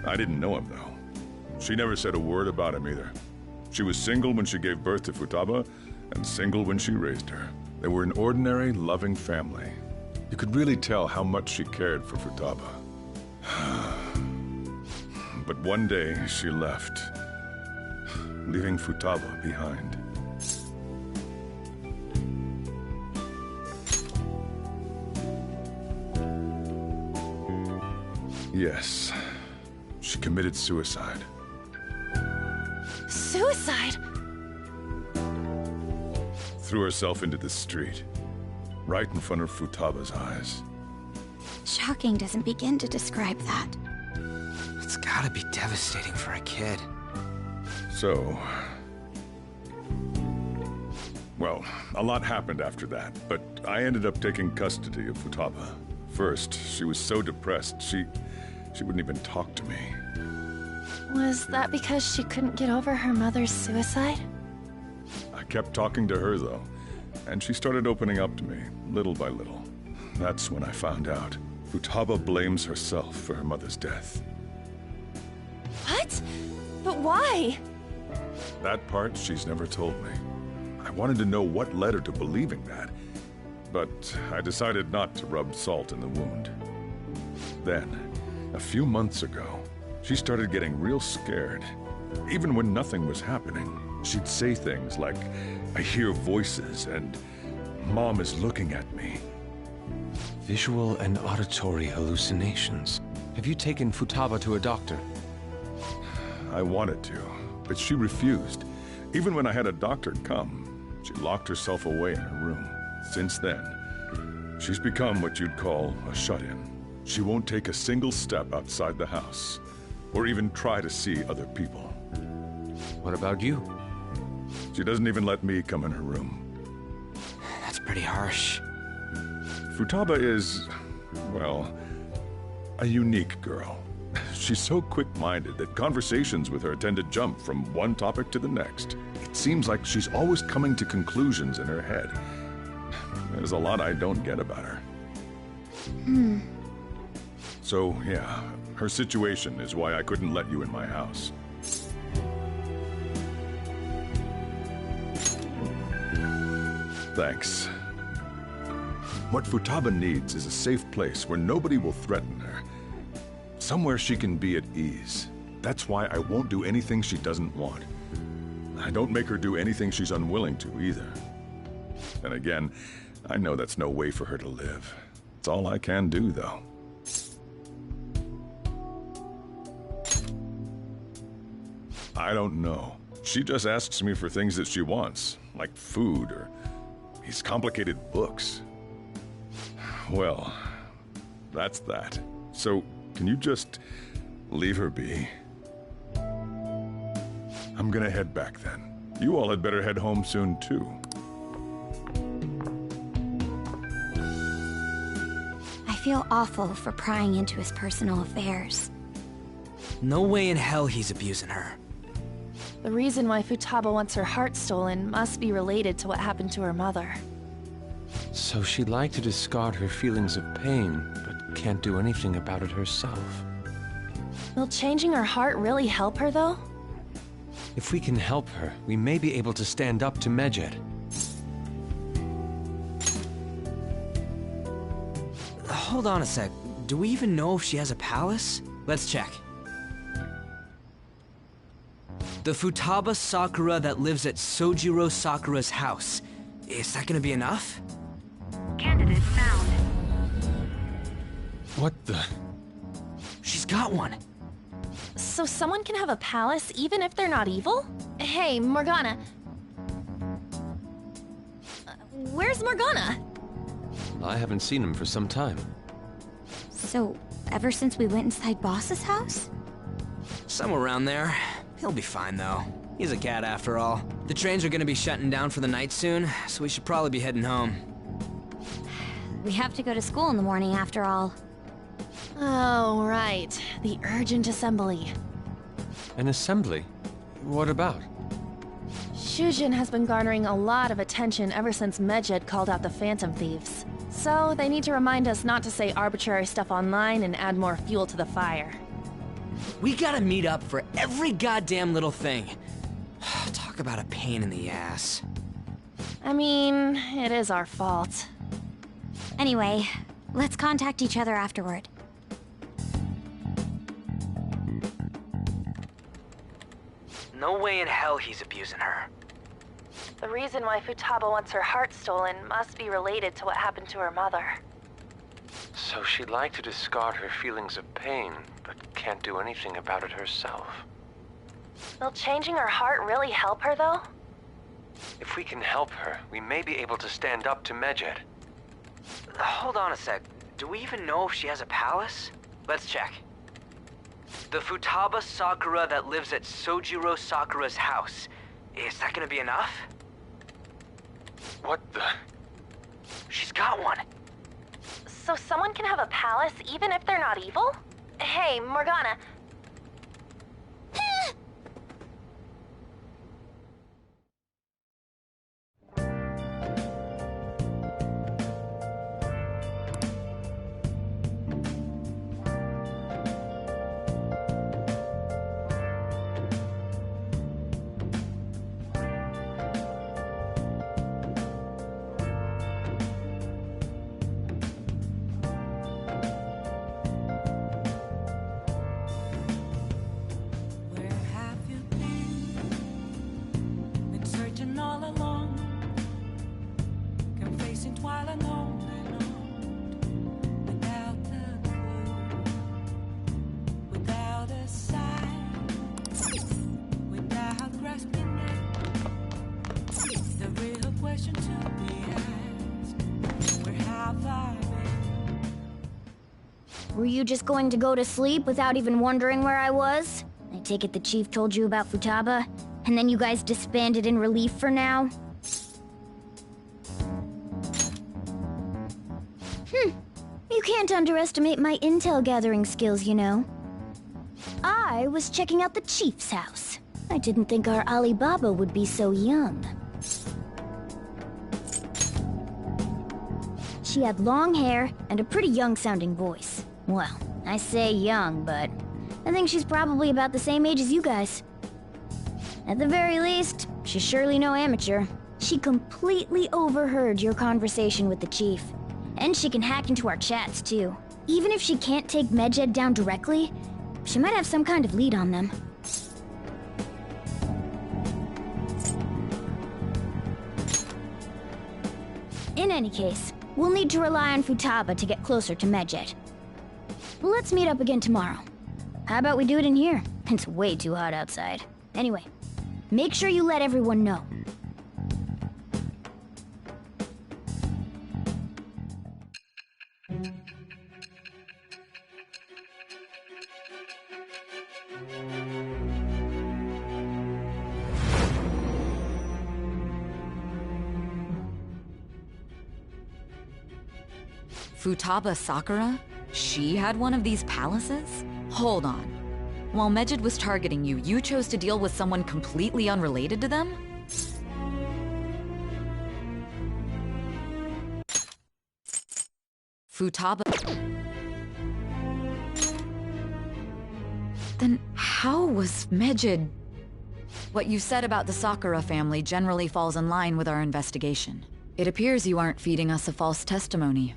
I didn't know him, though. She never said a word about him either. She was single when she gave birth to Futaba, and single when she raised her. They were an ordinary, loving family. You could really tell how much she cared for Futaba. But one day, she left, leaving Futaba behind. Yes, she committed suicide. Suicide? Threw herself into the street, right in front of Futaba's eyes. Shocking doesn't begin to describe that. It's gotta be devastating for a kid. So... Well, a lot happened after that, but I ended up taking custody of Futaba. First, she was so depressed, she wouldn't even talk to me. Was that because she couldn't get over her mother's suicide? I kept talking to her, though, and she started opening up to me, little by little. That's when I found out. Futaba blames herself for her mother's death. What? But why? That part she's never told me. I wanted to know what led her to believing that, but I decided not to rub salt in the wound. Then, a few months ago, she started getting real scared. Even when nothing was happening, she'd say things like, "I hear voices," and "Mom is looking at me." Visual and auditory hallucinations. Have you taken Futaba to a doctor? I wanted to, but she refused. Even when I had a doctor come, she locked herself away in her room. Since then, she's become what you'd call a shut-in. She won't take a single step outside the house, or even try to see other people. What about you? She doesn't even let me come in her room. That's pretty harsh. Futaba is, well, a unique girl. She's so quick-minded that conversations with her tend to jump from one topic to the next. It seems like she's always coming to conclusions in her head. There's a lot I don't get about her. So, yeah, her situation is why I couldn't let you in my house. Thanks. What Futaba needs is a safe place where nobody will threaten her. Somewhere she can be at ease. That's why I won't do anything she doesn't want. I don't make her do anything she's unwilling to, either. Then again, I know that's no way for her to live. It's all I can do, though. I don't know. She just asks me for things that she wants, like food or these complicated books. Well, that's that. So, can you just leave her be? I'm gonna head back then. You all had better head home soon, too. I feel awful for prying into his personal affairs. No way in hell he's abusing her. The reason why Futaba wants her heart stolen must be related to what happened to her mother. So she'd like to discard her feelings of pain, but can't do anything about it herself. Will changing her heart really help her, though? If we can help her, we may be able to stand up to Medjed. Hold on a sec. Do we even know if she has a palace? Let's check. The Futaba Sakura that lives at Sojiro Sakura's house. Is that gonna be enough? Candidate found. What the? She's got one. So someone can have a palace even if they're not evil? Hey, Morgana. Where's Morgana? I haven't seen him for some time. So, ever since we went inside Boss's house? Somewhere around there. He'll be fine, though. He's a cat after all. The trains are gonna be shutting down for the night soon, so we should probably be heading home. We have to go to school in the morning after all. Oh, right. The urgent assembly. An assembly? What about? Shujin has been garnering a lot of attention ever since Medjed called out the Phantom Thieves. So they need to remind us not to say arbitrary stuff online and add more fuel to the fire. We gotta meet up for every goddamn little thing. Talk about a pain in the ass. I mean, it is our fault. Anyway, let's contact each other afterward. No way in hell he's abusing her. The reason why Futaba wants her heart stolen must be related to what happened to her mother. So she'd like to discard her feelings of pain, but can't do anything about it herself. Will changing her heart really help her, though? If we can help her, we may be able to stand up to Medjed. Hold on a sec. Do we even know if she has a palace? Let's check. The Futaba Sakura that lives at Sojiro Sakura's house. Is that gonna be enough? What the? She's got one. So someone can have a palace even if they're not evil? Hey, Morgana. All along, confessing while alone and on, without a clue, without a sign, without grasping it. The real question to be asked: where have I been? Were you just going to go to sleep without even wondering where I was? I take it the chief told you about Futaba? And then you guys disbanded in relief for now? You can't underestimate my intel gathering skills, you know. I was checking out the chief's house. I didn't think our Alibaba would be so young. She had long hair and a pretty young-sounding voice. Well, I say young, but I think she's probably about the same age as you guys. At the very least, she's surely no amateur. She completely overheard your conversation with the chief. And she can hack into our chats, too. Even if she can't take Medjed down directly, she might have some kind of lead on them. In any case, we'll need to rely on Futaba to get closer to Medjed. Let's meet up again tomorrow. How about we do it in here? It's way too hot outside. Anyway, make sure you let everyone know. Futaba Sakura? She had one of these palaces? Hold on. While Medjed was targeting you, you chose to deal with someone completely unrelated to them? Futaba... Then how was Medjed... What you said about the Sakura family generally falls in line with our investigation. It appears you aren't feeding us a false testimony.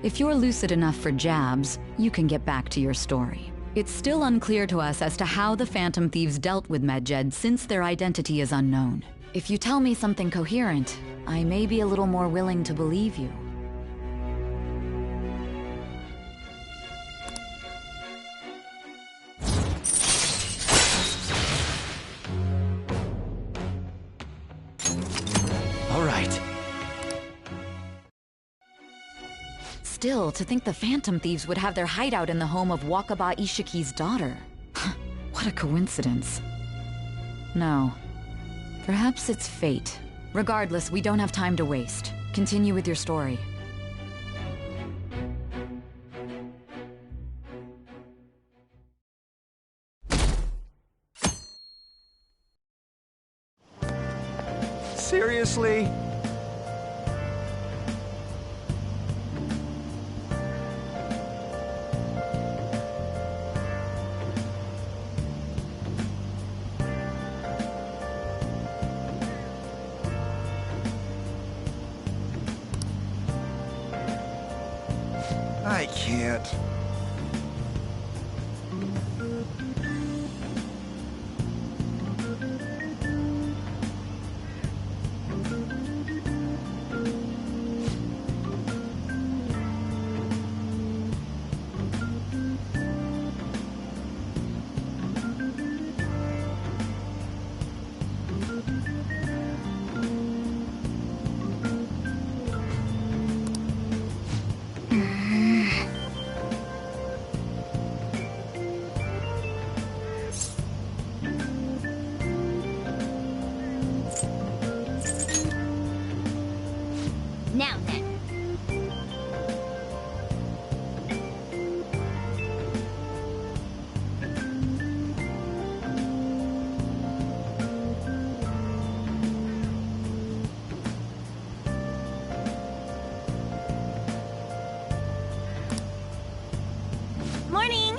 If you're lucid enough for jabs, you can get back to your story. It's still unclear to us as to how the Phantom Thieves dealt with Medjed since their identity is unknown. If you tell me something coherent, I may be a little more willing to believe you. Still, to think the Phantom Thieves would have their hideout in the home of Wakaba Ishiki's daughter. What a coincidence. No. Perhaps it's fate. Regardless, we don't have time to waste. Continue with your story. Seriously? I can't. Morning!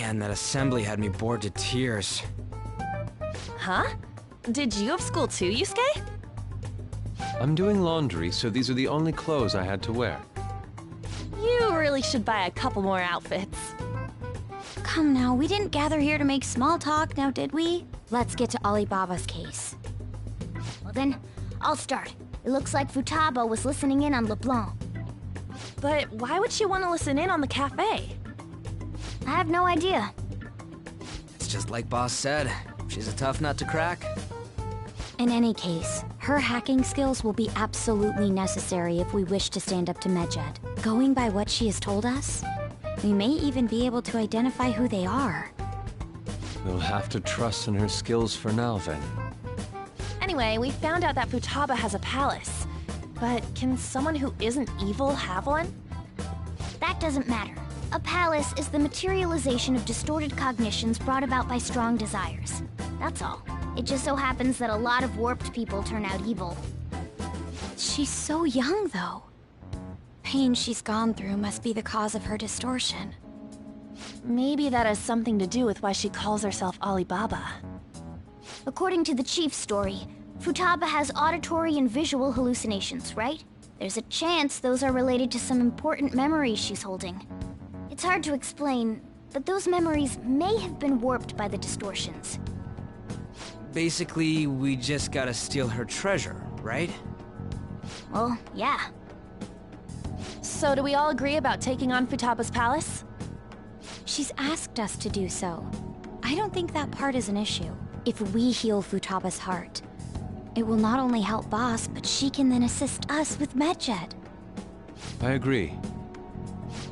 Man, that assembly had me bored to tears. Huh? Did you have school too, Yusuke? I'm doing laundry, so these are the only clothes I had to wear. You really should buy a couple more outfits. Come now, we didn't gather here to make small talk, now did we? Let's get to Alibaba's case. Well then, I'll start. It looks like Futaba was listening in on LeBlanc. But why would she want to listen in on the cafe? I have no idea. It's just like Boss said. She's a tough nut to crack. In any case, her hacking skills will be absolutely necessary if we wish to stand up to Medjed. Going by what she has told us, we may even be able to identify who they are. We'll have to trust in her skills for now, then. Anyway, we found out that Futaba has a palace. But can someone who isn't evil have one? That doesn't matter. A palace is the materialization of distorted cognitions brought about by strong desires. That's all. It just so happens that a lot of warped people turn out evil. She's so young, though. Pain she's gone through must be the cause of her distortion. Maybe that has something to do with why she calls herself Alibaba. According to the chief's story, Futaba has auditory and visual hallucinations, right? There's a chance those are related to some important memories she's holding. It's hard to explain, but those memories may have been warped by the distortions. Basically, we just gotta steal her treasure, right? Well, yeah. So do we all agree about taking on Futaba's palace? She's asked us to do so. I don't think that part is an issue. If we heal Futaba's heart, it will not only help Boss, but she can then assist us with Medjed. I agree.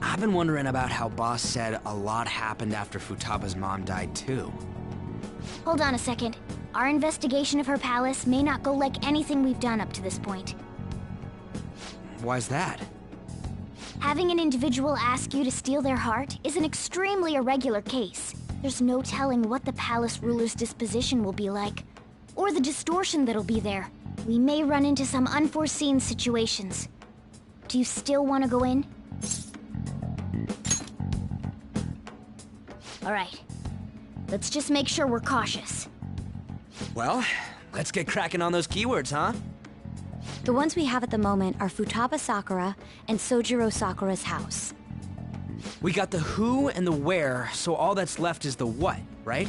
I've been wondering about how Boss said a lot happened after Futaba's mom died, too. Hold on a second. Our investigation of her palace may not go like anything we've done up to this point. Why's that? Having an individual ask you to steal their heart is an extremely irregular case. There's no telling what the palace ruler's disposition will be like, or the distortion that'll be there. We may run into some unforeseen situations. Do you still want to go in? Alright. Let's just make sure we're cautious. Well, let's get cracking on those keywords, huh? The ones we have at the moment are Futaba Sakura and Sojiro Sakura's house. We got the who and the where, so all that's left is the what, right?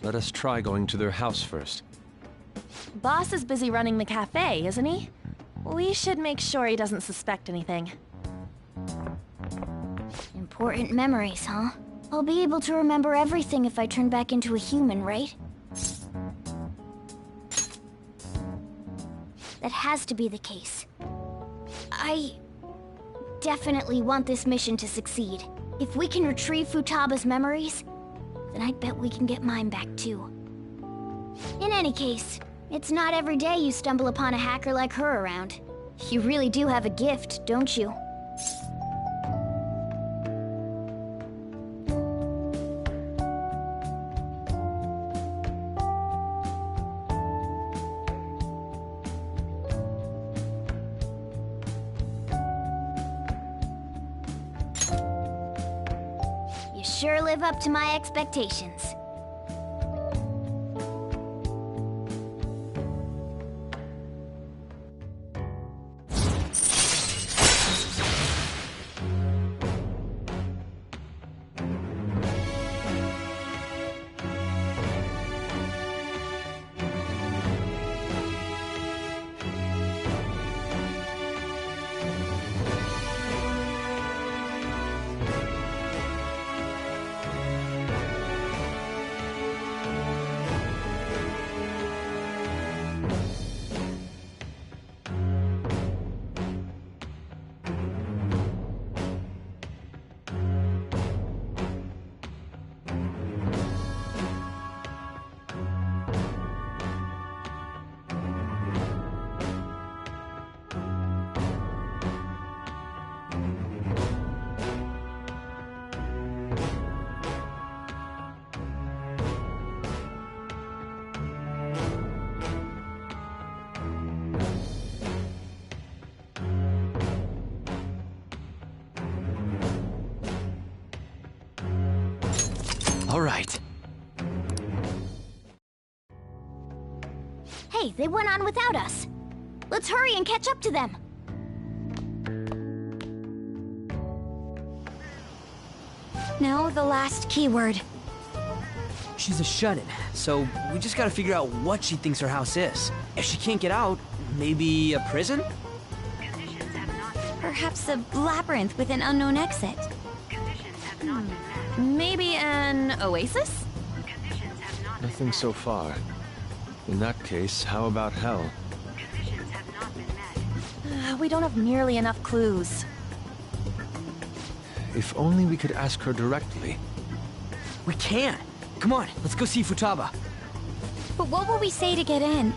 Let us try going to their house first. Boss is busy running the cafe, isn't he? We should make sure he doesn't suspect anything. Important memories, huh? I'll be able to remember everything if I turn back into a human, right? That has to be the case. I definitely want this mission to succeed. If we can retrieve Futaba's memories, then I bet we can get mine back too. In any case, it's not every day you stumble upon a hacker like her around. You really do have a gift, don't you? You sure live up to my expectations. All right. Hey, they went on without us. Let's hurry and catch up to them. Now the last keyword. She's a shut-in, so we just gotta figure out what she thinks her house is. If she can't get out, maybe a prison? Perhaps a labyrinth with an unknown exit. Maybe an oasis? Nothing so far. In that case, how about hell? We don't have nearly enough clues. If only we could ask her directly. We can! Come on, let's go see Futaba. But what will we say to get in?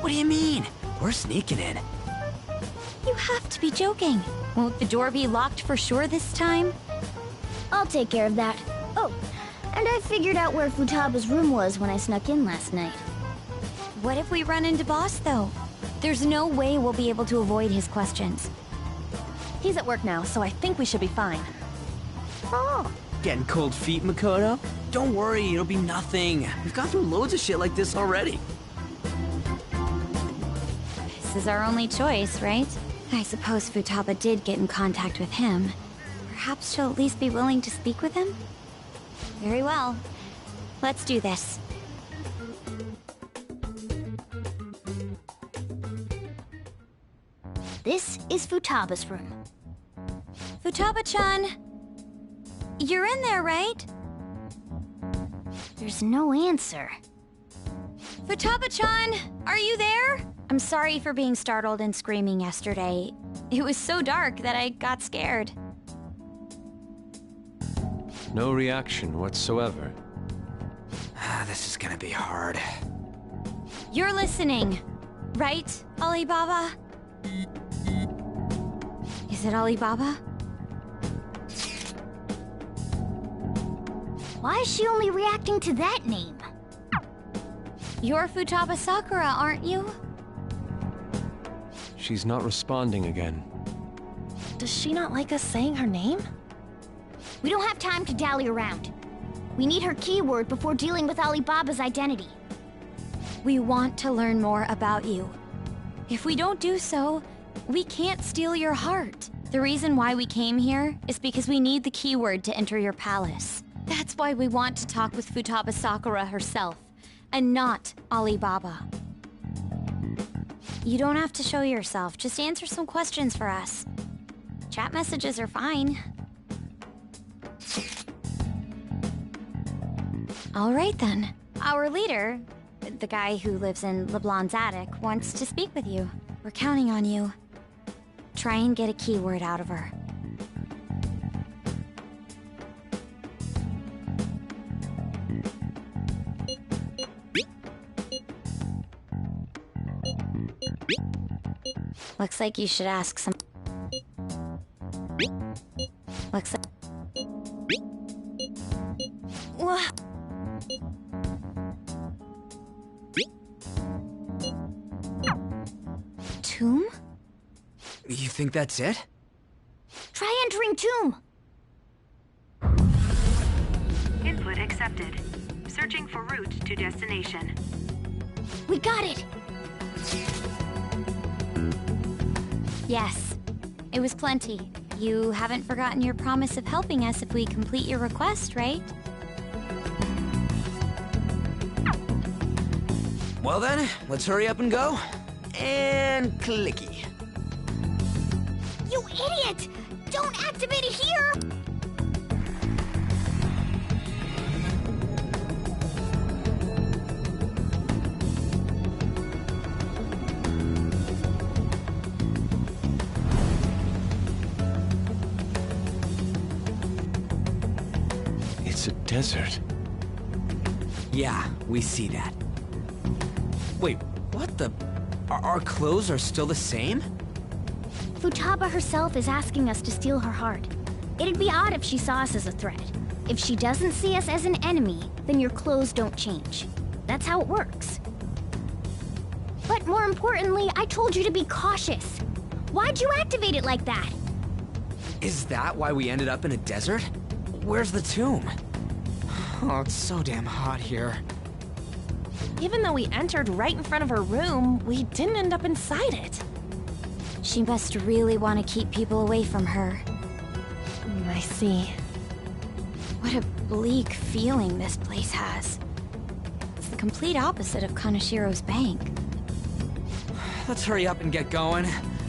What do you mean? We're sneaking in. You have to be joking. Won't the door be locked for sure this time? I'll take care of that. Oh, and I figured out where Futaba's room was when I snuck in last night. What if we run into Boss, though? There's no way we'll be able to avoid his questions. He's at work now, so I think we should be fine. Oh. Getting cold feet, Makoto? Don't worry, it'll be nothing. We've gone through loads of shit like this already. This is our only choice, right? I suppose Futaba did get in contact with him. Perhaps she'll at least be willing to speak with him? Very well. Let's do this. This is Futaba's room. Futaba-chan! You're in there, right? There's no answer. Futaba-chan! Are you there? I'm sorry for being startled and screaming yesterday. It was so dark that I got scared. No reaction whatsoever. This is gonna be hard. You're listening, right, Alibaba? Is it Alibaba? Why is she only reacting to that name? You're Futaba Sakura, aren't you? She's not responding again. Does she not like us saying her name? We don't have time to dally around. We need her keyword before dealing with Alibaba's identity. We want to learn more about you. If we don't do so, we can't steal your heart. The reason why we came here is because we need the keyword to enter your palace. That's why we want to talk with Futaba Sakura herself, and not Alibaba. You don't have to show yourself, just answer some questions for us. Chat messages are fine. All right then. Our leader, the guy who lives in LeBlanc's attic, wants to speak with you. We're counting on you. Try and get a keyword out of her. Looks like you should ask some... Looks like... Tomb? You think that's it? Try entering Tomb! Input accepted. Searching for route to destination. We got it! Yes. It was plenty. You haven't forgotten your promise of helping us if we complete your request, right? Well then, let's hurry up and go. And clicky. You idiot! Don't activate it here! It's a desert. Yeah, we see that. Wait, what the... Our clothes are still the same? Futaba herself is asking us to steal her heart. It'd be odd if she saw us as a threat. If she doesn't see us as an enemy, then your clothes don't change. That's how it works. But more importantly, I told you to be cautious. Why'd you activate it like that? Is that why we ended up in a desert? Where's the tomb? Oh, it's so damn hot here. Even though we entered right in front of her room, we didn't end up inside it. She must really want to keep people away from her. I see. What a bleak feeling this place has. It's the complete opposite of Kanashiro's bank. Let's hurry up and get going.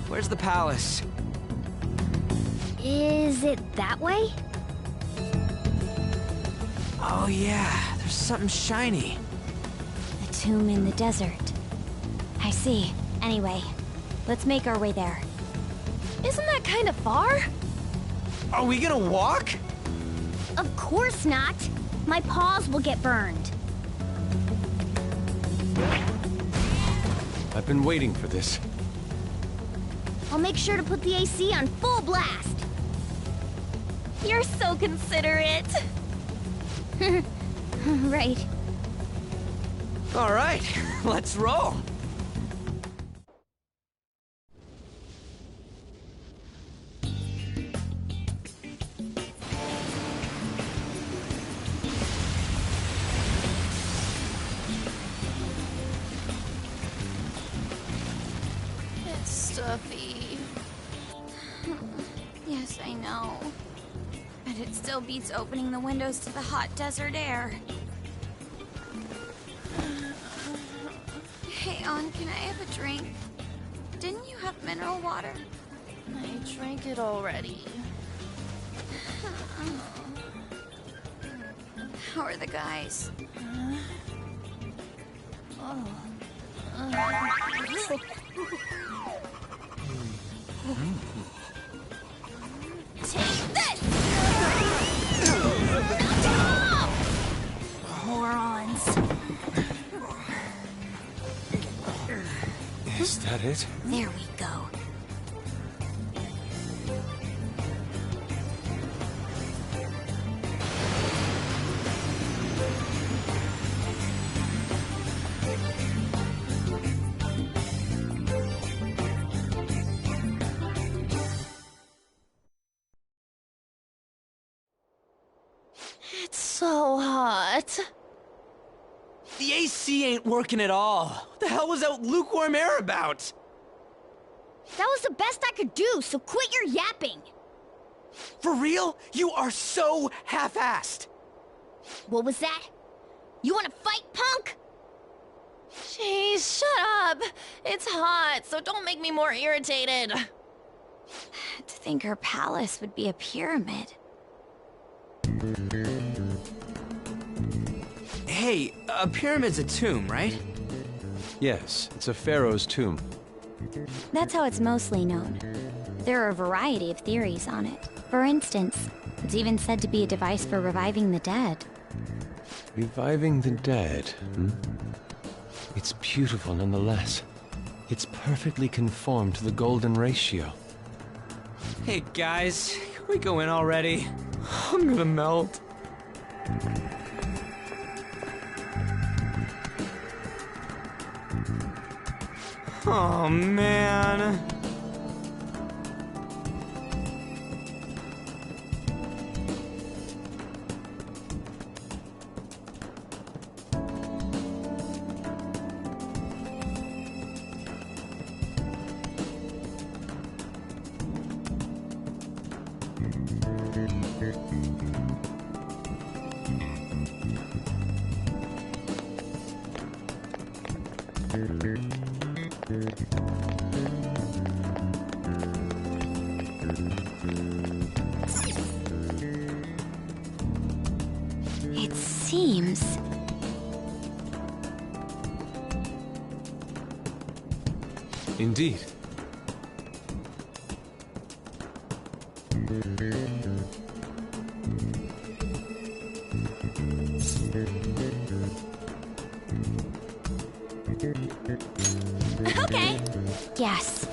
Where's the palace? Is it that way? Oh yeah, there's something shiny. The tomb in the desert. I see. Anyway, let's make our way there. Isn't that kind of far? Are we gonna walk? Of course not. My paws will get burned. I've been waiting for this. I'll make sure to put the AC on full blast. You're so considerate. Right. All right, let's roll. It's stuffy. Yes, I know. But it still beats opening the windows to the hot desert air. Hey, On, can I have a drink? Didn't you have mineral water? I drank it already. How are the guys? Take this! Morons. Is that it? There we go. It's so hot. The AC ain't working at all. What the hell was that lukewarm air about? That was the best I could do, so quit your yapping. For real? You are so half-assed. What was that? You want to fight, punk? Jeez, shut up. It's hot, so don't make me more irritated. To think her palace would be a pyramid. Hey, a pyramid's a tomb, right? Yes, it's a pharaoh's tomb. That's how it's mostly known. There are a variety of theories on it. For instance, it's even said to be a device for reviving the dead. Reviving the dead, hmm? It's beautiful nonetheless. It's perfectly conformed to the golden ratio. Hey guys, can we go in already? I'm gonna melt. Oh man. It seems... Indeed. Okay. Yes.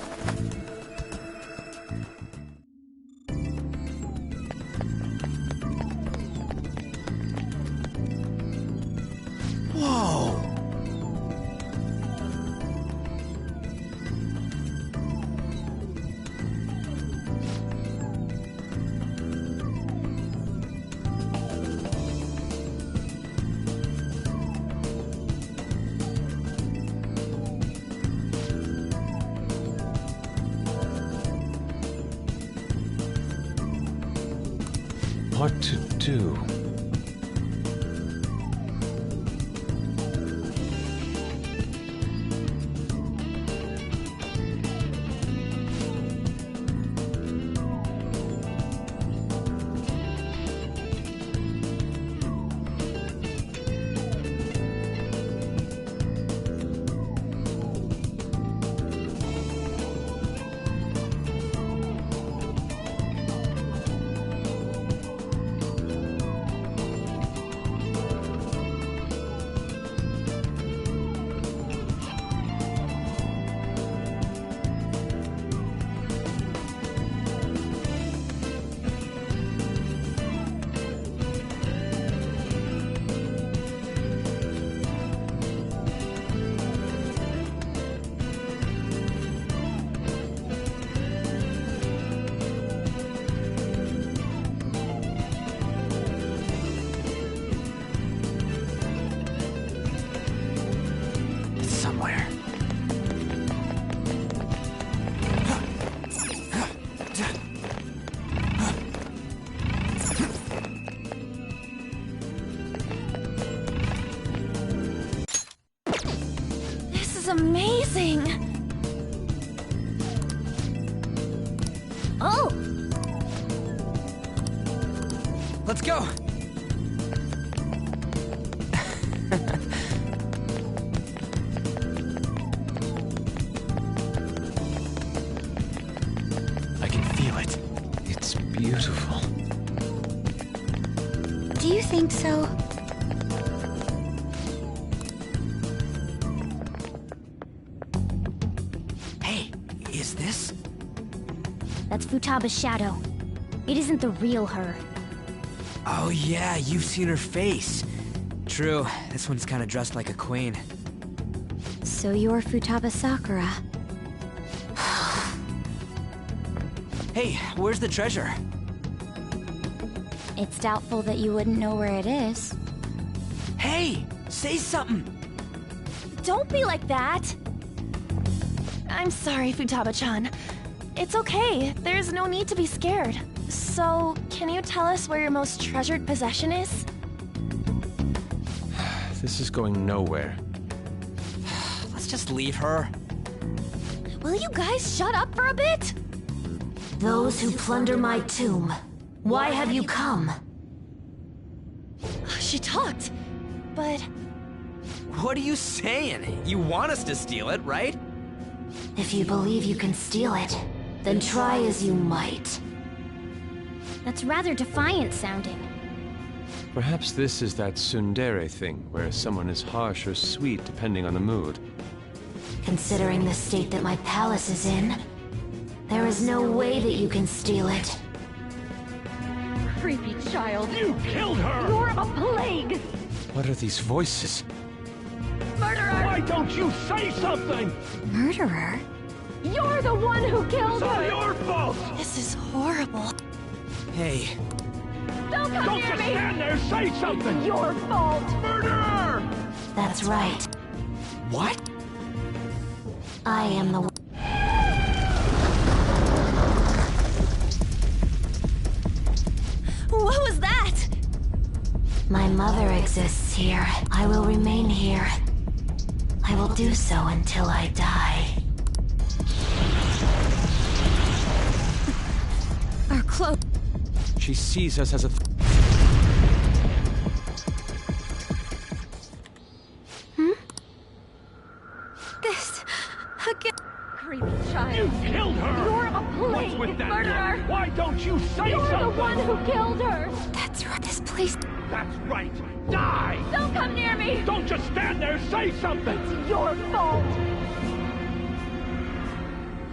Whoa. What to do? Somewhere. This is amazing! Oh! Let's go! I can feel it. It's beautiful. Do you think so? Hey, is this? That's Futaba's shadow. It isn't the real her. Oh yeah, you've seen her face. True, this one's kinda dressed like a queen. So you're Futaba Sakura. Hey, where's the treasure? It's doubtful that you wouldn't know where it is. Hey, say something! Don't be like that! I'm sorry, Futaba-chan. It's okay, there's no need to be scared. So, can you tell us where your most treasured possession is? This is going nowhere. Let's just leave her. Will you guys shut up for a bit? Those who plunder my tomb, why have you come? She talked, but... What are you saying? You want us to steal it, right? If you believe you can steal it, then try as you might. That's rather defiant sounding. Perhaps this is that tsundere thing, where someone is harsh or sweet depending on the mood. Considering the state that my palace is in, there is no way that you can steal it. Creepy child. You killed her! You're a plague! What are these voices? Murderer! Why don't you say something? Murderer? You're the one who killed her! It's all your fault! This is horrible. Hey. Don't come near me! Stand there, say something! It's your fault! Murderer! That's right. What? I am the one. What was that? My mother exists here. I will remain here. I will do so until I die. Our cloak. She sees us as a... This... again... Creepy child. You killed her! You're a plague! What's with that? Murderer! Why don't you say You're something? the one who killed her! That's right. This place... That's right! Die! Don't come near me! Don't just stand there, say something! It's your fault!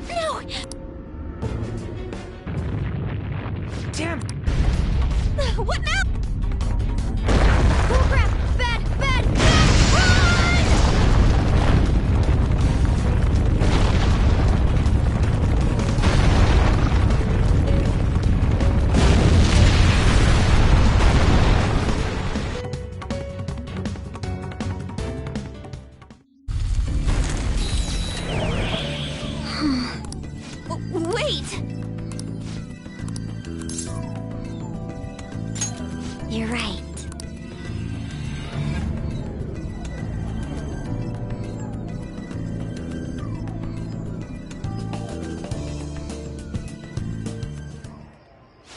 No! Damn! What now? Oh crap! Bad! Bad! Bad! Wait!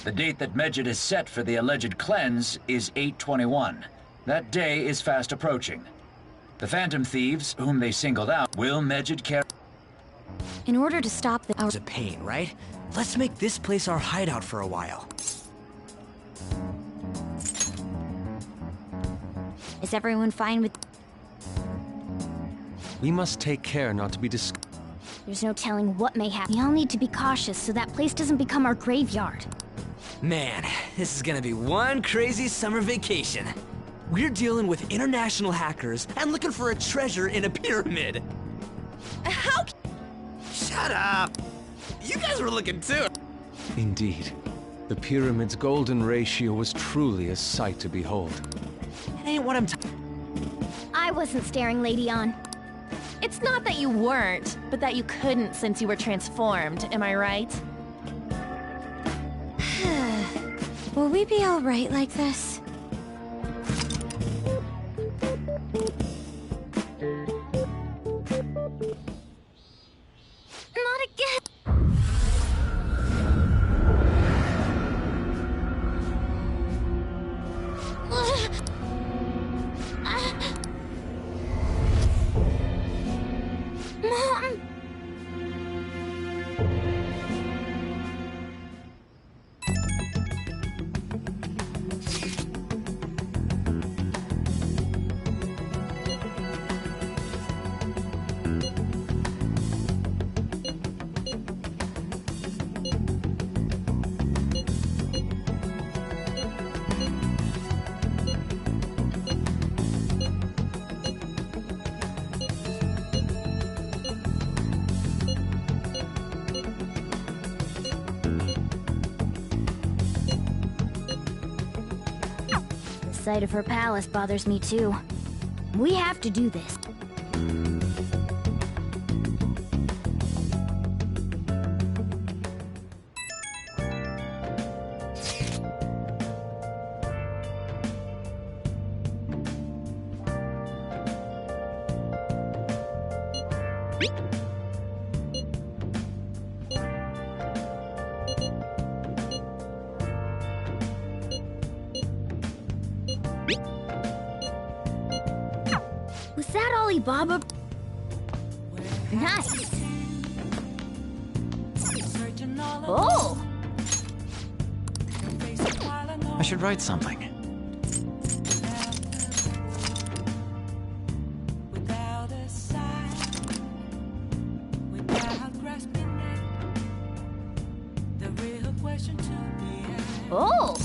The date that Medjed has set for the alleged cleanse is 8/21. That day is fast approaching. The Phantom Thieves, whom they singled out, will Medjed carry... In order to stop the hours of pain, right? Let's make this place our hideout for a while. Is everyone fine with... We must take care not to be There's no telling what may happen. We all need to be cautious so that place doesn't become our graveyard. Man, this is gonna be one crazy summer vacation. We're dealing with international hackers and looking for a treasure in a pyramid. How? Shut up! You guys were looking too. Indeed. The pyramid's golden ratio was truly a sight to behold. That ain't what I'm I wasn't staring Lady on. It's not that you weren't, but that you couldn't since you were transformed, am I right? Will we be alright like this? Not again! Mom! The sight of her palace bothers me too. We have to do this. Was that Alibaba? Nice. Oh! I should write something. Oh!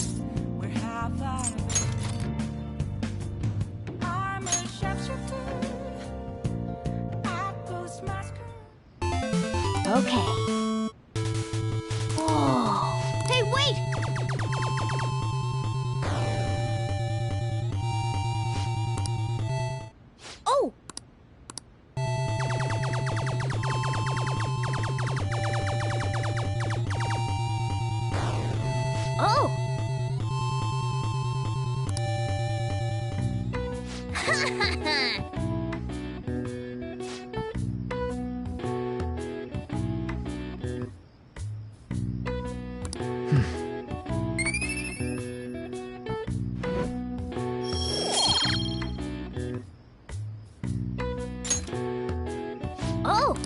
Okay. Whoa. Hey, wait! Oh! Oh! Oh!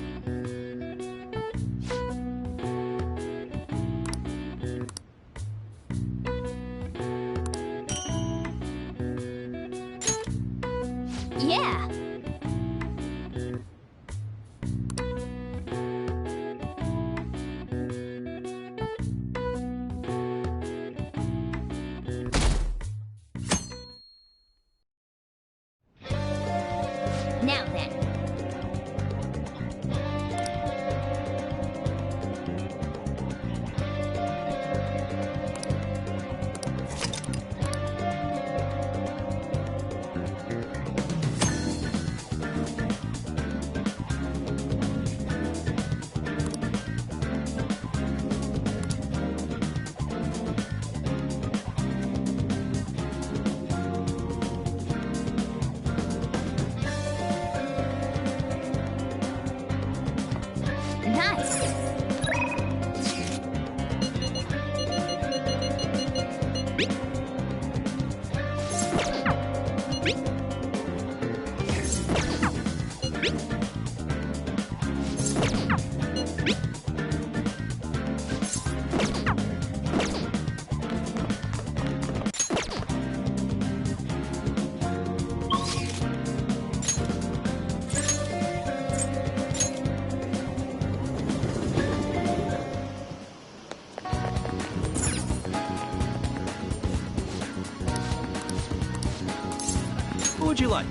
would you like?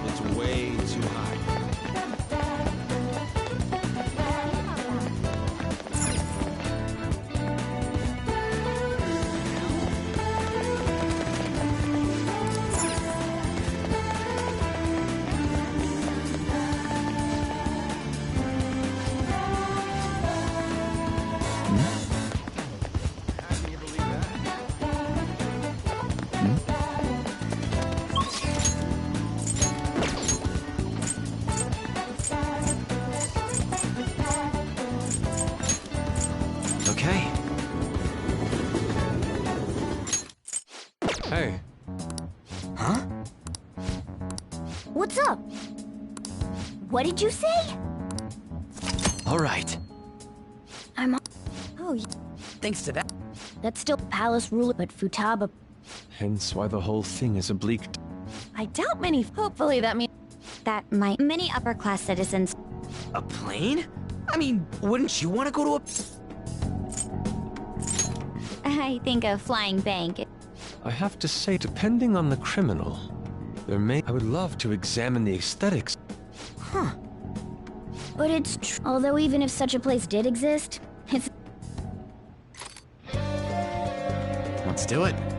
It's way too high. Okay. Hey. Huh? What's up? What did you say? All right. I'm. Oh, Thanks to that. that's still palace ruler, but Futaba. Hence why the whole thing is a bleak. I doubt many. Hopefully that means That might. Many upper class citizens. A plane? I mean, wouldn't you want to go to a... I think a flying bank. I have to say, depending on the criminal, I would love to examine the aesthetics. Huh. But it's true. Although even if such a place did exist, it's. Let's do it.